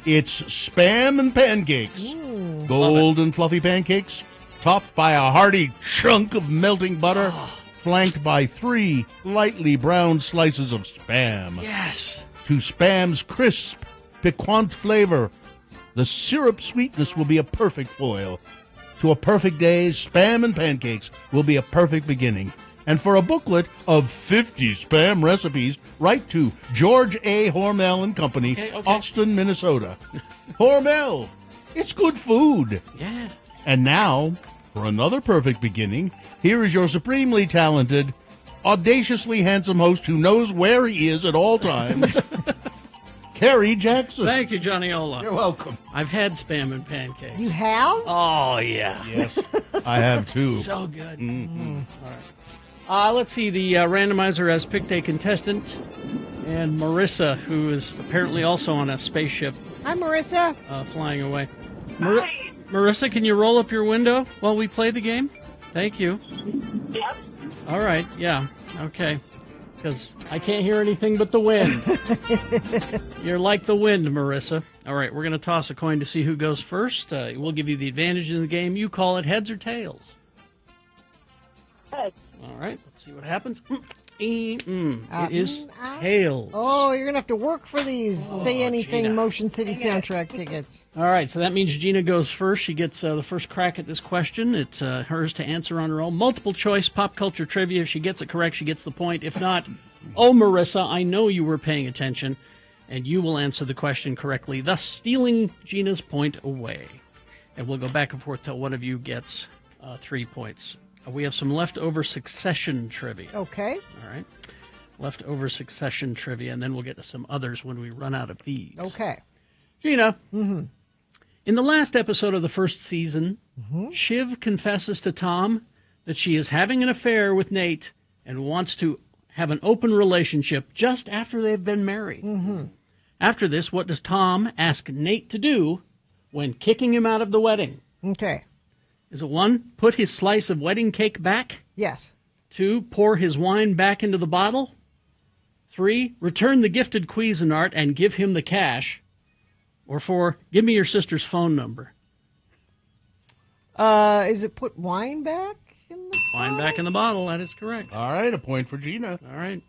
It's Spam and Pancakes. Golden fluffy pancakes, topped by a hearty chunk of melting butter, flanked by 3 lightly browned slices of Spam. Yes. To Spam's crisp, piquant flavor, the syrup sweetness will be a perfect foil. To a perfect day, Spam and Pancakes will be a perfect beginning. And for a booklet of 50 Spam recipes, write to George A. Hormel and Company, Okay. Austin, Minnesota. Hormel, it's good food. Yes. And now, for another perfect beginning, here is your supremely talented, audaciously handsome host who knows where he is at all times, Kerry Jackson. Thank you, Johnny Ola. You're welcome. I've had Spam and Pancakes. You have? Oh, yeah. Yes, I have too. So good. Mm-hmm. All right. Let's see. The randomizer has picked a contestant, and Marissa, who is apparently also on a spaceship. Hi, Marissa. Flying away. Marissa, can you roll up your window while we play the game? Thank you. Yep. All right. Yeah. Okay. Because I can't hear anything but the wind. You're like the wind, Marissa. All right. We're going to toss a coin to see who goes first. We'll give you the advantage in the game. You call it heads or tails. Heads. All right, let's see what happens. It is tails. Oh, you're going to have to work for these Say Anything Gina. Motion City soundtrack tickets. All right, so that means Gina goes first. She gets the first crack at this question. It's hers to answer on her own. Multiple choice pop culture trivia. If she gets it correct, she gets the point. If not, Marissa, I know you were paying attention, and you will answer the question correctly, thus stealing Gina's point away. And we'll go back and forth till one of you gets 3 points. We have some leftover Succession trivia. Okay. All right. Leftover Succession trivia, and then we'll get to some others when we run out of these. Okay. Gina, in the last episode of the first season, Shiv confesses to Tom that she is having an affair with Nate and wants to have an open relationship just after they've been married. After this, what does Tom ask Nate to do when kicking him out of the wedding? Okay. Is it 1, put his slice of wedding cake back? Yes. 2, pour his wine back into the bottle? 3, return the gifted Cuisinart and give him the cash? Or 4, give me your sister's phone number? Is it put wine back in the Wine back in the bottle, that is correct. All right, a point for Gina. All right.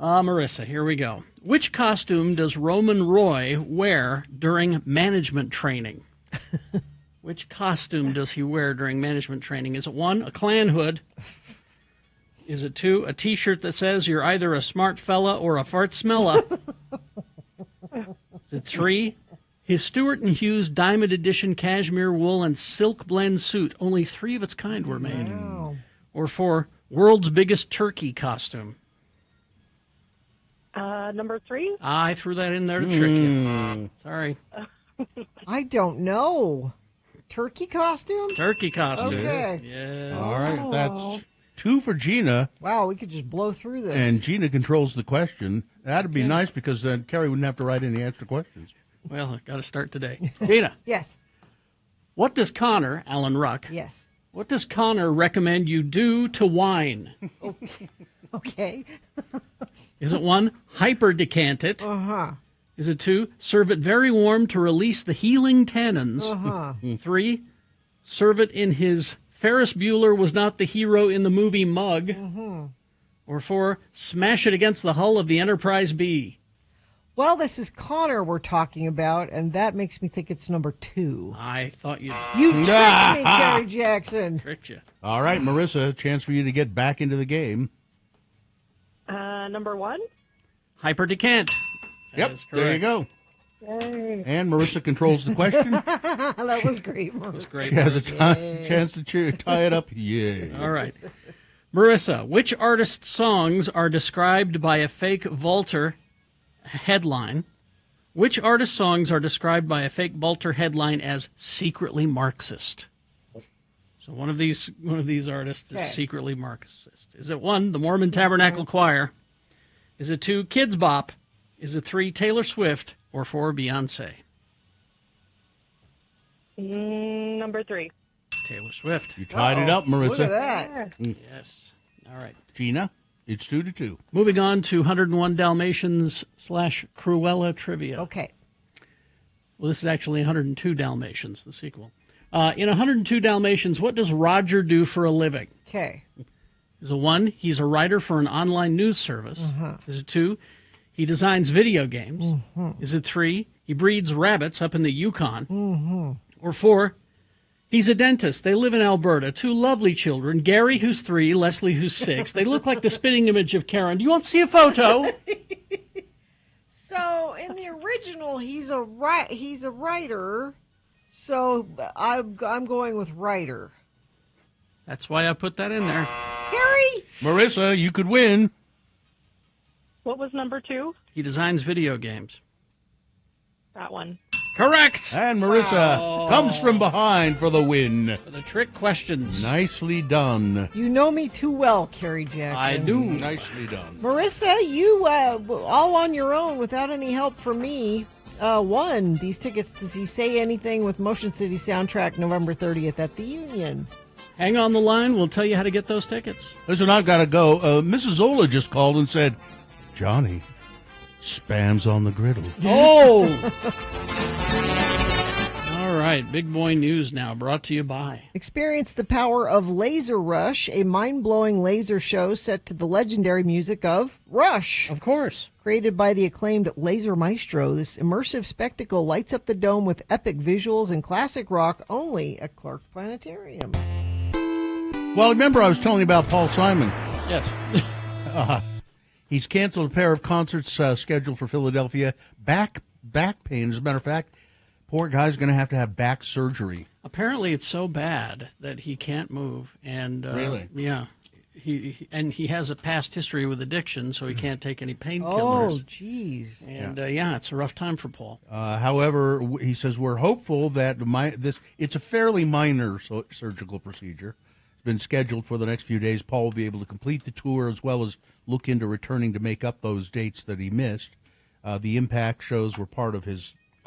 Marissa, here we go. Which costume does Roman Roy wear during management training? Which costume does he wear during management training? Is it 1, a Klan hood? Is it 2, a T-shirt that says you're either a smart fella or a fart smella? Is it 3, His Stewart and Hughes Diamond Edition cashmere wool and silk blend suit. Only 3 of its kind were made. Wow. Or 4, world's biggest turkey costume. Number 3? I threw that in there to trick you. Sorry. I don't know. Turkey costume? Turkey costume. Okay. Yeah. All right, that's 2 for Gina. Wow, we could just blow through this. And Gina controls the question. That'd be nice because then Carrie wouldn't have to write any extra questions. Well, I got to start today. Gina. Yes. What does Connor, Alan Ruck, Yes. what does Connor recommend you do to wine? Okay. Is it 1, hyper decant it? Uh-huh. Is it 2, serve it very warm to release the healing tannins? Uh-huh. 3, serve it in his Ferris Bueller was not the hero in the movie mug? Mm-hmm. Or 4, smash it against the hull of the Enterprise B? Well, this is Connor we're talking about, and that makes me think it's number 2. I thought You tricked me, Carrie Jackson. Tricked you. All right, Marissa, chance for you to get back into the game. Number 1? Hyper decant. That is There you correct. go. Yay. And Marissa controls the question. That was great, Marissa. That's great. She has a chance to tie it up. Yeah. All right. Marissa, which artist's songs are described by a fake vaulter headline? Which artist's songs are described by a fake vaulter headline as secretly Marxist? So one of these artists is secretly Marxist. Is it 1, the Mormon Tabernacle Choir? Is it 2, Kids Bop? Is it 3, Taylor Swift? Or 4, Beyonce? Number 3. Taylor Swift. You tied it up, Marissa. Look at that. Yes. All right. Gina, it's 2-2. Moving on to 101 Dalmatians / Cruella trivia. Okay. Well, this is actually 102 Dalmatians, the sequel. In 102 Dalmatians, what does Roger do for a living? Okay. Is it 1, he's a writer for an online news service? Uh-huh. Is it 2, he designs video games? Mm-hmm. Is it 3, he breeds rabbits up in the Yukon? Mm-hmm. Or 4, he's a dentist. They live in Alberta. 2 lovely children, Gary, who's 3, Leslie, who's 6. They look like the spitting image of Karen. Do you want to see a photo? So in the original, he's a writer. So I'm going with writer. That's why I put that in there. Carrie? Marissa, you could win. What was number 2? He designs video games. That one. Correct. And Marissa comes from behind for the win. For the trick questions. Nicely done. You know me too well, Carrie Jackson. I do. Nicely done. Marissa, you all on your own without any help from me won these tickets to see Say Anything with Motion City Soundtrack November 30th at the Union. Hang on the line. We'll tell you how to get those tickets. Listen, I've got to go. Mrs. Zola just called and said, Johnny, spam's on the griddle. Oh! All right. Big Boy News now, brought to you by. Experience the power of Laser Rush, a mind-blowing laser show set to the legendary music of Rush. Of course. Created by the acclaimed Laser Maestro, this immersive spectacle lights up the dome with epic visuals and classic rock only at Clark Planetarium. Well, remember I was telling you about Paul Simon. Yes. He's canceled a pair of concerts scheduled for Philadelphia. Back pain, as a matter of fact. Poor guy's going to have back surgery. Apparently, it's so bad that he can't move. And Really? Yeah. He has a past history with addiction, so he can't take any painkillers. Oh, jeez. And it's a rough time for Paul. However, he says we're hopeful that it's a fairly minor surgical procedure. It's been scheduled for the next few days. Paul will be able to complete the tour as well as look into returning to make up those dates that he missed. The Impact shows were part of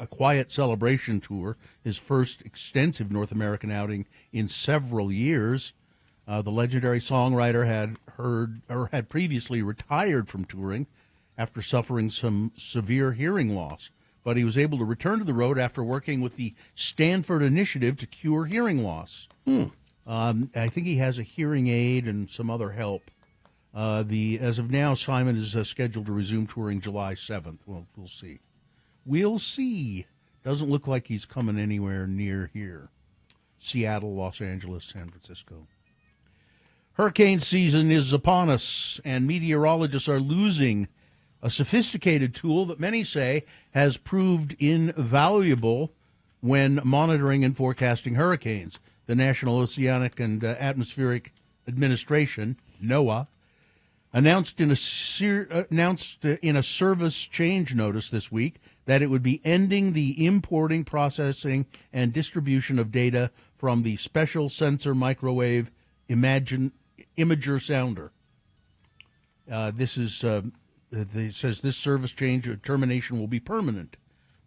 a quiet celebration tour, his first extensive North American outing in several years. The legendary songwriter had previously retired from touring after suffering some severe hearing loss, but he was able to return to the road after working with the Stanford Initiative to cure hearing loss. I think he has a hearing aid and some other help. As of now, Simon is scheduled to resume touring July 7th. Well, we'll see. We'll see. Doesn't look like he's coming anywhere near here. Seattle, Los Angeles, San Francisco. Hurricane season is upon us, and meteorologists are losing a sophisticated tool that many say has proved invaluable when monitoring and forecasting hurricanes. The National Oceanic and Atmospheric Administration, NOAA, announced in a service change notice this week that it would be ending the importing, processing, and distribution of data from the Special Sensor Microwave Imager Sounder. It says this service change or termination will be permanent.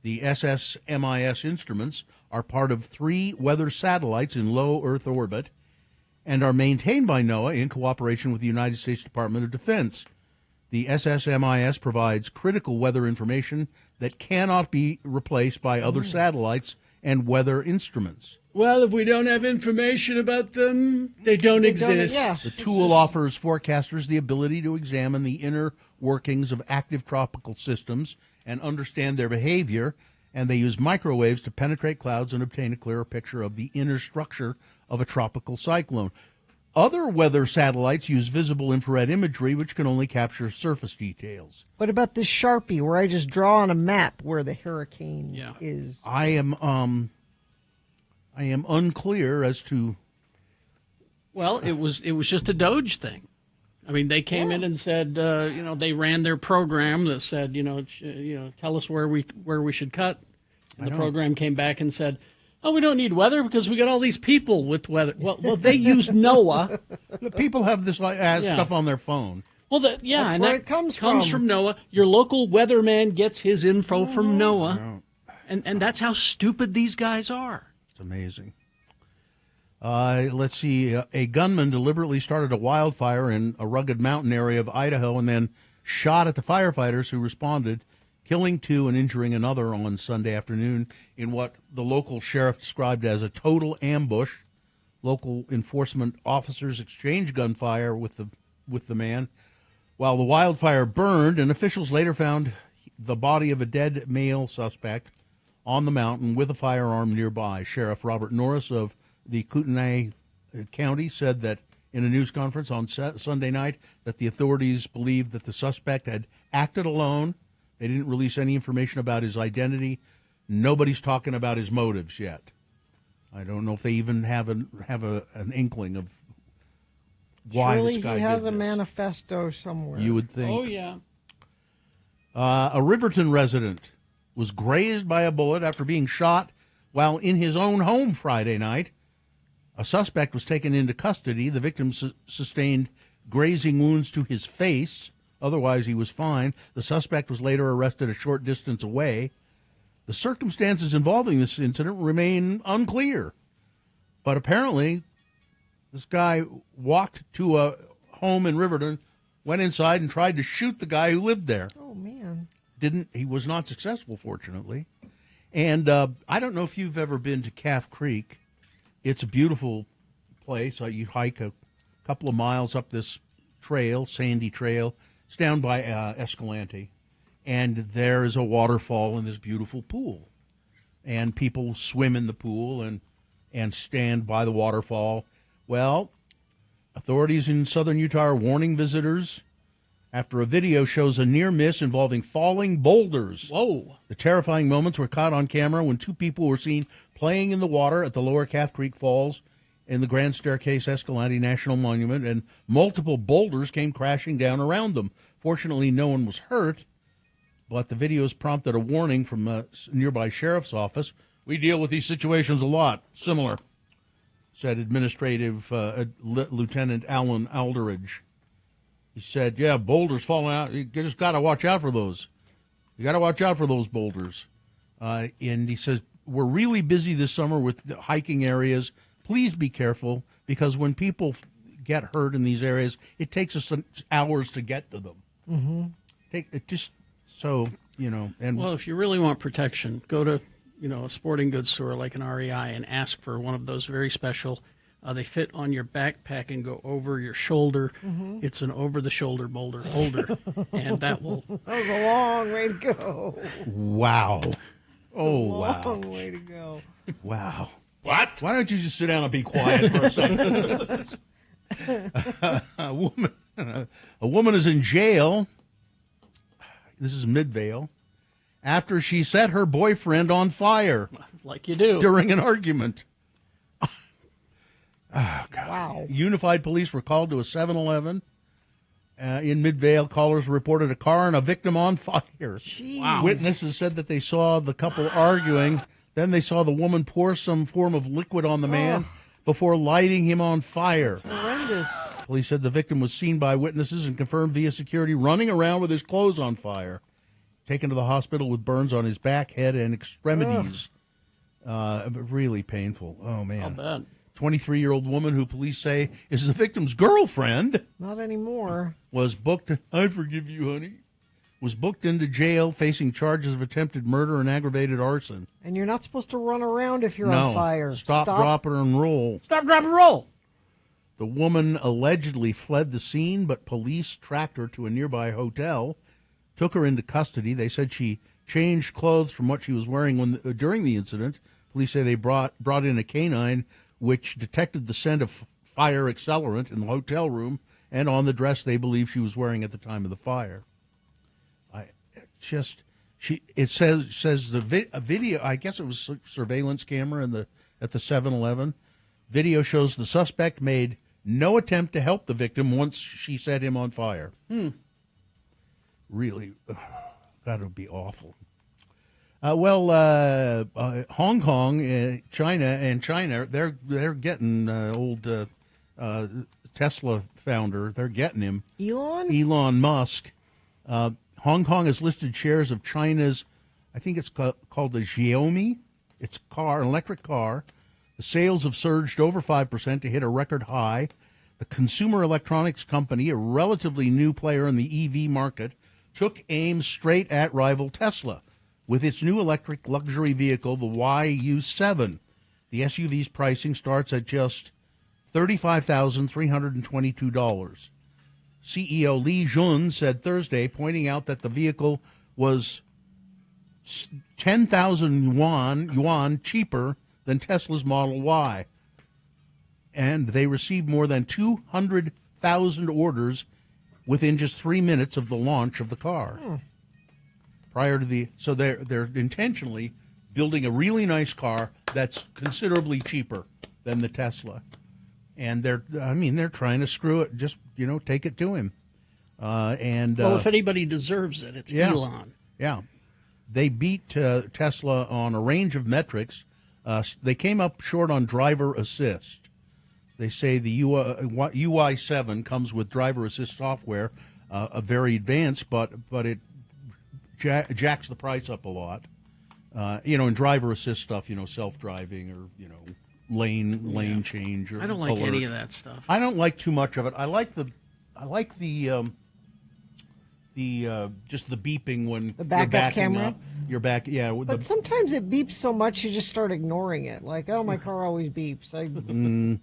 The SSMIS instruments are part of 3 weather satellites in low Earth orbit and are maintained by NOAA in cooperation with the United States Department of Defense. The SSMIS provides critical weather information that cannot be replaced by other satellites and weather instruments. Well, if we don't have information about them, they don't exist. The tool offers forecasters the ability to examine the inner workings of active tropical systems and understand their behavior, and they use microwaves to penetrate clouds and obtain a clearer picture of the inner structure of a tropical cyclone. Other weather satellites use visible infrared imagery, which can only capture surface details. What about this Sharpie, where I just draw on a map where the hurricane is? I am unclear as to. Well, it was just a Doge thing. I mean, they came in and said, they ran their program that said, tell us where we should cut. And the program came back and said, oh, we don't need weather because we got all these people with weather. Well, they use NOAA. The people have this stuff on their phone. Well, that's and where it comes from NOAA. Your local weatherman gets his info from NOAA, and that's how stupid these guys are. It's amazing. Let's see. A gunman deliberately started a wildfire in a rugged mountain area of Idaho and then shot at the firefighters who responded, killing 2 and injuring another on Sunday afternoon in what the local sheriff described as a total ambush. Local enforcement officers exchanged gunfire with the man while the wildfire burned, and officials later found the body of a dead male suspect on the mountain with a firearm nearby. Sheriff Robert Norris of the Kootenai County said that in a news conference on Sunday night that the authorities believed that the suspect had acted alone. They didn't release any information about his identity. Nobody's talking about his motives yet. I don't know if they even have an inkling of why Surely this guy he has did a this. manifesto somewhere. You would think. Oh, yeah. A Riverton resident was grazed by a bullet after being shot while in his own home Friday night. A suspect was taken into custody. The victim sustained grazing wounds to his face. Otherwise, he was fine. The suspect was later arrested a short distance away. The circumstances involving this incident remain unclear. But apparently, this guy walked to a home in Riverton, went inside, and tried to shoot the guy who lived there. Oh, man. He was not successful, fortunately. And I don't know if you've ever been to Calf Creek. It's a beautiful place. You hike a couple of miles up this trail, sandy trail. It's down by Escalante. And there is a waterfall and this beautiful pool. And people swim in the pool and stand by the waterfall. Well, authorities in southern Utah are warning visitors after a video shows a near miss involving falling boulders. Whoa. The terrifying moments were caught on camera when 2 people were seen playing in the water at the lower Calf Creek Falls in the Grand Staircase Escalante National Monument, and multiple boulders came crashing down around them. Fortunately, no one was hurt, but the videos prompted a warning from a nearby sheriff's office. We deal with these situations a lot. Similar, said Administrative Lieutenant Alan Alderidge. He said, yeah, boulders falling out. You just got to watch out for those. You got to watch out for those boulders. And he says, we're really busy this summer with the hiking areas. Please be careful, because when people get hurt in these areas, it takes us hours to get to them. Mm-hmm. Well, if you really want protection, go to, a sporting goods store like an REI and ask for one of those very special. They fit on your backpack and go over your shoulder. Mm-hmm. It's an over-the-shoulder boulder holder, and that will. That was a long way to go. Wow. Long way to go. Wow. What? Why don't you just sit down and be quiet for a second? A woman is in jail. this is Midvale, after she set her boyfriend on fire. Like you do. During an argument. Oh, God. Wow. Unified police were called to a 7-Eleven in Midvale. Callers reported a car and a victim on fire. Wow. Witnesses said that they saw the couple arguing. Then they saw the woman pour some form of liquid on the man before lighting him on fire. That's horrendous. Police said the victim was seen by witnesses and confirmed via security running around with his clothes on fire. Taken to the hospital with burns on his back, head, and extremities. Really painful. Oh, man. I'll bet. 23-year-old woman who police say is the victim's girlfriend. Not anymore. Was booked. I forgive you, honey. Was booked into jail facing charges of attempted murder and aggravated arson. And you're not supposed to run around if you're on fire. Stop, drop, and roll. Stop, drop, and roll. The woman allegedly fled the scene, but police tracked her to a nearby hotel, took her into custody. They said she changed clothes from what she was wearing during the incident. Police say they brought in a canine, which detected the scent of fire accelerant in the hotel room and on the dress they believe she was wearing at the time of the fire. It says a video. I guess it was a surveillance camera at the 7-Eleven. Video shows the suspect made no attempt to help the victim once she set him on fire. Really, that would be awful. Hong Kong, China, they're getting old Tesla founder. They're getting him. Elon Musk. Hong Kong has listed shares of China's, I think it's called the Xiaomi. It's an electric car. The sales have surged over 5% to hit a record high. The consumer electronics company, a relatively new player in the EV market, took aim straight at rival Tesla with its new electric luxury vehicle, the YU7. The SUV's pricing starts at just $35,322. CEO Li Jun said Thursday, pointing out that the vehicle was 10,000 yuan cheaper than Tesla's Model Y. And they received more than 200,000 orders within just 3 minutes of the launch of the car. So they're intentionally building a really nice car that's considerably cheaper than the Tesla. And they're trying to screw it. Just take it to him. If anybody deserves it, it's Elon. Yeah, they beat Tesla on a range of metrics. They came up short on driver assist. They say the UI7 comes with driver assist software, a very advanced, but it jacks the price up a lot. In driver assist stuff, self-driving or lane change. Or I don't like alert. any of that stuff. I don't like too much of it. I like the just the beeping when the backup you're backing camera. up. You're back, yeah. But sometimes it beeps so much you just start ignoring it. Like, oh, my car always beeps. No,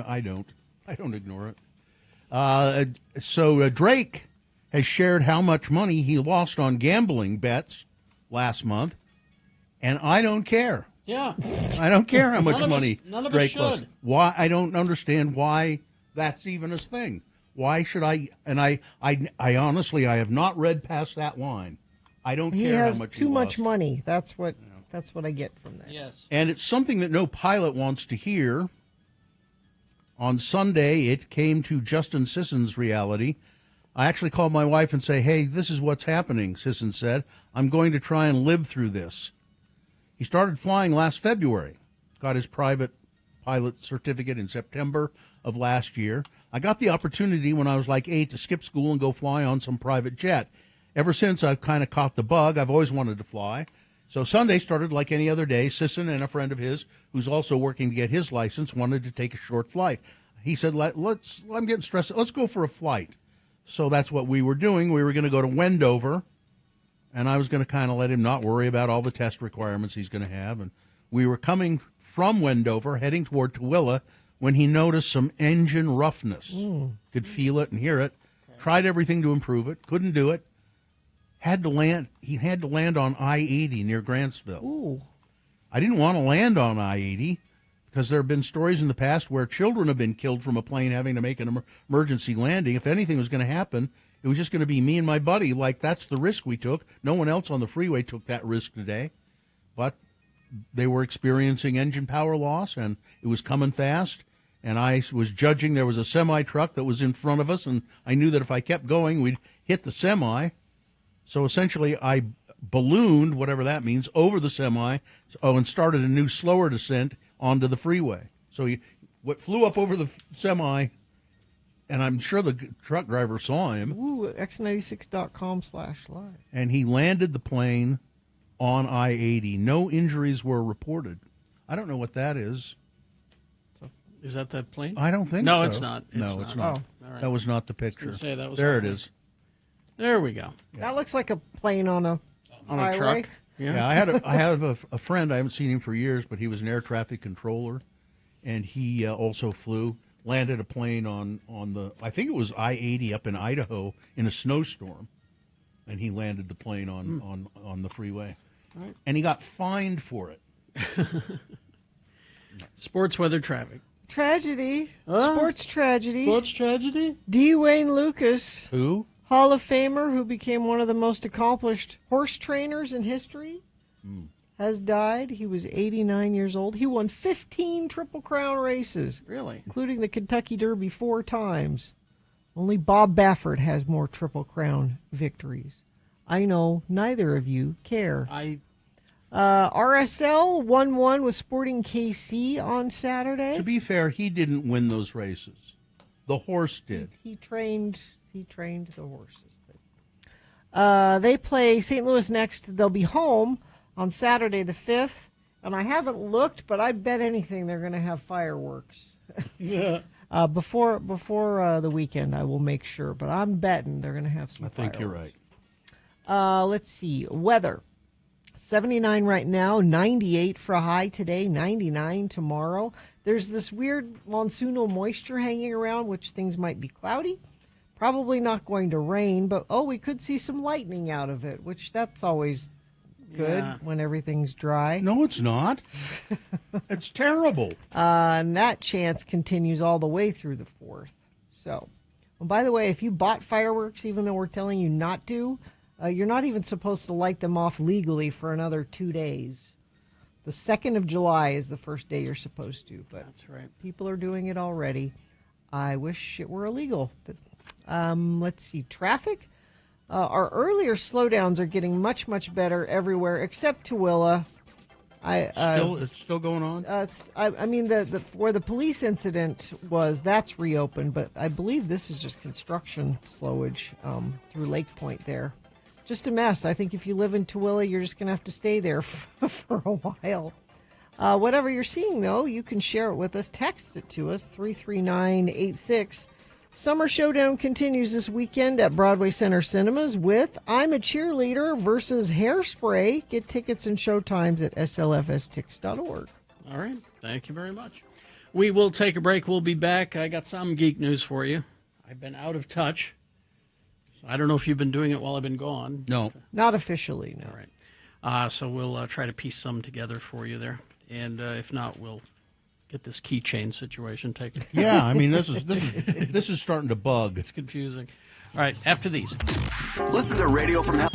I don't. I don't ignore it. So Drake has shared how much money he lost on gambling bets last month, and I don't care. Yeah. I don't care how much money Drake lost. lost. Why? I don't understand why that's even a thing. Why should I? And I honestly, I have not read past that line. I don't care how much he too lost. much money. That's what I get from that. Yes. And it's something that no pilot wants to hear. On Sunday, it came to Justin Sisson's reality. I actually called my wife and say, "Hey, this is what's happening," Sisson said. "I'm going to try and live through this." He started flying last February, got his private pilot certificate in September of last year. I got the opportunity when I was like 8 to skip school and go fly on some private jet. Ever since, I've kind of caught the bug. I've always wanted to fly. So Sunday started like any other day. Sisson and a friend of his, who's also working to get his license, wanted to take a short flight. He said, I'm getting stressed. Let's go for a flight. So that's what we were doing. We were going to go to Wendover. And I was going to kind of let him not worry about all the test requirements he's going to have. And we were coming from Wendover, heading toward Tooele, when he noticed some engine roughness. Could feel it and hear it. Tried everything to improve it. Couldn't do it. Had to land. He had to land on I-80 near Grantsville. Ooh. I didn't want to land on I-80 because there have been stories in the past where children have been killed from a plane having to make an emergency landing. If anything was going to happen, It was just going to be me and my buddy. Like, that's the risk we took. No one else on the freeway took that risk today. But they were experiencing engine power loss, and it was coming fast. And I was judging. There was a semi-truck that was in front of us, and I knew that if I kept going, we'd hit the semi. So essentially, I ballooned, whatever that means, over the semi, and started a new slower descent onto the freeway. So what flew up over the semi, and I'm sure the truck driver saw him. Ooh, x96.com/live. And he landed the plane on I-80. No injuries were reported. I don't know what that is. Is that the plane? I don't think so. No, it's not. It's not. Oh, all right. That was not the picture. I was gonna say, that was there not it the- is. There we go. That looks like a plane on a highway. truck. Yeah, I have a friend. I haven't seen him for years, but he was an air traffic controller, and he also landed a plane on the, I think it was I-80 up in Idaho in a snowstorm, and he landed the plane on the freeway, Right. and he got fined for it. Sports weather traffic. Tragedy. Huh? Sports tragedy. Sports tragedy? D. Wayne Lucas, Who? Hall of Famer who became one of the most accomplished horse trainers in history, has died. He was 89 years old. He won 15 Triple Crown races. Really? Including the Kentucky Derby 4 times. Only Bob Baffert has more Triple Crown victories. I know neither of you care. RSL 1-1 with Sporting KC on Saturday. To be fair, he didn't win those races. The horse did. He trained the horses. They play St. Louis next. They'll be home on Saturday the 5th. And I haven't looked, but I bet anything they're going to have fireworks. Yeah. Before the weekend, I will make sure. But I'm betting they're going to have some I think fireworks. you're right. Let's see. Weather. 79 right now, 98 for a high today, 99 tomorrow. There's this weird monsoonal moisture hanging around, which things might be cloudy. Probably not going to rain, but we could see some lightning out of it, which that's always good when everything's dry. No, it's not. It's terrible. And that chance continues all the way through the 4th. So, by the way, if you bought fireworks, even though we're telling you not to, you're not even supposed to light them off legally for another 2 days. The 2nd of July is the first day you're supposed to, but that's right. People are doing it already. I wish it were illegal. Let's see. Traffic. Our earlier slowdowns are getting much, much better everywhere except Tooele. It's still going on? I mean, where the police incident was, that's reopened, but I believe this is just construction slowage through Lake Point there. Just a mess. I think if you live in Tooele, you're just going to have to stay there for a while. Whatever you're seeing, though, you can share it with us. Text it to us, 33986. Summer Showdown continues this weekend at Broadway Center Cinemas with I'm a Cheerleader versus Hairspray. Get tickets and showtimes at slfstix.org. All right. Thank you very much. We will take a break. We'll be back. I got some geek news for you. I've been out of touch. I don't know if you've been doing it while I've been gone. No. Not officially, no. All right. So we'll try to piece some together for you there. And if not, we'll get this keychain situation taken. Yeah, I mean, this is starting to bug. It's confusing. All right, after these. Listen to Radio from Hell.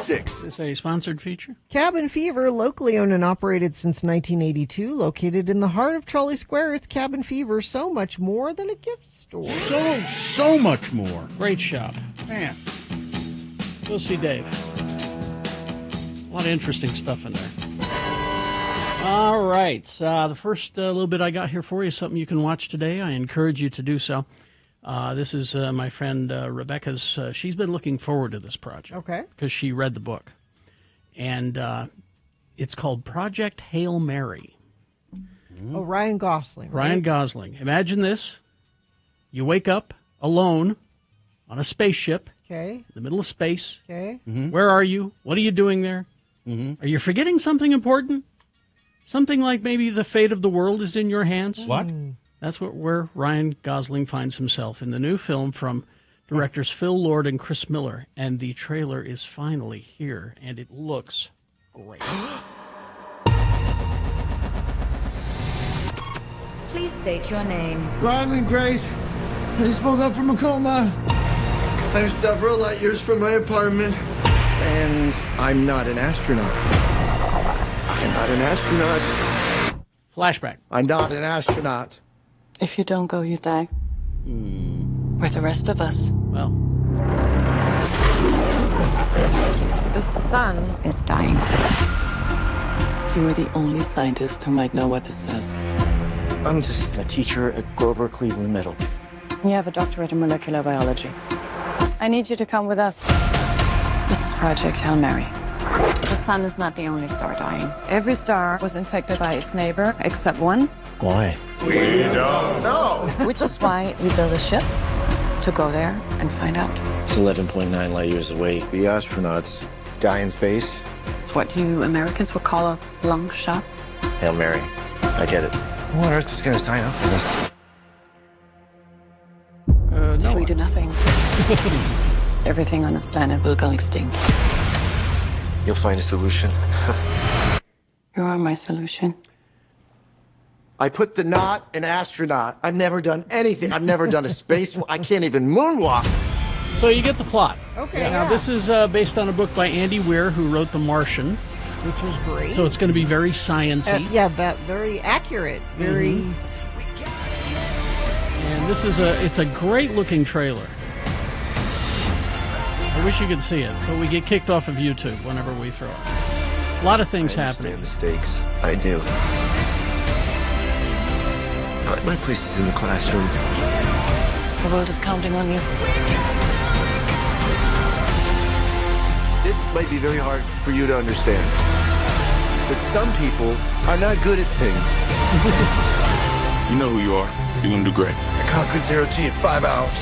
36. Is this a sponsored feature? Cabin Fever, locally owned and operated since 1982, located in the heart of Trolley Square. It's Cabin Fever, so much more than a gift store. So much more. Great shop. Man. We'll see Dave. A lot of interesting stuff in there. All right. The first little bit I got here for you is something you can watch today. I encourage you to do so. This is my friend Rebecca's. She's been looking forward to this project. Okay. Because she read the book. And it's called Project Hail Mary. Oh, Ryan Gosling. Right? Ryan Gosling. Imagine this. You wake up alone on a spaceship. Okay. In the middle of space. Okay. Mm-hmm. Where are you? What are you doing there? Mm-hmm. Are you forgetting something important? Something like maybe the fate of the world is in your hands? What? That's where Ryan Gosling finds himself in the new film from directors Phil Lord and Chris Miller. And the trailer is finally here, and it looks great. Please state your name. Ryland Grace. I spoke up from a coma. I'm several light years from my apartment. And I'm not an astronaut. I'm not an astronaut. Flashback. I'm not an astronaut. If you don't go, you die. With the rest of us. Well. The sun is dying. You are the only scientist who might know what this says. I'm just a teacher at Grover Cleveland Middle. You have a doctorate in molecular biology. I need you to come with us. This is Project Hail Mary. The sun is not the only star dying. Every star was infected by its neighbor, except one. Why? We don't know. Which is why we built a ship to go there and find out. It's 11.9 light years away. The astronauts die in space. It's what you Americans would call a long shot. Hail Mary. I get it. Who on earth was going to sign up for this? If we do nothing, everything on this planet will go extinct. You'll find a solution. You are my solution. I put the not an astronaut. I've never done anything. I've never done a space. I can't even moonwalk. So you get the plot. Okay. Now, this is based on a book by Andy Weir, who wrote The Martian. Which was great. So it's going to be very sciencey. That very accurate. Very. And this is it's a great looking trailer. I wish you could see it, but we get kicked off of YouTube whenever we throw it. A lot of things happening. The stakes. I do. My place is in the classroom. The world is counting on you. This might be very hard for you to understand, but some people are not good at things. You know who you are. You're going to do great. I conquered Zero G in 5 hours.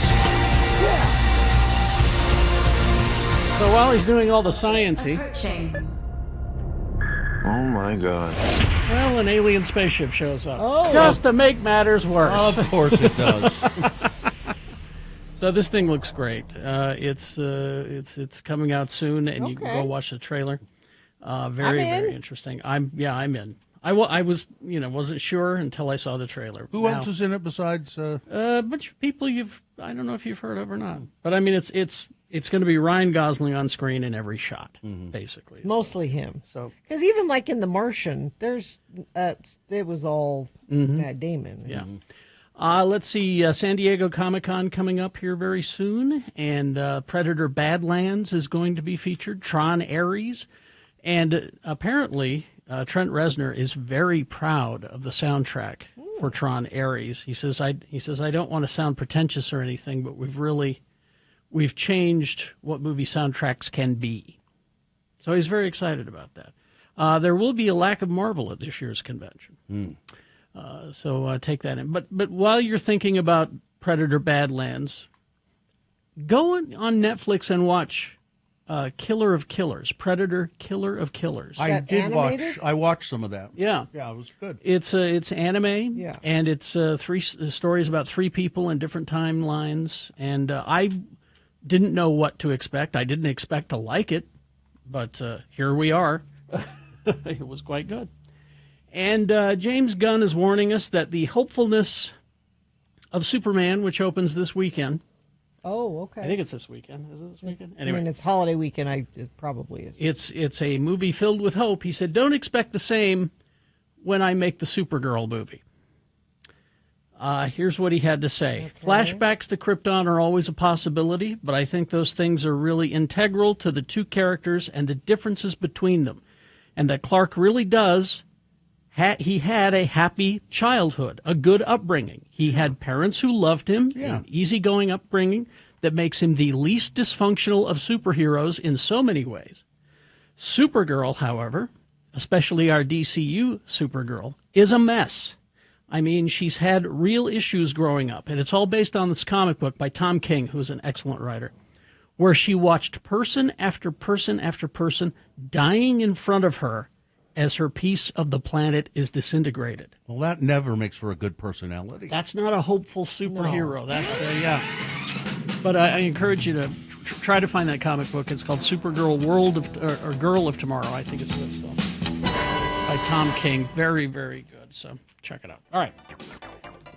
So while he's doing all the sciencey, Oh my God. well, an alien spaceship shows up. Just to make matters worse. Of course it does. So this thing looks great. It's coming out soon, and you can go watch the trailer. Very interesting. I'm in. I was wasn't sure until I saw the trailer. Who else is in it besides? A bunch of people I don't know if you've heard of or not. But I mean, it's going to be Ryan Gosling on screen in every shot, basically. Mostly him. So because even like in The Martian, there's it was all Matt Damon. Yeah. Let's see, San Diego Comic-Con coming up here very soon, and Predator Badlands is going to be featured, Tron Ares, and apparently Trent Reznor is very proud of the soundtrack for Tron Ares. He says, I don't want to sound pretentious or anything, but we've changed what movie soundtracks can be. So he's very excited about that. There will be a lack of Marvel at this year's convention. So take that in. But while you're thinking about Predator Badlands, go on Netflix and watch Killer of Killers, Predator Killer of Killers. I did watch. I watched some of that. Yeah, it was good. It's anime, and it's 3 stories about 3 people in different timelines. And I didn't know what to expect. I didn't expect to like it, but here we are. It was quite good. And James Gunn is warning us that the hopefulness of Superman, which opens this weekend, Oh, okay. I think it's this weekend. Is it this weekend? I Anyway, mean, it's holiday weekend. It probably is. it's a movie filled with hope. He said, "Don't expect the same when I make the Supergirl movie." Here's what he had to say. Okay. Flashbacks to Krypton are always a possibility, but I think those things are really integral to the two characters and the differences between them. And that Clark really does, he had a happy childhood, a good upbringing. He had parents who loved him, an easygoing upbringing that makes him the least dysfunctional of superheroes in so many ways. Supergirl, however, especially our DCU Supergirl, is a mess. I mean, she's had real issues growing up, and it's all based on this comic book by Tom King, who's an excellent writer, where she watched person after person after person dying in front of her as her piece of the planet is disintegrated. Well, that never makes for a good personality. That's not a hopeful superhero. Yeah. But I encourage you to try to find that comic book. It's called Supergirl or Girl of Tomorrow, I think it's what it's called, by Tom King. Very, very good. So check it out. All right.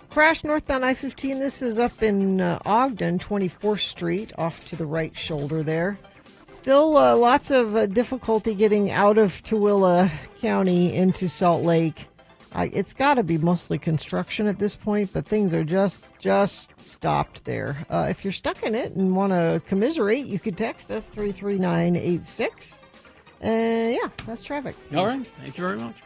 Crash northbound I-15. This is up in Ogden, 24th Street, off to the right shoulder there. Still lots of difficulty getting out of Tooele County into Salt Lake. It's got to be mostly construction at this point, but things are just stopped there. If you're stuck in it and want to commiserate, you could text us 33986. Yeah, that's traffic. All right. Thank you very much.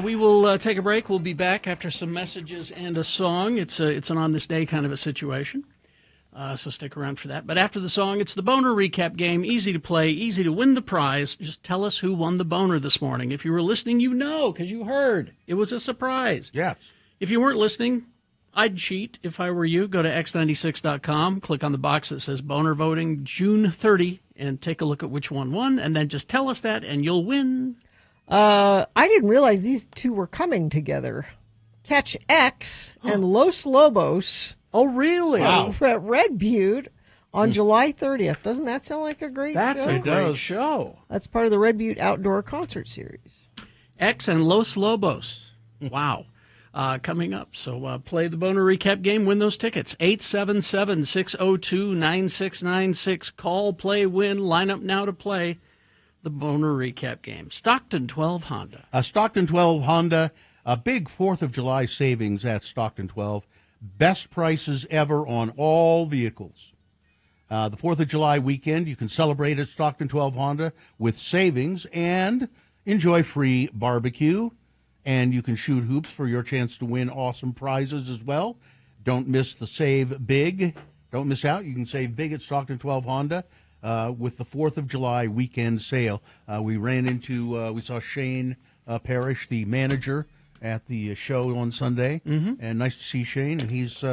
We will take a break. We'll be back after some messages and a song. It's an on this day kind of a situation. So stick around for that. But after the song, it's the Boner Recap Game. Easy to play, easy to win the prize. Just tell us who won the Boner this morning. If you were listening, you know, because you heard. It was a surprise. Yes. If you weren't listening, I'd cheat if I were you. Go to x96.com, click on the box that says Boner Voting June 30, and take a look at which one won, and then just tell us that, and you'll win. I didn't realize these two were coming together. Catch X and Los Lobos. Oh, really? Wow. At Red Butte on July 30th. Doesn't that sound like a great show? That's a great show. That's part of the Red Butte Outdoor Concert Series. X and Los Lobos. Wow. Coming up. So play the Boner Recap Game. Win those tickets. 877-602-9696. Call, play, win. Line up now to play the Boner Recap Game. Stockton 12 Honda. Stockton 12 Honda. A big 4th of July savings at Stockton 12. Best prices ever on all vehicles. The 4th of July weekend, you can celebrate at Stockton 12 Honda with savings and enjoy free barbecue. And you can shoot hoops for your chance to win awesome prizes as well. Don't miss the Save Big. Don't miss out. You can save big at Stockton 12 Honda with the 4th of July weekend sale. We saw Shane Parrish, the manager, at the show on Sunday, and nice to see Shane. And he's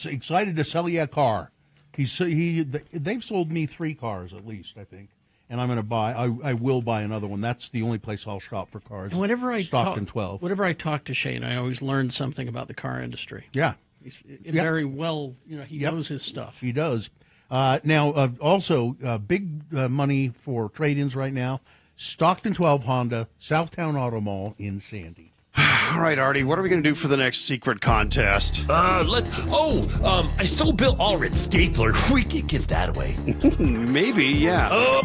excited to sell you a car. They've sold me 3 cars at least, I think, and I'm going to buy. I will buy another one. That's the only place I'll shop for cars. And whenever Stockton 12. Whenever I talk to Shane, I always learn something about the car industry. Yeah, he's very well. He knows his stuff. He does. Now, also big money for trade-ins right now. Stockton 12 Honda, Southtown Auto Mall in Sandy. All right, Artie, what are we going to do for the next secret contest? I stole Bill Allred's stapler. We could give that away. Maybe, yeah.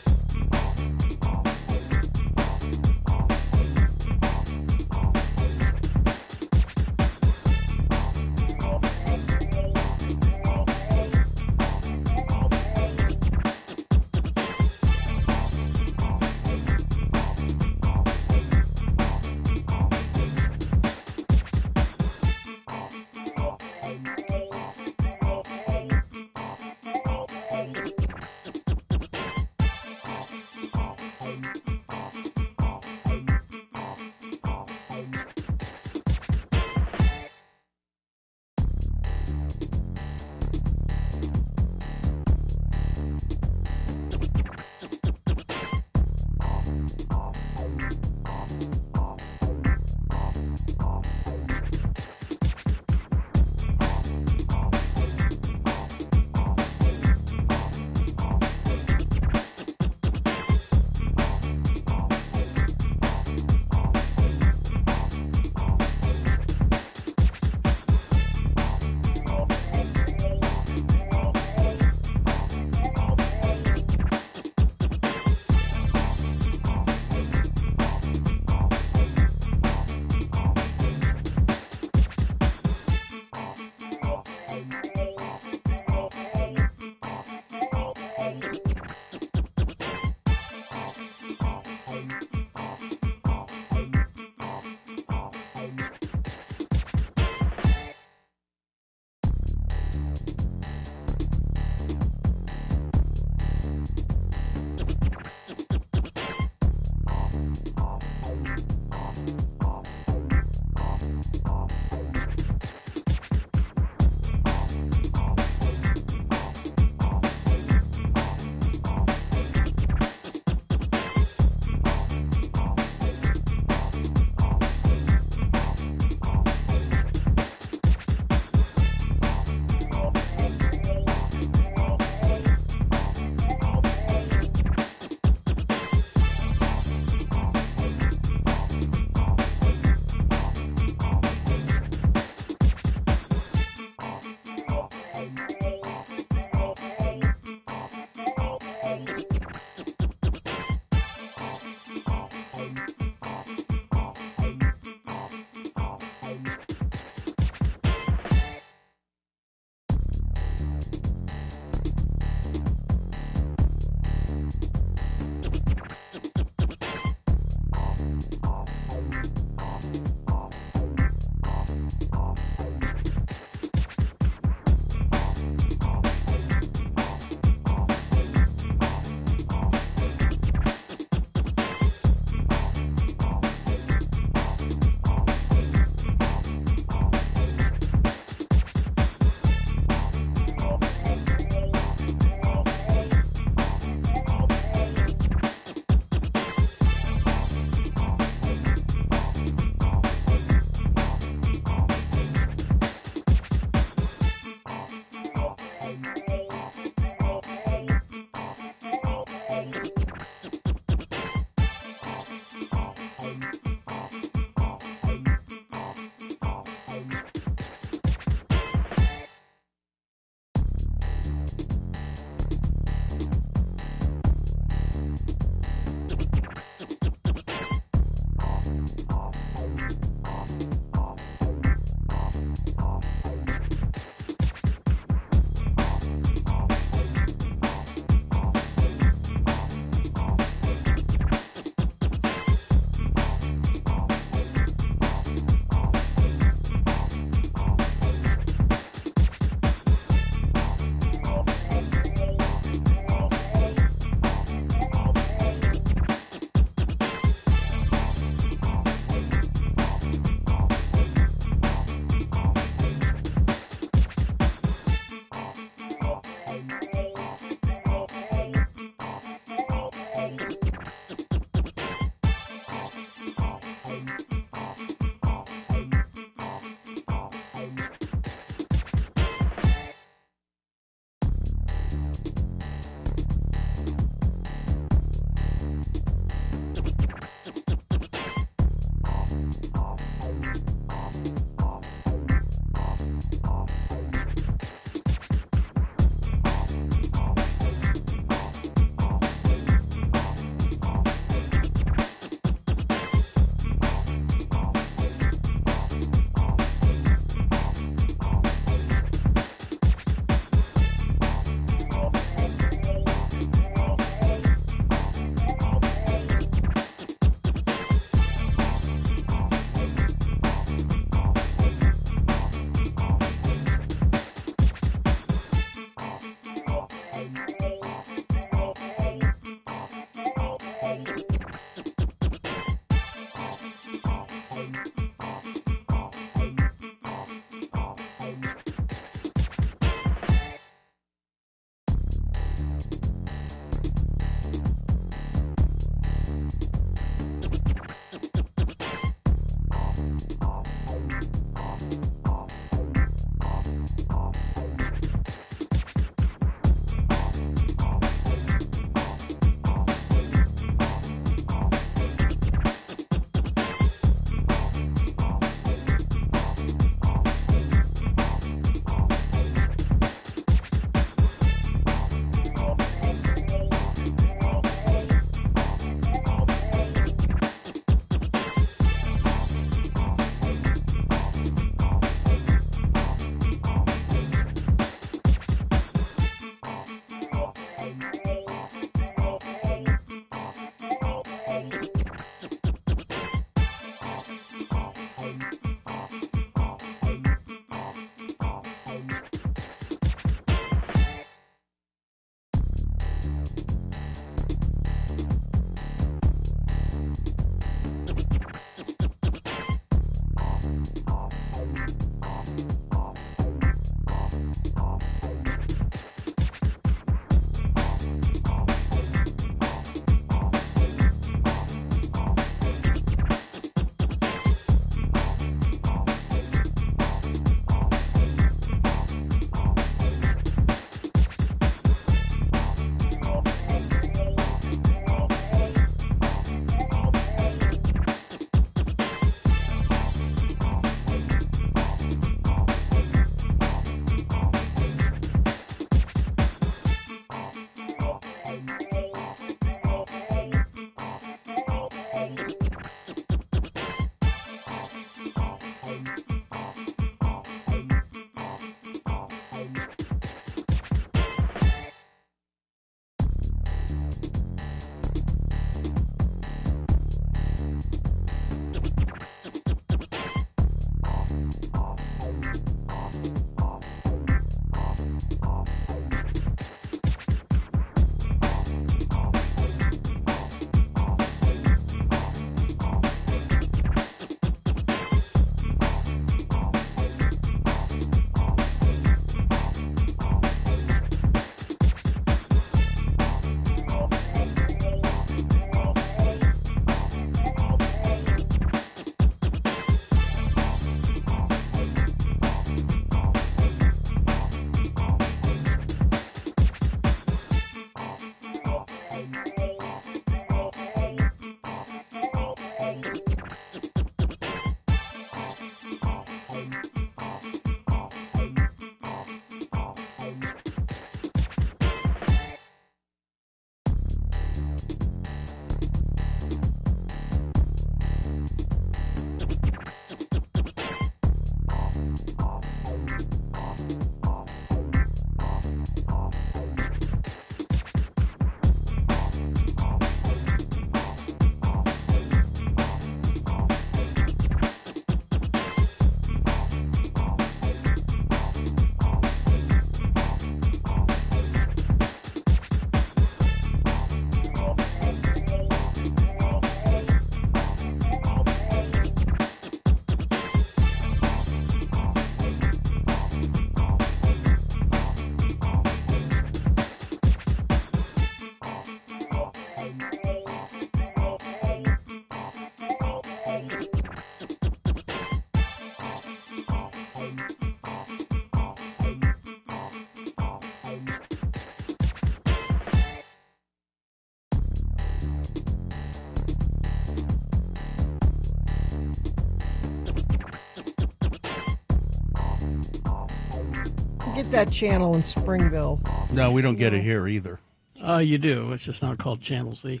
that channel in Springville. No, we don't get it here either. You do. It's just not called Channel Z.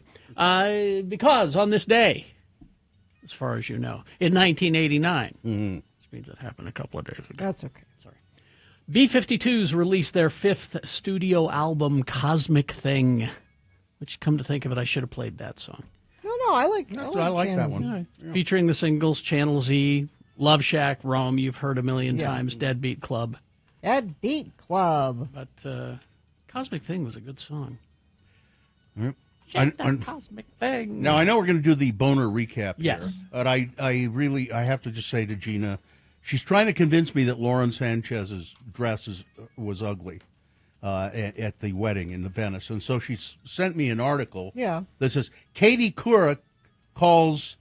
Because on this day, as far as you know, in 1989, which means it happened a couple of days ago. That's okay. Sorry. B-52s released their 5th studio album, Cosmic Thing, which, come to think of it, I should have played that song. No, I like that one. Yeah. Featuring the singles Channel Z, Love Shack, Rome, you've heard a million times, Deadbeat Club. Deadbeat Club. But Cosmic Thing was a good song. Yep. Cosmic Thing. Now, I know we're going to do the boner recap here. Yes. But I have to just say to Gina, she's trying to convince me that Lauren Sanchez's dress was ugly at the wedding in Venice. And so she sent me an article that says, Katie Couric calls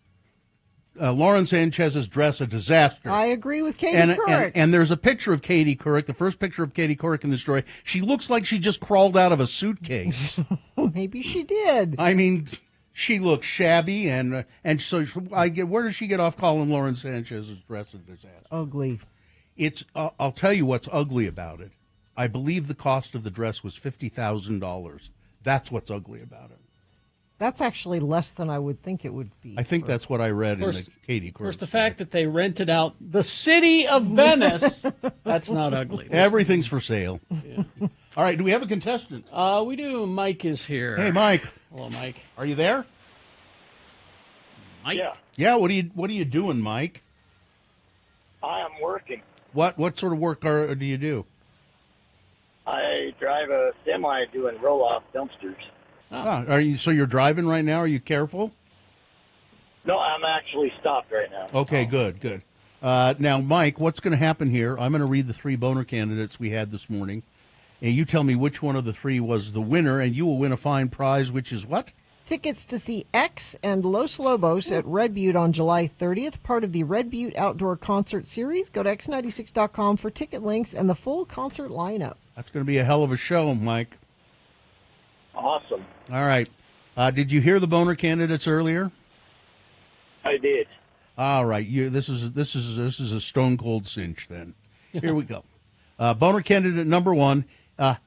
Lauren Sanchez's dress a disaster. I agree with Katie and, Couric. and there's a picture of Katie Couric, the first picture of Katie Couric in the story. She looks like she just crawled out of a suitcase. Maybe she did. I mean, she looks shabby, and so where does she get off calling Lauren Sanchez's dress a disaster? Ugly. It's I'll tell you what's ugly about it. I believe the cost of the dress was $50,000. That's what's ugly about it. That's actually less than I would think it would be. I think that's what I read in the Katie Couric. Of course, the fact that they rented out the city of Venice, that's not ugly. Everything's for sale. Yeah. All right, do we have a contestant? We do. Mike is here. Hey, Mike. Hello, Mike. Are you there? Mike? Yeah, what are you doing, Mike? I am working. What sort of work do you do? I drive a semi doing roll-off dumpsters. So you're driving right now? Are you careful? No, I'm actually stopped right now. Okay, good. Now, Mike, what's going to happen here? I'm going to read the 3 boner candidates we had this morning, and you tell me which one of the 3 was the winner, and you will win a fine prize, which is what? Tickets to see X and Los Lobos at Red Butte on July 30th, part of the Red Butte Outdoor Concert Series. Go to x96.com for ticket links and the full concert lineup. That's going to be a hell of a show, Mike. Awesome. All right. Did you hear the boner candidates earlier? I did. All right. This is a stone cold cinch. Then here we go. Boner candidate number 1.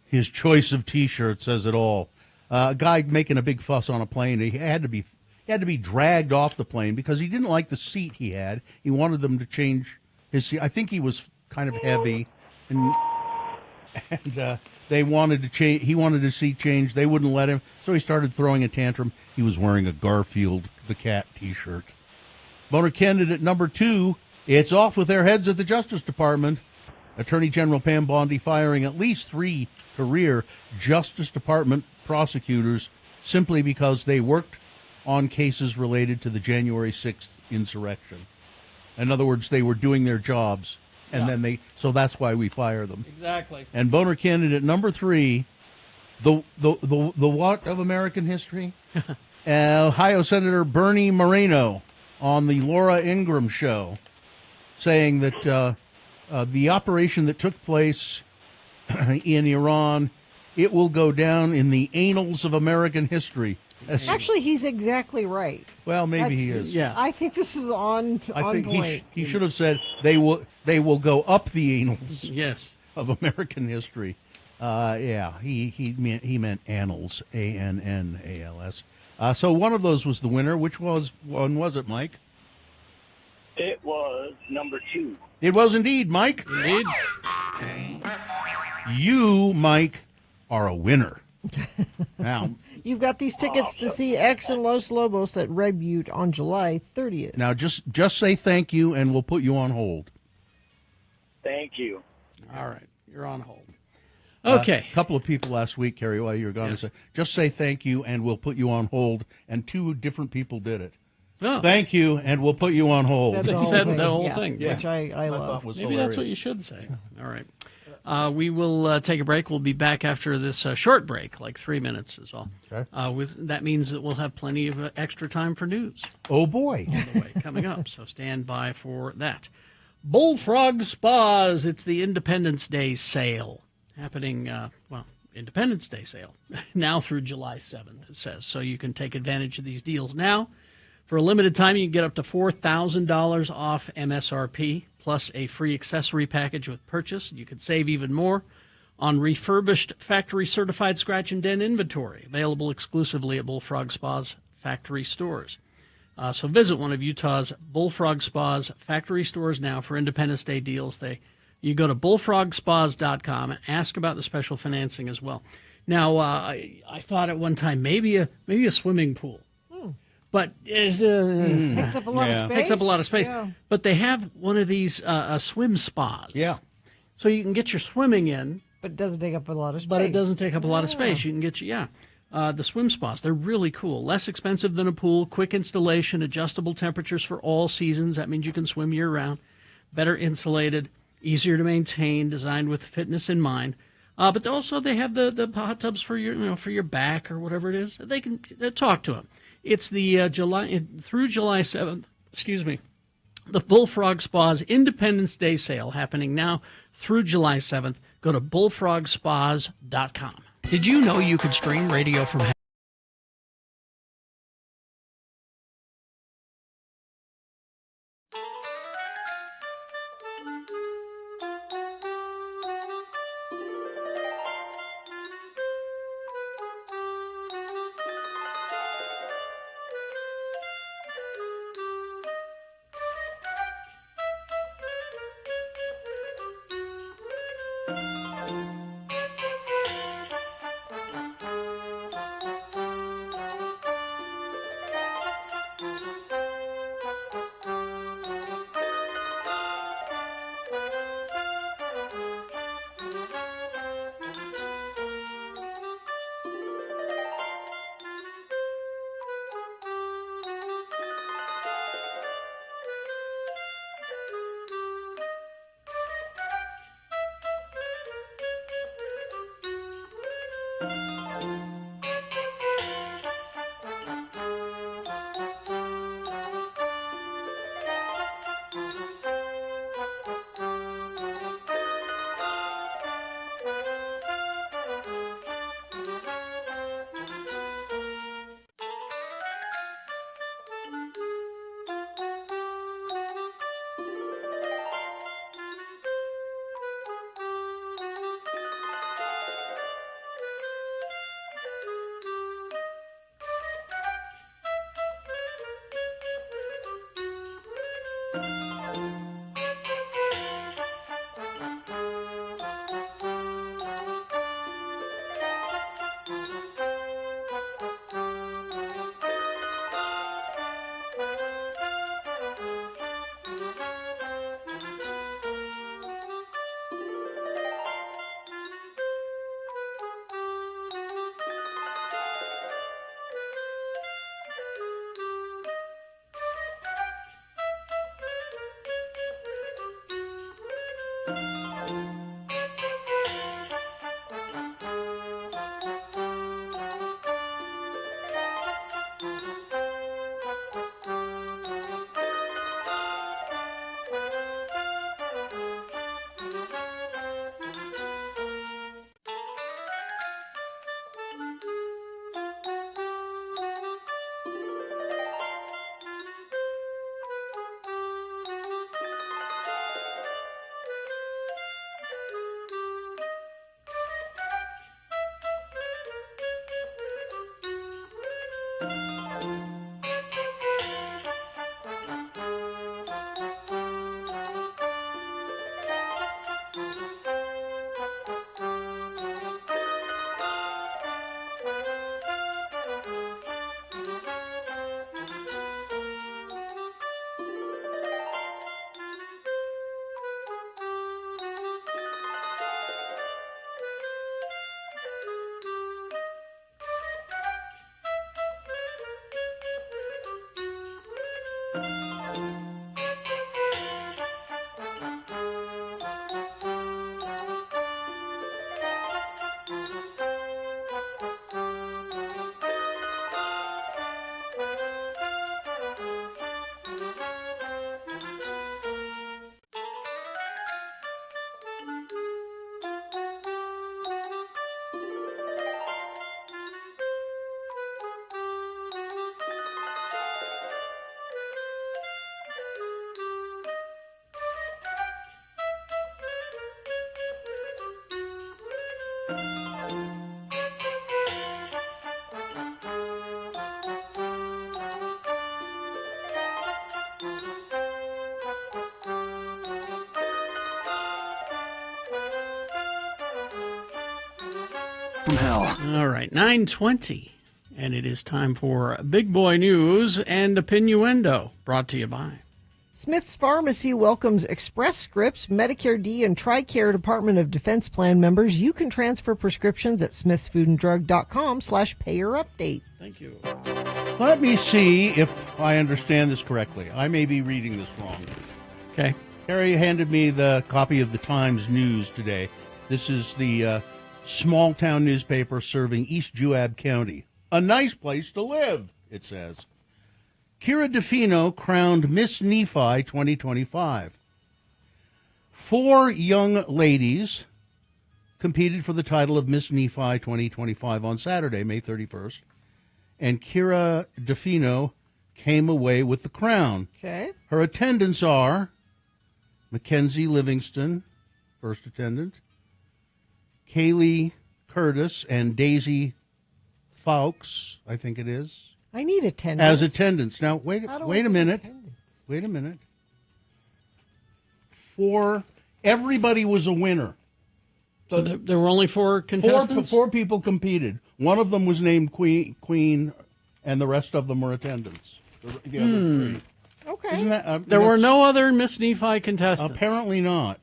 His choice of T-shirt says it all. A guy making a big fuss on a plane. He had to be dragged off the plane because he didn't like the seat he had. He wanted them to change his seat. I think he was kind of heavy, and they wanted to change. He wanted his seat changed. They wouldn't let him, so he started throwing a tantrum. He was wearing a Garfield the Cat T-shirt. Boner candidate number 2. It's off with their heads at the Justice Department. Attorney General Pam Bondi firing at least 3 career Justice Department prosecutors simply because they worked on cases related to the January 6th insurrection. In other words, they were doing their jobs, and then so that's why we fire them. Exactly. And boner candidate number 3, the what of American history? Ohio Senator Bernie Moreno on the Laura Ingraham show, saying that the operation that took place in Iran, it will go down in the annals of American history. Actually, he's exactly right. Well, maybe he is. Yeah. I think this is on point. He should have said they will go up the annals of American history. He meant annals, ANNALS. So one of those was the winner. Which one was it, Mike? It was number 2. It was indeed, Mike. Indeed. You, Mike, are a winner. Now, you've got these tickets to see X and Los Lobos at Red Butte on July 30th. Now, just say thank you, and we'll put you on hold. Thank you. All right, you're on hold. Okay. A couple of people last week, Kerry, while you were gone, said, just say thank you, and we'll put you on hold. And 2 different people did it. Oh. Thank you, and we'll put you on hold. They said the whole thing. Yeah. Which I love. Maybe hilarious. That's what you should say. All right. We will take a break. We'll be back after this short break, like 3 minutes is all. Okay. That means that we'll have plenty of extra time for news. Oh, boy. On the way, coming up. So stand by for that. Bullfrog Spas. It's the Independence Day sale happening, Independence Day sale, now through July 7th, it says. So you can take advantage of these deals now. For a limited time, you can get up to $4,000 off MSRP, plus a free accessory package with purchase. You can save even more on refurbished factory-certified scratch and dent inventory, available exclusively at Bullfrog Spa's factory stores. So visit one of Utah's Bullfrog Spa's factory stores now for Independence Day deals. You go to bullfrogspas.com and ask about the special financing as well. Now, I thought at one time maybe a swimming pool, but takes up a lot of space. Takes up a lot of space. Yeah. But they have one of these swim spas. Yeah. So you can get your swimming in. But it doesn't take up a lot of space. But it doesn't take up a lot of space. You can get the swim spas. They're really cool. Less expensive than a pool. Quick installation. Adjustable temperatures for all seasons. That means you can swim year round. Better insulated. Easier to maintain. Designed with fitness in mind. But also they have the hot tubs for your back or whatever it is. They can talk to them. It's the through July 7th. Excuse me. The Bullfrog Spa's Independence Day sale happening now through July 7th. Go to bullfrogspas.com. Did you know you could stream radio from from hell. All right, 9:20, and it is time for Big Boy News and Opinuendo, brought to you by Smith's Pharmacy welcomes Express Scripts, Medicare D, and TRICARE Department of Defense Plan members. You can transfer prescriptions at smithsfoodanddrug.com/payerupdate. Thank you. Let me see if I understand this correctly. I may be reading this wrong. Okay. Harry handed me the copy of the Times News today. This is the small-town newspaper serving East Juab County. A nice place to live, it says. Kira DeFino crowned Miss Nephi 2025. 4 young ladies competed for the title of Miss Nephi 2025 on Saturday, May 31st. And Kira DeFino came away with the crown. Okay. Her attendants are Mackenzie Livingston, first attendant, Kaylee Curtis, and Daisy Fawkes, I think it is. I need attendance. As attendants. Now, wait a minute. Wait a minute. Everybody was a winner. So there were only 4 contestants? Four people competed. One of them was named Queen, and the rest of them were attendants. The other 3. Okay. Isn't that, There were no other Miss Nephi contestants? Apparently not.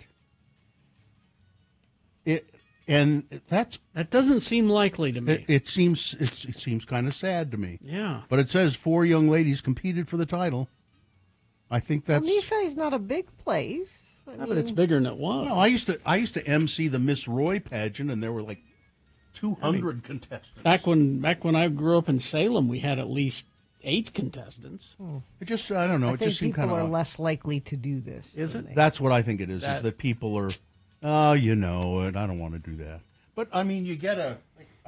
That doesn't seem likely to me. It seems kind of sad to me. Yeah. But it says 4 young ladies competed for the title. I think that's. Well, Nephi's not a big place. But it's bigger than it was. No, I used to MC the Miss Roy pageant, and there were like 200 contestants. Back when I grew up in Salem, we had at least 8 contestants. I don't know. I It think just seemed people kind are of less likely to do this. Is it? That's what I think it is. Is that people are, I don't want to do that. But I mean, you get I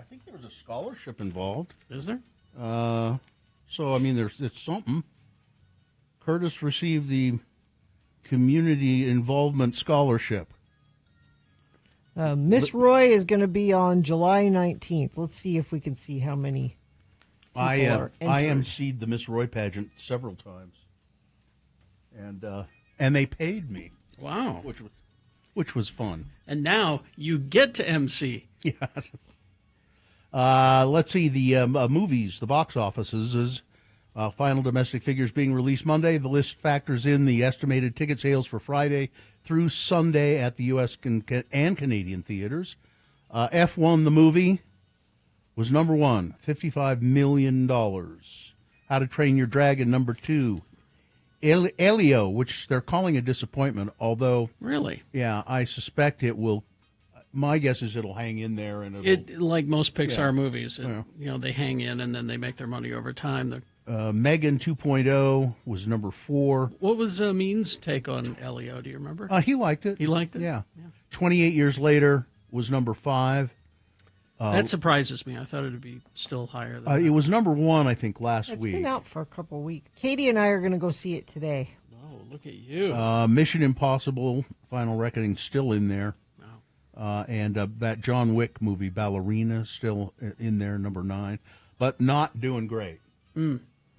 think there was a scholarship involved. Is there? So I mean, it's something. Curtis received the Community Involvement Scholarship. Miss Roy is going to be on July 19th. Let's see if we can see how many people are entered. I emceed the Miss Roy pageant several times, and they paid me. Wow, which was fun. And now you get to MC. Yes. Let's see the movies, the box offices is. Final domestic figures being released Monday. The list factors in the estimated ticket sales for Friday through Sunday at the U.S. and Canadian theaters. F1, the movie, was number 1, $55 million. How to Train Your Dragon, number 2. Elio, which they're calling a disappointment, although... Really? Yeah, I suspect it will... My guess is it'll hang in there. And like most Pixar movies, they hang in and then they make their money over time. Megan 2.0 was number 4. What was Mean's take on Elio? Do you remember? He liked it. He liked it? Yeah. 28 years later was number 5. That surprises me. I thought it would be still higher than that. It was number 1, I think, last week. It's been out for a couple of weeks. Katie and I are going to go see it today. Oh, look at you. Mission Impossible, Final Reckoning, still in there. Wow. And that John Wick movie, Ballerina, still in there, number 9. But not doing great.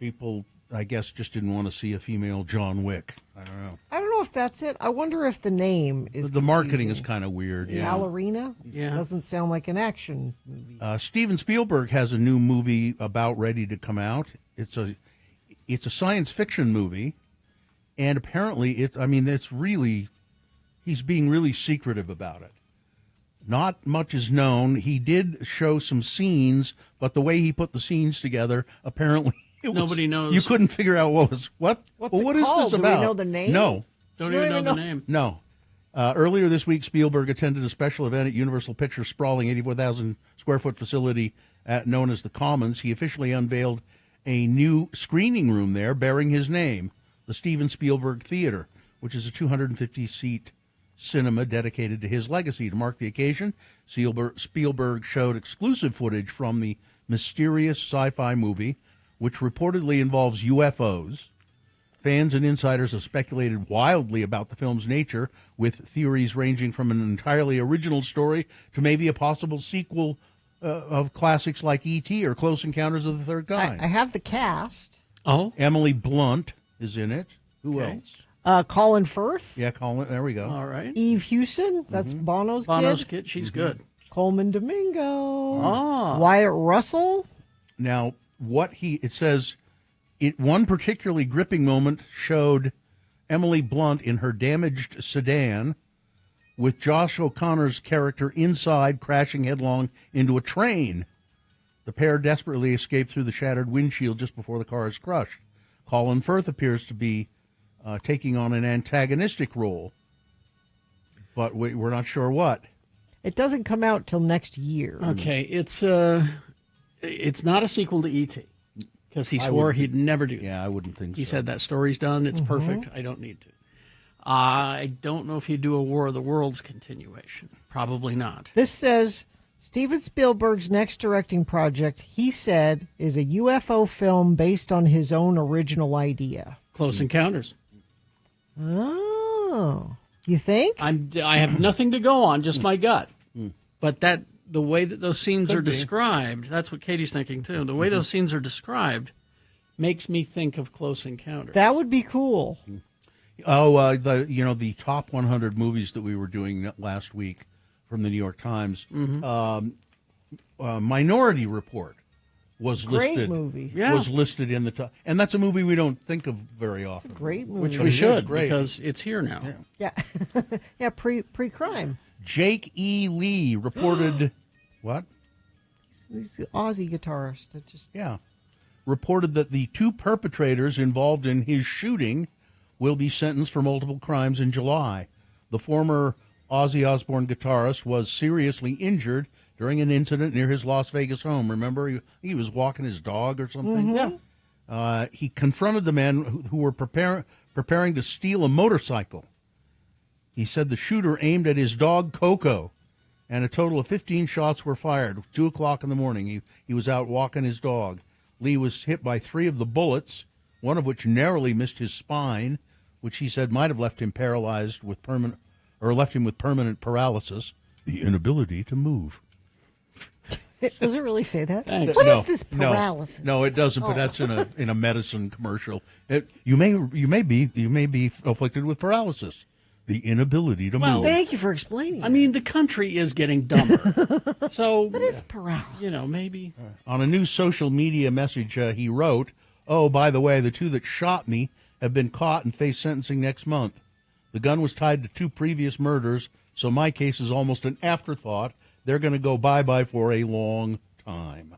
People, I guess, just didn't want to see a female John Wick. I don't know. I don't know if that's it. I wonder if the name is the marketing is kind of weird. Yeah. Ballerina? Yeah. Doesn't sound like an action movie. Steven Spielberg has a new movie about ready to come out. It's a science fiction movie, and apparently he's being really secretive about it. Not much is known. He did show some scenes, but the way he put the scenes together, apparently nobody knows. You couldn't figure out what is this about? Do we know the name? No. Don't even know the name. No. Earlier this week, Spielberg attended a special event at Universal Pictures' sprawling 84,000 square foot facility known as the Commons. He officially unveiled a new screening room there bearing his name, the Steven Spielberg Theater, which is a 250-seat cinema dedicated to his legacy. To mark the occasion, Spielberg showed exclusive footage from the mysterious sci-fi movie, which reportedly involves UFOs. Fans and insiders have speculated wildly about the film's nature, with theories ranging from an entirely original story to maybe a possible sequel of classics like E.T. or Close Encounters of the Third Kind. I have the cast. Oh. Emily Blunt is in it. Who else? Colin Firth. Yeah, Colin. There we go. All right. Eve Hewson. That's Bono's kid. Bono's kid. She's good. Coleman Domingo. Ah. Wyatt Russell. Now, it says, one particularly gripping moment showed Emily Blunt in her damaged sedan with Josh O'Connor's character inside crashing headlong into a train. The pair desperately escape through the shattered windshield just before the car is crushed. Colin Firth appears to be taking on an antagonistic role, but we're not sure what. It doesn't come out till next year. Okay, it's not a sequel to E.T. because he swore he'd never do that. Yeah, I wouldn't think so. He said that story's done. It's perfect. I don't need to. I don't know if he'd do a War of the Worlds continuation. Probably not. This says Steven Spielberg's next directing project, he said, is a UFO film based on his own original idea. Close Encounters. Oh, you think? I have nothing to go on, just my gut. But the way that those scenes are described, that's what Katie's thinking too. The way those scenes are described makes me think of Close Encounters. That would be cool. Oh, the top 100 movies that we were doing last week from the New York Times. Minority Report was great listed. Movie. Was listed in the top, and that's a movie we don't think of very often. Great movie, which we should because it's here now. Yeah, yeah. Pre-crime. Jake E. Lee reported what? He's the Aussie guitarist. Reported that the two perpetrators involved in his shooting will be sentenced for multiple crimes in July. The former Ozzy Osbourne guitarist was seriously injured during an incident near his Las Vegas home. Remember, he was walking his dog or something? Yeah. He confronted the men who were preparing to steal a motorcycle. He said the shooter aimed at his dog, Coco, and a total of 15 shots were fired. 2 o'clock in the morning, he was out walking his dog. Lee was hit by 3 of the bullets, one of which narrowly missed his spine, which he said might have left him paralyzed with permanent paralysis, the inability to move. Does it really say that? Thanks. What is this paralysis? No, it doesn't. But that's in a medicine commercial. You may be afflicted with paralysis, the inability to move. Thank you for explaining. I mean, the country is getting dumber. So, but it's paralysis. Maybe. On a new social media message, he wrote, "Oh, by the way, the 2 that shot me have been caught and face sentencing next month. The gun was tied to 2 previous murders, so my case is almost an afterthought. They're going to go bye-bye for a long time."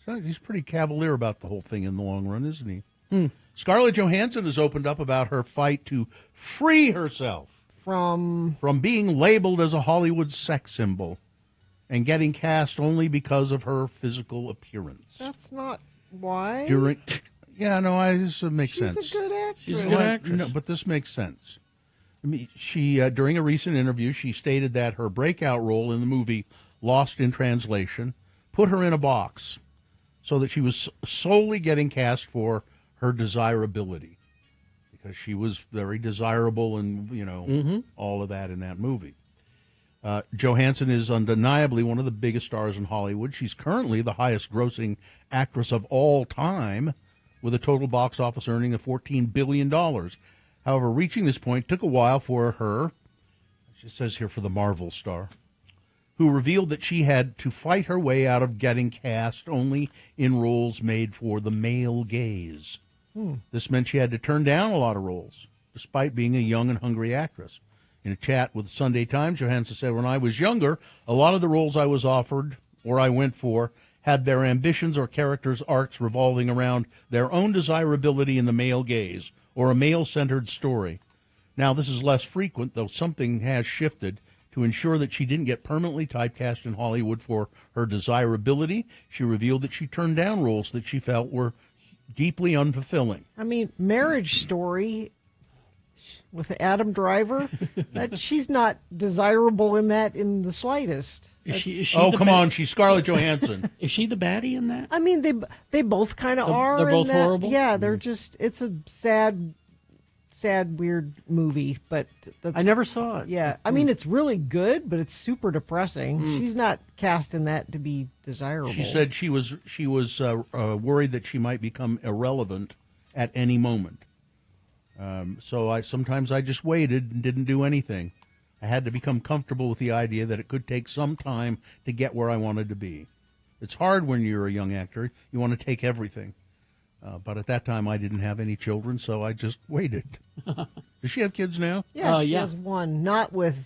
So he's pretty cavalier about the whole thing in the long run, isn't he? Scarlett Johansson has opened up about her fight to free herself from being labeled as a Hollywood sex symbol and getting cast only because of her physical appearance. That's not why. This makes sense. She's a good actress. She's a good actress. No, but this makes sense. I mean, she during a recent interview, she stated that her breakout role in the movie Lost in Translation put her in a box so that she was solely getting cast for her desirability because she was very desirable and, all of that in that movie. Johansson is undeniably one of the biggest stars in Hollywood. She's currently the highest grossing actress of all time with a total box office earning of $14 billion. However, reaching this point took a while for her, it says here for the Marvel star, who revealed that she had to fight her way out of getting cast only in roles made for the male gaze. This meant she had to turn down a lot of roles, despite being a young and hungry actress. In a chat with Sunday Times, Johansson said, "When I was younger, a lot of the roles I was offered or I went for had their ambitions or characters' arcs revolving around their own desirability in the male gaze or a male-centered story. Now, this is less frequent, though something has shifted. To ensure that she didn't get permanently typecast in Hollywood for her desirability, she revealed that she turned down roles that she felt were deeply unfulfilling." I mean, Marriage Story with Adam Driver, that she's not desirable in that in the slightest. Is she come on, she's Scarlett Johansson. Is she the baddie in that? I mean, they both kind of are. They're both horrible? Yeah, they're just, it's a sad, weird movie, but that's, I never saw it. Yeah, I mean, it's really good, but it's super depressing. She's not cast in that to be desirable. She said she was worried that she might become irrelevant at any moment. So sometimes I just waited and didn't do anything. I had to become comfortable with the idea that it could take some time to get where I wanted to be. It's hard when you're a young actor. You want to take everything. But at that time, I didn't have any children, so I just waited. Does she have kids now? Yeah, she has one. Not with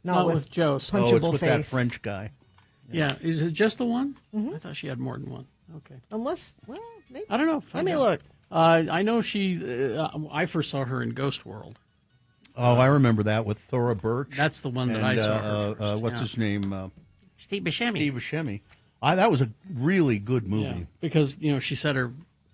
Joe. Punchable it's with face. that French guy. Yeah. Is it just the one? Mm-hmm. I thought she had more than one. Okay. Unless, well, maybe. I don't know. Let me look. I know she. I first saw her in Ghost World. Oh, I remember that with Thora Birch. That's the one that I saw her first. What's his name? Steve Buscemi. Steve Buscemi. That was a really good movie. Yeah, because she said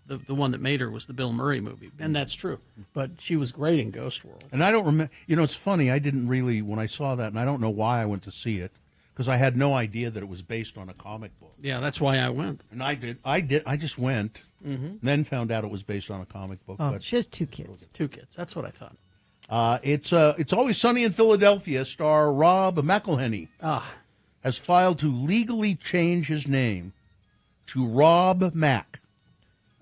the one that made her was the Bill Murray movie, and that's true. But she was great in Ghost World. And I don't remember. It's funny. I didn't really when I saw that, and I don't know why I went to see it because I had no idea that it was based on a comic book. Yeah, that's why I went. And I did. I just went. Mm-hmm. Then found out it was based on a comic book. Oh, but she has 2 kids. 2 kids. That's what I thought. It's Always Sunny in Philadelphia star Rob McElhenney has filed to legally change his name to Rob Mack.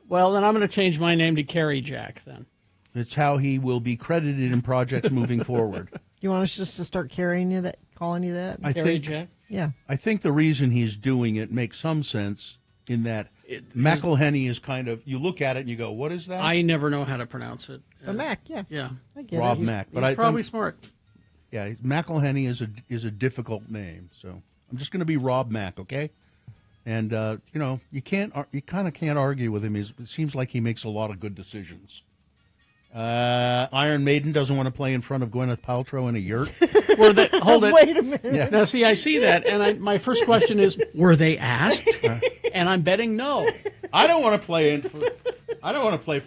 Well, then I'm going to change my name to Carrie Jack then. It's how he will be credited in projects moving forward. You want us just to start calling you that? Carrie Jack? Yeah. I think the reason he's doing it makes some sense in that McElhenney is kind of, you look at it and you go, what is that? I never know how to pronounce it. Mac, yeah. Yeah. I get Rob it. Mack. He's probably smart. Yeah, McElhenney is a difficult name, so I'm just going to be Rob Mack, okay? And you kind of can't argue with him. It seems like he makes a lot of good decisions. Iron Maiden doesn't want to play in front of Gwyneth Paltrow in a yurt. Hold it. Wait a minute. Yeah. Now, see, I see that, and my first question is, were they asked? And I'm betting no. I don't want to play for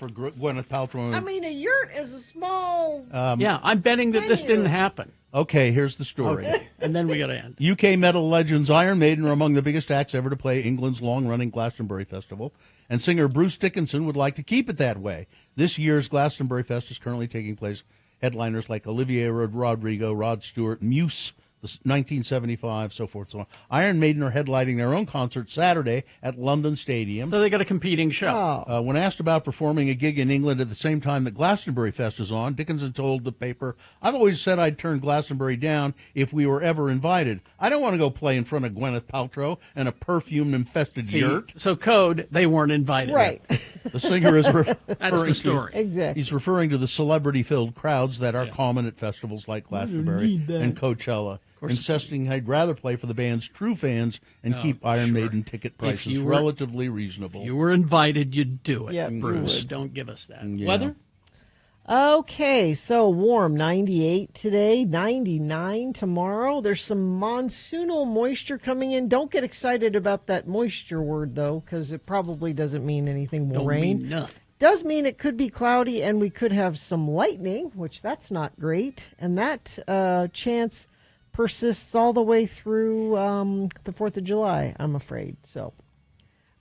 Gwyneth Paltrow. I mean, a yurt is a small. Yeah, I'm betting that this didn't happen. Okay, here's the story. Okay. And then we got to end. UK metal legends Iron Maiden are among the biggest acts ever to play England's long-running Glastonbury Festival, and singer Bruce Dickinson would like to keep it that way. This year's Glastonbury Fest is currently taking place. Headliners like Olivia Rodrigo, Rod Stewart, Muse, the 1975, so forth, so on. Iron Maiden are headlining their own concert Saturday at London Stadium. So they got a competing show. When asked about performing a gig in England at the same time that Glastonbury Fest is on, Dickinson told the paper, "I've always said I'd turn Glastonbury down if we were ever invited. I don't want to go play in front of Gwyneth Paltrow and a perfume-infested yurt." So code, they weren't invited. Right. The singer is referring That's the story. Exactly. He's referring to the celebrity-filled crowds that are common at festivals like Glastonbury and Coachella, insisting I'd rather play for the band's true fans and keep Iron Maiden ticket prices relatively reasonable. If you were invited, you'd do it. Yeah, Bruce, don't give us that. Yeah. Weather? Okay, so warm, 98 today, 99 tomorrow. There's some monsoonal moisture coming in. Don't get excited about that moisture word, though, because it probably doesn't mean anything will rain. Mean nothing. Does mean it could be cloudy, and we could have some lightning, which that's not great. And that chance persists all the way through the 4th of July, I'm afraid. So,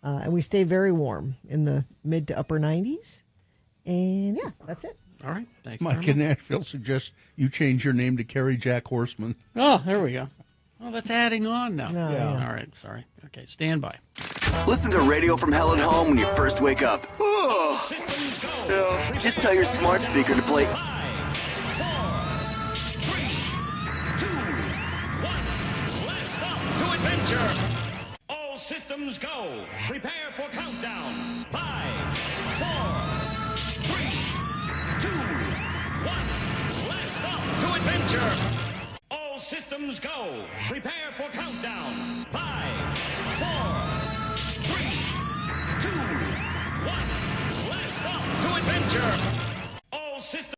and we stay very warm in the mid to upper 90s. And, yeah, that's it. All right. Thank you. Mike in Nashville suggests you change your name to Carrie Jack Horseman. Oh, there we go. Oh, that's adding on now. No, yeah. All right. Sorry. Okay. Stand by. Listen to Radio from Hell at Home when you first wake up. Just tell your smart speaker to play. To adventure. All systems go. Prepare for countdown. 5, 4, 3, 2, 1. Blast off to adventure. All systems go. Prepare for countdown. 5, 4, 3, 2, 1. Blast off to adventure. All systems.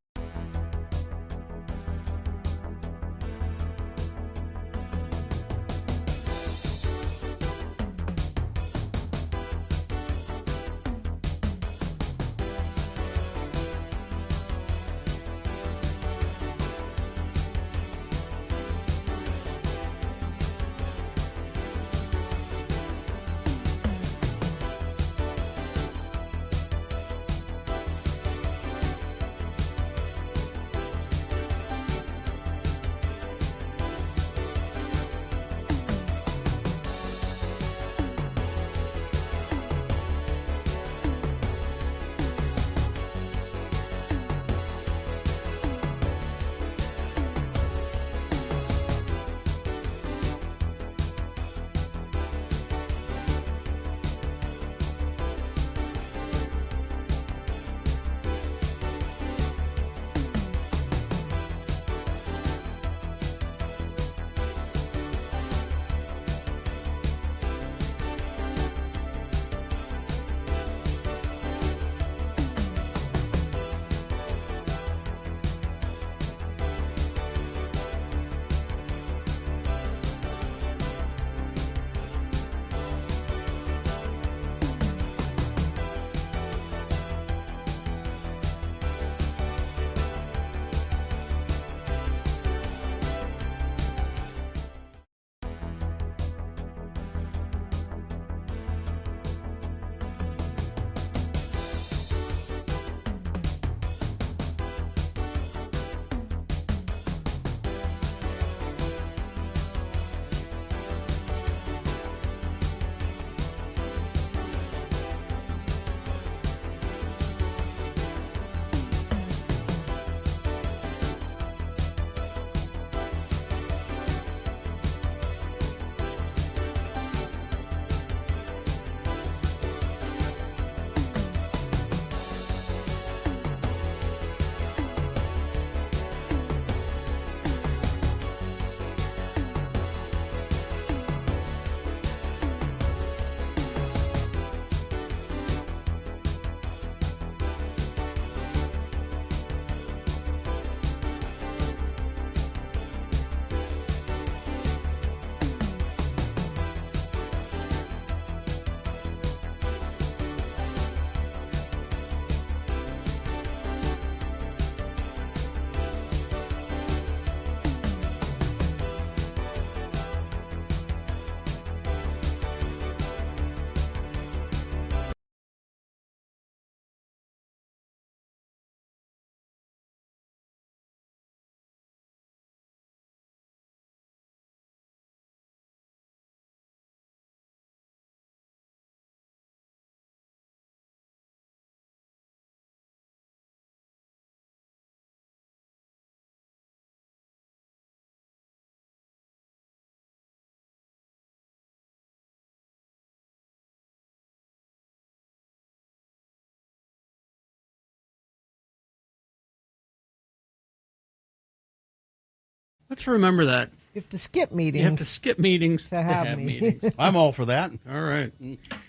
Let's remember that. You have to skip meetings. You have to skip meetings to have me. meetings. I'm all for that. All right.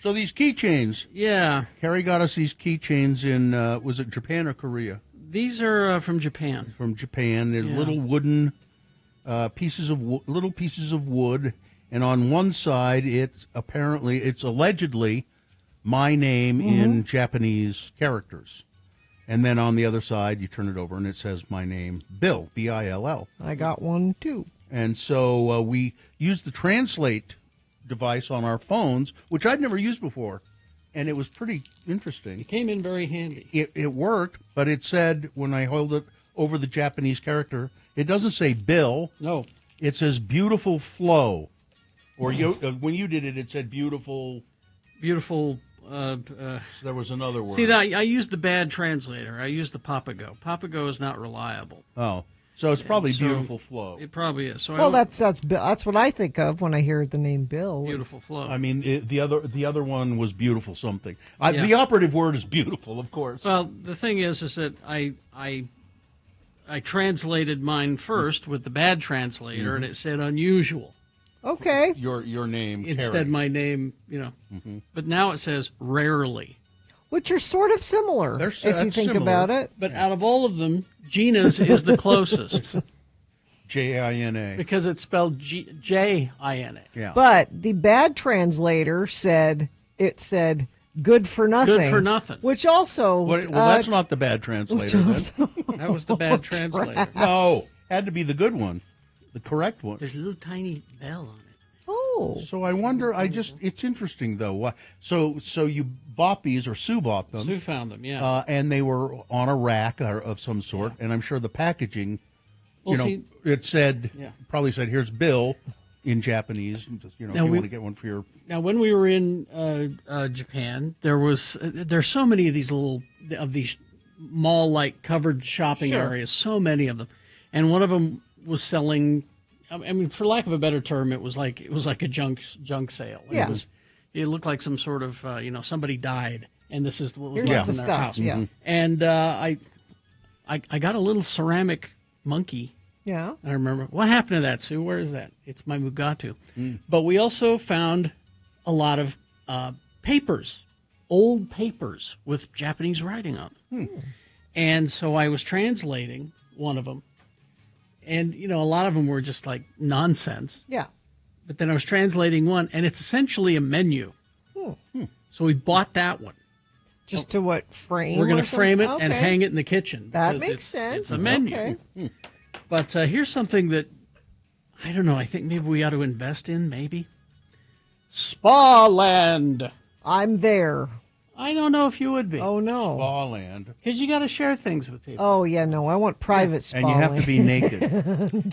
So these keychains. Yeah. Carrie got us these keychains in, was it Japan or Korea? These are from Japan. From Japan. There's Yeah. little wooden little pieces of wood, and on one side it's allegedly my name in Japanese characters. And then on the other side, you turn it over, and it says my name, Bill, B-I-L-L. I got one, too. And so we used the translate device on our phones, which I'd never used before, and it was pretty interesting. It came in very handy. It worked, but it said, when I held it over the Japanese character, it doesn't say Bill. No. It says beautiful flow. Or when you did it, it said beautiful... Beautiful... there was another word. See, that I used the bad translator. I used the Papago. Papago is not reliable. Oh, so it's probably So beautiful flow. It probably is. So Well, that's what I think of when I hear the name Bill. Beautiful flow. I mean, the other one was beautiful something. Yeah. The operative word is beautiful, of course. Well, the thing is that I translated mine first with the bad translator, and it said unusual. Okay. Your name, Instead, Carrie. my name, But now it says rarely. Which are sort of similar, if you think similar. about it. But out of all of them, Gina's is the closest. J-I-N-A. Because it's spelled J-I-N-A. Yeah. But the bad translator said good for nothing. Good for nothing. Which also... Well, that's not the bad translator, then. That was the bad translator. No, had to be the good one. The correct one. There's a little tiny bell on it. Oh. So I wonder, it's interesting, though. So you bought these, or Sue bought them. Sue found them, yeah. And they were on a rack of some sort, and I'm sure the packaging, it said, probably said, here's Bill in Japanese, and just, if you want to get one for your... Now, when we were in Japan, there's so many of these mall-like covered shopping areas, so many of them. And one of them was selling, I mean, for lack of a better term, it was like a junk sale. Yeah. It looked like some sort of somebody died, and this is what was Here's left the in their stuff, house. yeah. And I got a little ceramic monkey. Yeah. I remember. What happened to that, Sue? Where is that? It's my Mugatu. But we also found a lot of papers, old papers with Japanese writing on them. And so I was translating one of them. And, a lot of them were just like nonsense. Yeah. But then I was translating one, and it's essentially a menu. So we bought that one. Just to what, frame? We're going or to frame it something? and Okay. hang it in the kitchen. That because makes sense. It's a menu. Okay. But here's something that, I don't know, I think maybe we ought to invest in, maybe. Spa Land. I'm there. I don't know if you would be. Oh, no. Spa Land. Because you got to share things with people. Oh, yeah, no. I want private spa. And you have to be naked.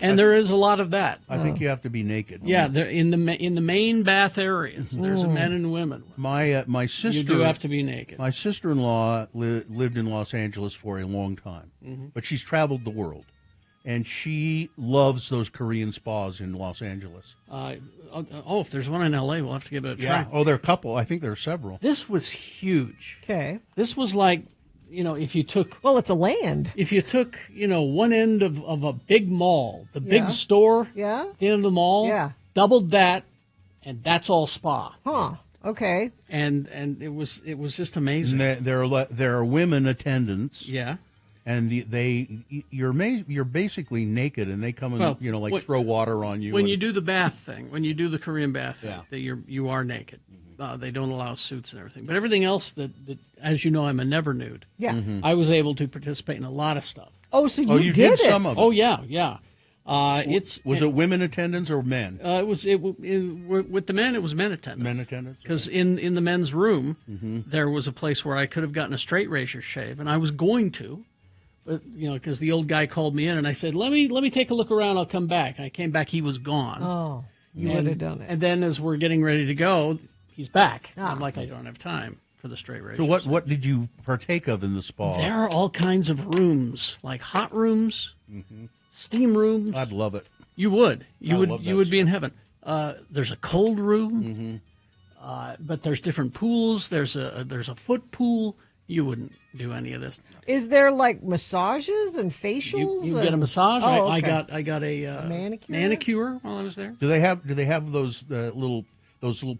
And there is a lot of that. I think you have to be naked. Yeah, in the main bath areas, there's men and women. My sister... You do have to be naked. My sister-in-law lived in Los Angeles for a long time, but she's traveled the world. And she loves those Korean spas in Los Angeles. If there's one in L.A., we'll have to give it a try. Yeah. Oh, there are a couple. I think there are several. This was huge. Okay. This was like, if you took... Well, it's a land. If you took, one end of a big mall, the big store, Yeah. the end of the mall, doubled that, and that's all spa. Huh. Okay. And it was just amazing. And there are women attendants. Yeah. And you're basically naked, and they come and throw water on you. When you do the bath thing, when you do the Korean bath thing, Yeah. that you are naked. They don't allow suits and everything, but everything else that as you know, I'm a never nude. Yeah. I was able to participate in a lot of stuff. Oh, so you did it. some of it. Oh yeah. Was it women attendants or men? With the men. It was men attendants. Men attendants. Because in the men's room, there was a place where I could have gotten a straight razor shave, and I was going to. But, because the old guy called me in, and I said, let me take a look around, I'll come back. And I came back, he was gone. Oh, you would have done it. And then as we're getting ready to go, he's back. Ah. I'm like, I don't have time for the straight razor. So what did you partake of in the spa? There are all kinds of rooms, like hot rooms, steam rooms. I'd love it. You would. You love that would be in heaven. There's a cold room, but there's different pools. There's a foot pool. You wouldn't do any of this. Is there like massages and facials? You get a massage. Oh, I okay. got a manicure? manicure while I was there. Do they have those little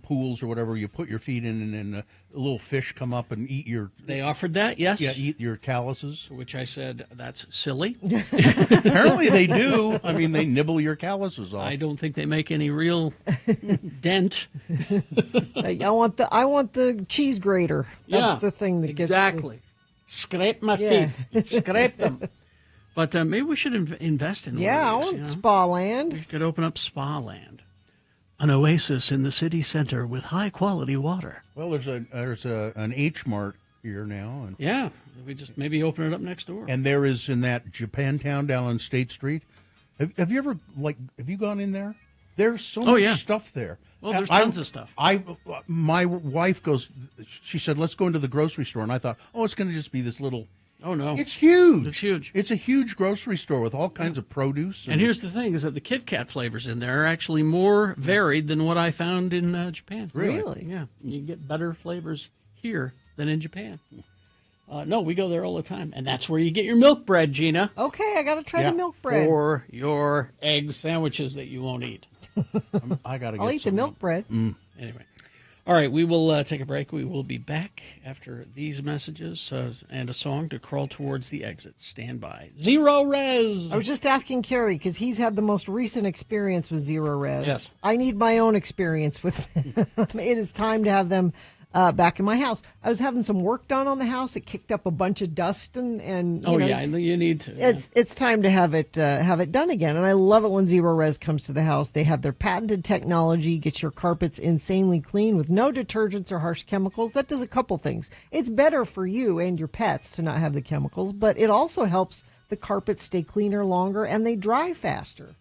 pools or whatever you put your feet in and then a little fish come up and eat your? They offered that, yes. Yeah, eat your calluses. Which I said, that's silly. Apparently they do. I mean, they nibble your calluses off. I don't think they make any real dent. I want the cheese grater. That's the thing that gets exactly. Scrape my feet. Scrape them. But maybe we should invest in one I of these, want Spa Land. We could open up Spa Land. An oasis in the city center with high-quality water. Well, there's an H Mart here now, and yeah, we just maybe open it up next door. And there is in that Japantown down on State Street. Have you ever have you gone in there? There's so much stuff there. Well, there's tons of stuff. My wife goes. She said, "Let's go into the grocery store," and I thought, "Oh, it's going to just be this little." Oh, no. It's huge. It's huge. It's a huge grocery store with all kinds of produce. And here's the thing, is that the Kit Kat flavors in there are actually more varied than what I found in Japan. Really? Yeah. You get better flavors here than in Japan. No, we go there all the time. And that's where you get your milk bread, Gina. Okay, I got to try the milk bread. For your egg sandwiches that you won't eat. I'll eat the milk bread. Anyway. All right, we will take a break. We will be back after these messages and a song to crawl towards the exit. Stand by. Zero Res! I was just asking Kerry because he's had the most recent experience with Zero Res. Yes. I need my own experience with them. It is time to have them back in my house. I was having some work done on the house. It kicked up a bunch of dust and you need to. It's time to have it done again. And I love it when Zero Res comes to the house. They have their patented technology, gets your carpets insanely clean with no detergents or harsh chemicals. That does a couple things. It's better for you and your pets to not have the chemicals, but it also helps the carpets stay cleaner longer and they dry faster.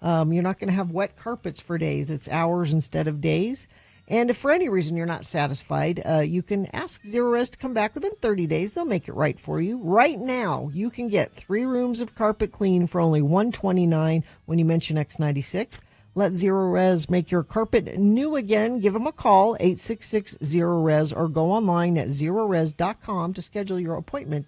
You're not going to have wet carpets for days. It's hours instead of days. And if for any reason you're not satisfied, you can ask Zero Res to come back within 30 days. They'll make it right for you. Right now, you can get 3 rooms of carpet clean for only $129 when you mention X96. Let Zero Res make your carpet new again. Give them a call, 866-ZERO-RES, or go online at zerores.com to schedule your appointment.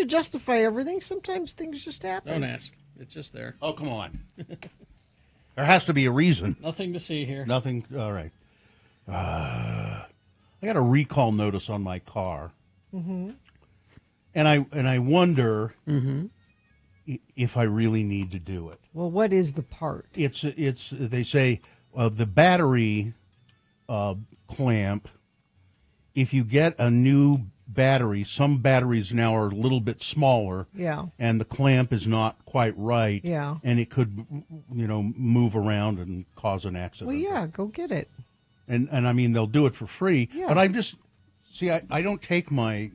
to justify everything. Sometimes things just happen. Don't ask. It's just there. Oh, come on. There has to be a reason. Nothing to see here. Nothing. All right. I got a recall notice on my car, Mm-hmm. and I wonder if I really need to do it. Well, what is the part? It's they say the battery clamp. If you get a new battery, some batteries now are a little bit smaller. Yeah. And the clamp is not quite right. Yeah. And it could, move around and cause an accident. Well, yeah, go get it. And I mean, they'll do it for free. Yeah. But I'm just I don't take my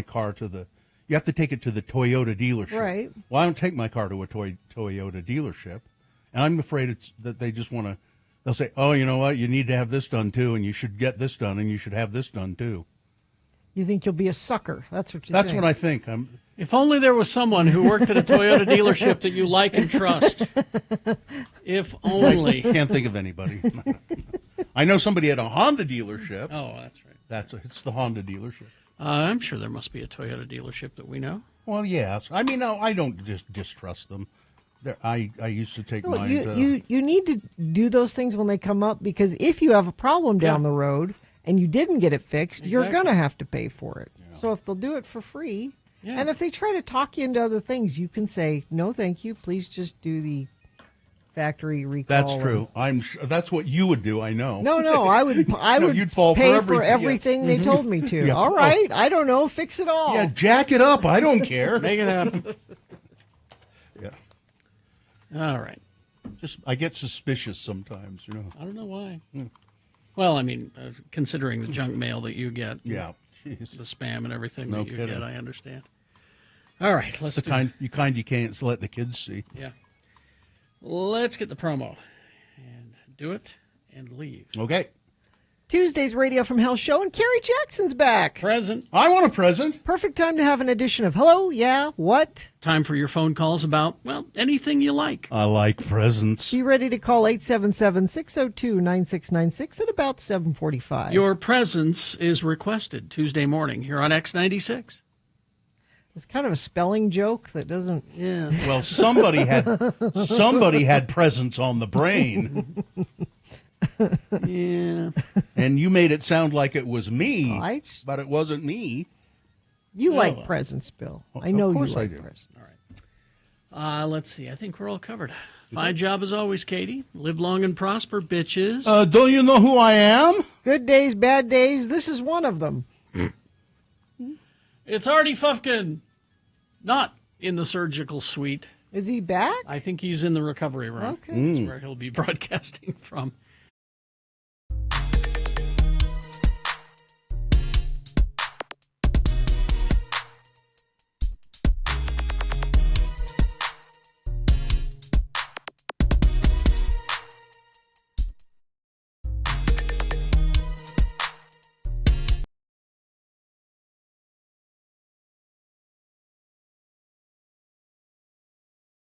car to the. You have to take it to the Toyota dealership. Right. Well, I don't take my car to a Toyota dealership, and I'm afraid that they just want to. They'll say, "Oh, you know what? You need to have this done too, and you should get this done, and you should have this done too." You think you'll be a sucker? That's what you. That's think. what I think. If only there was someone who worked at a Toyota dealership that you like and trust. If only. I can't think of anybody. I know somebody at a Honda dealership. Oh, that's right. It's the Honda dealership. I'm sure there must be a Toyota dealership that we know. Well, yes. I mean, no, I don't just distrust them. I used to take mine. You need to do those things when they come up, because if you have a problem down the road and you didn't get it fixed, you're going to have to pay for it. Yeah. So if they'll do it for free, and if they try to talk you into other things, you can say, no, thank you. Please just do the factory recall. That's true. I'm sure that's what you would do. I know. No, I would. You'd fall pay for everything they told me to. Yeah. All right, I don't know. Fix it all. Yeah, jack it up. I don't care. Make it happen. Yeah. All right. I get suspicious sometimes. I don't know why. Yeah. Well, I mean, considering the junk mail that you get. Yeah. The spam and everything No that you kidding. get, I understand. All right, let's the kind you can't let the kids see. Yeah. Let's get the promo and do it and leave. Okay. Tuesday's Radio from Hell show, and Carrie Jackson's back. Present. I want a present. Perfect time to have an edition of Hello, Yeah, What? Time for your phone calls about, well, anything you like. I like presents. Be ready to call 877-602-9696 at about 7:45. Your presence is requested Tuesday morning here on X96. It's kind of a spelling joke that doesn't. Yeah. Well, somebody had presents on the brain. Yeah. And you made it sound like it was me, but it wasn't me. You like presents, Bill. I know Of course you like I do. presents. All right. Let's see. I think we're all covered. Fine job as always, Katie. Live long and prosper, bitches. Don't you know who I am? Good days, bad days. This is one of them. It's Artie Fufkin. Not in the surgical suite. Is he back? I think he's in the recovery room. Okay. That's where he'll be broadcasting from.